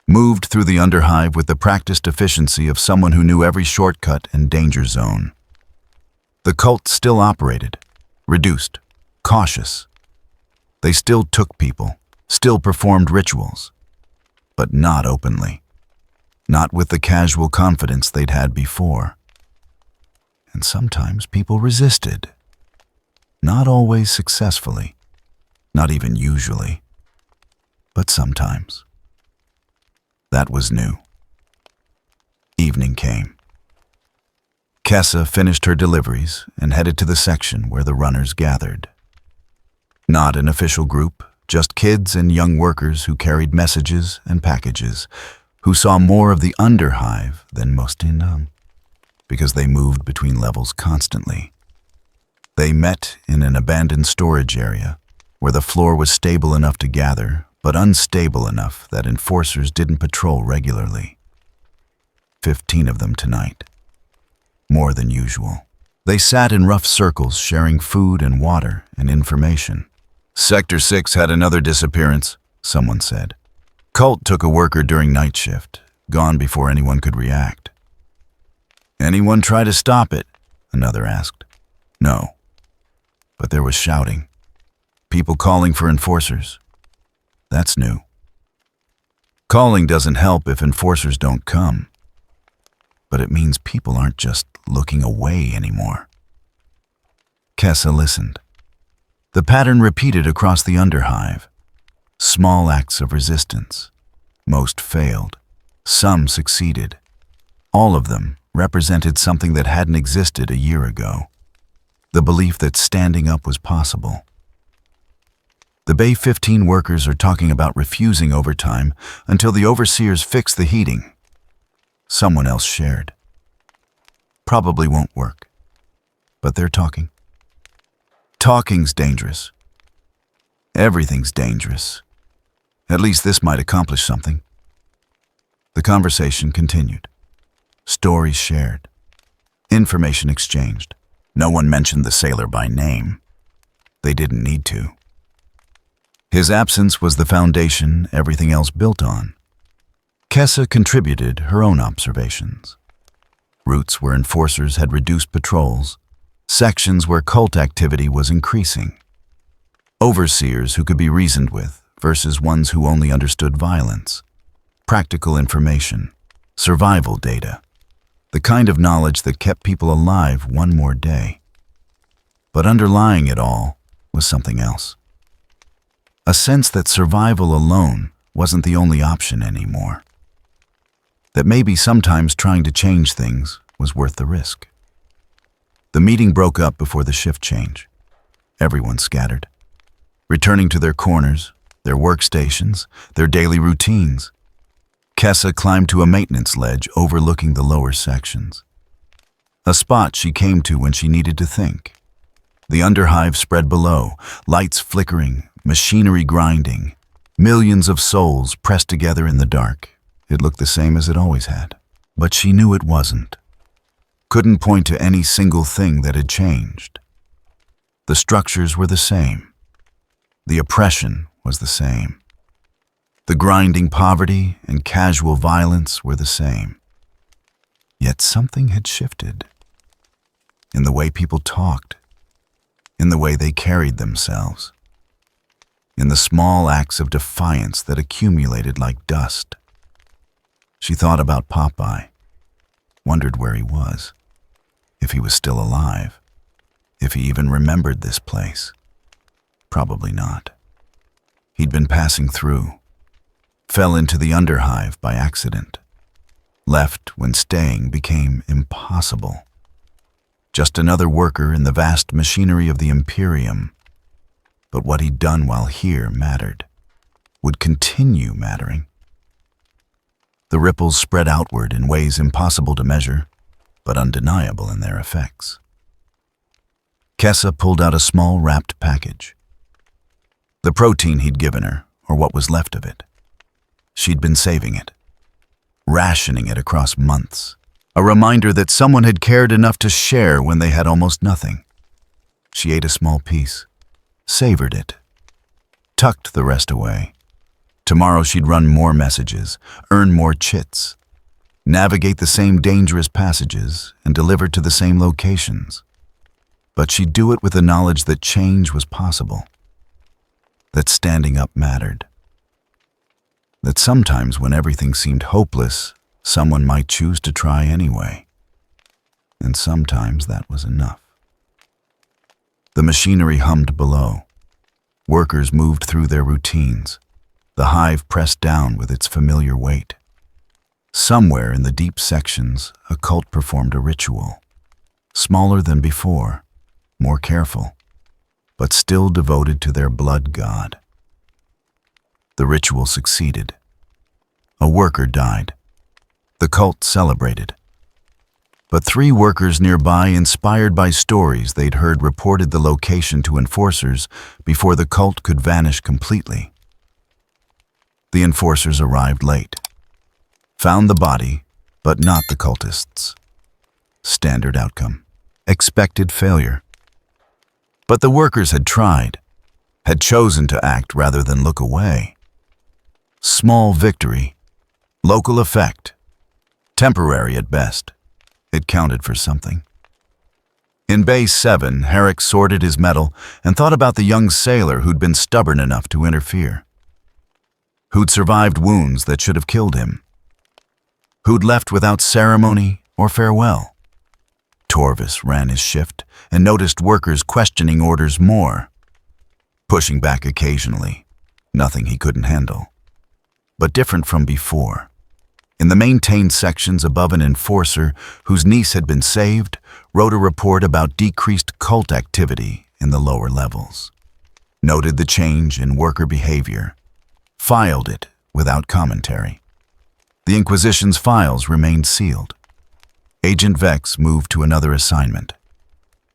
Moved through the underhive with the practiced efficiency of someone who knew every shortcut and danger zone. The cult still operated, reduced, cautious. They still took people, still performed rituals, but not openly. Not with the casual confidence they'd had before. And sometimes people resisted. Not always successfully, not even usually, but sometimes. That was new. Evening came. Kessa finished her deliveries and headed to the section where the runners gathered. Not an official group, just kids and young workers who carried messages and packages, who saw more of the underhive than most in, because they moved between levels constantly. They met in an abandoned storage area, where the floor was stable enough to gather, but unstable enough that enforcers didn't patrol regularly. 15 of them tonight. More than usual. They sat in rough circles, sharing food and water and information. Sector 6 had another disappearance, someone said. Cult took a worker during night shift, gone before anyone could react. Anyone try to stop it? Another asked. No. But there was shouting. People calling for enforcers. That's new. Calling doesn't help if enforcers don't come. But it means people aren't just looking away anymore. Kessa listened. The pattern repeated across the underhive. Small acts of resistance. Most failed. Some succeeded. All of them represented something that hadn't existed a year ago. The belief that standing up was possible. The Bay 15 workers are talking about refusing overtime until the overseers fix the heating. Someone else shared. Probably won't work. But they're talking. Talking's dangerous. Everything's dangerous. At least this might accomplish something. The conversation continued. Stories shared. Information exchanged. No one mentioned the sailor by name. They didn't need to. His absence was the foundation everything else built on. Kessa contributed her own observations. Routes where enforcers had reduced patrols, sections where cult activity was increasing. Overseers who could be reasoned with versus ones who only understood violence. Practical information, survival data, the kind of knowledge that kept people alive one more day. But underlying it all was something else. A sense that survival alone wasn't the only option anymore. That maybe sometimes trying to change things was worth the risk. The meeting broke up before the shift change. Everyone scattered, returning to their corners, their workstations, their daily routines. Kessa climbed to a maintenance ledge overlooking the lower sections. A spot she came to when she needed to think. The underhive spread below, lights flickering, machinery grinding, millions of souls pressed together in the dark. It looked the same as it always had, but she knew it wasn't. Couldn't point to any single thing that had changed. The structures were the same. The oppression was the same. The grinding poverty and casual violence were the same. Yet something had shifted. In the way people talked, in the way they carried themselves, in the small acts of defiance that accumulated like dust. She thought about Popeye, wondered where he was, if he was still alive, if he even remembered this place. Probably not. He'd been passing through, fell into the underhive by accident, left when staying became impossible. Just another worker in the vast machinery of the Imperium. But what he'd done while here mattered, would continue mattering. The ripples spread outward in ways impossible to measure, but undeniable in their effects. Kessa pulled out a small wrapped package. The protein he'd given her, or what was left of it. She'd been saving it, rationing it across months. A reminder that someone had cared enough to share when they had almost nothing. She ate a small piece, savored it, tucked the rest away. Tomorrow she'd run more messages, earn more chits, navigate the same dangerous passages, and deliver to the same locations. But she'd do it with the knowledge that change was possible, that standing up mattered, that sometimes when everything seemed hopeless, someone might choose to try anyway. And sometimes that was enough. The machinery hummed below. Workers moved through their routines. The hive pressed down with its familiar weight. Somewhere in the deep sections, a cult performed a ritual. Smaller than before, more careful. but still devoted to their blood god. The ritual succeeded. A worker died. The cult celebrated. But 3 workers nearby, inspired by stories they'd heard, reported the location to enforcers before the cult could vanish completely. The enforcers arrived late, found the body, but not the cultists. Standard outcome. Expected failure. But the workers had tried, had chosen to act rather than look away. Small victory, local effect, temporary at best. It counted for something. In Bay 7, Herrick sorted his metal and thought about the young sailor who'd been stubborn enough to interfere. Who'd survived wounds that should have killed him. Who'd left without ceremony or farewell. Torvis ran his shift and noticed workers questioning orders more. Pushing back occasionally, nothing he couldn't handle. But different from before. In the maintained sections above, an enforcer whose niece had been saved wrote a report about decreased cult activity in the lower levels. Noted the change in worker behavior. Filed it without commentary. The Inquisition's files remained sealed. Agent Vex moved to another assignment.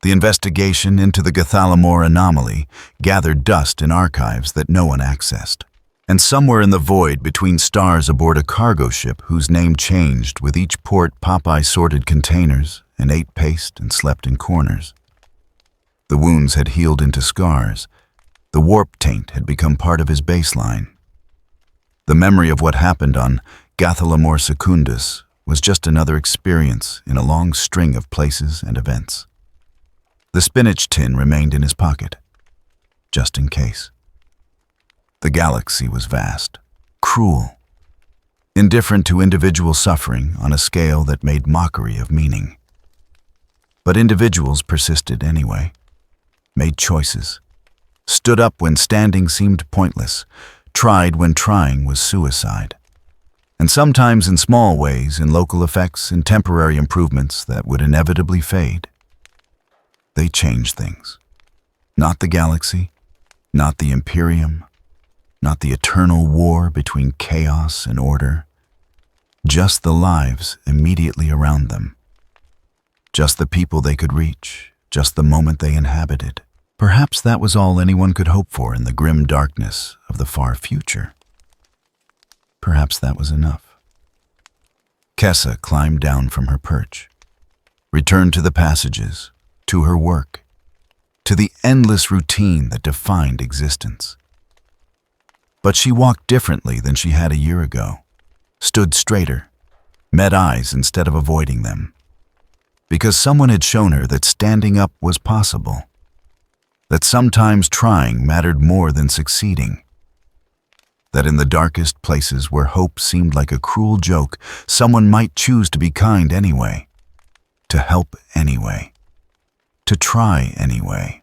The investigation into the Gothalamore anomaly gathered dust in archives that no one accessed. And somewhere in the void between stars aboard a cargo ship whose name changed with each port, Popeye sorted containers and ate paste and slept in corners. The wounds had healed into scars. The warp taint had become part of his baseline. The memory of what happened on Gothalamore Secundus was just another experience in a long string of places and events. The spinach tin remained in his pocket, just in case. The galaxy was vast, cruel, indifferent to individual suffering on a scale that made mockery of meaning. But individuals persisted anyway, made choices, stood up when standing seemed pointless, tried when trying was suicide. And sometimes in small ways, in local effects, in temporary improvements that would inevitably fade. They changed things. Not the galaxy, not the Imperium, not the eternal war between chaos and order, just the lives immediately around them, just the people they could reach, just the moment they inhabited. Perhaps that was all anyone could hope for in the grim darkness of the far future. Perhaps that was enough. Kessa climbed down from her perch, returned to the passages, to her work, to the endless routine that defined existence. But she walked differently than she had a year ago, stood straighter, met eyes instead of avoiding them. Because someone had shown her that standing up was possible, that sometimes trying mattered more than succeeding, that in the darkest places where hope seemed like a cruel joke, someone might choose to be kind anyway, to help anyway, to try anyway,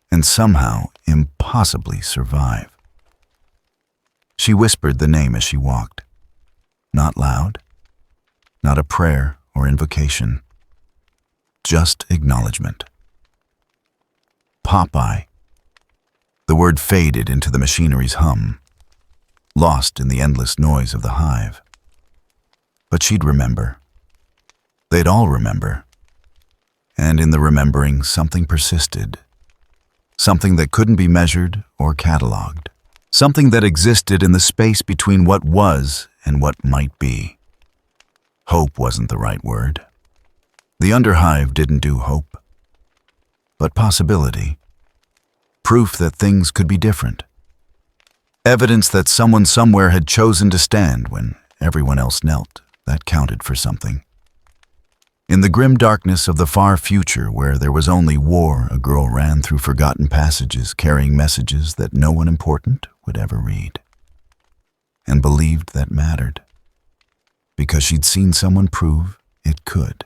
and somehow impossibly survive. She whispered the name as she walked. Not loud, not a prayer or invocation, just acknowledgement. Popeye. The word faded into the machinery's hum, lost in the endless noise of the hive. But she'd remember. They'd all remember. And in the remembering, something persisted. Something that couldn't be measured or cataloged. Something that existed in the space between what was and what might be. Hope wasn't the right word. The underhive didn't do hope, but possibility. Proof that things could be different. Evidence that someone somewhere had chosen to stand when everyone else knelt. That counted for something. In the grim darkness of the far future, where there was only war, a girl ran through forgotten passages carrying messages that no one important would ever read, and believed that mattered, because she'd seen someone prove it could.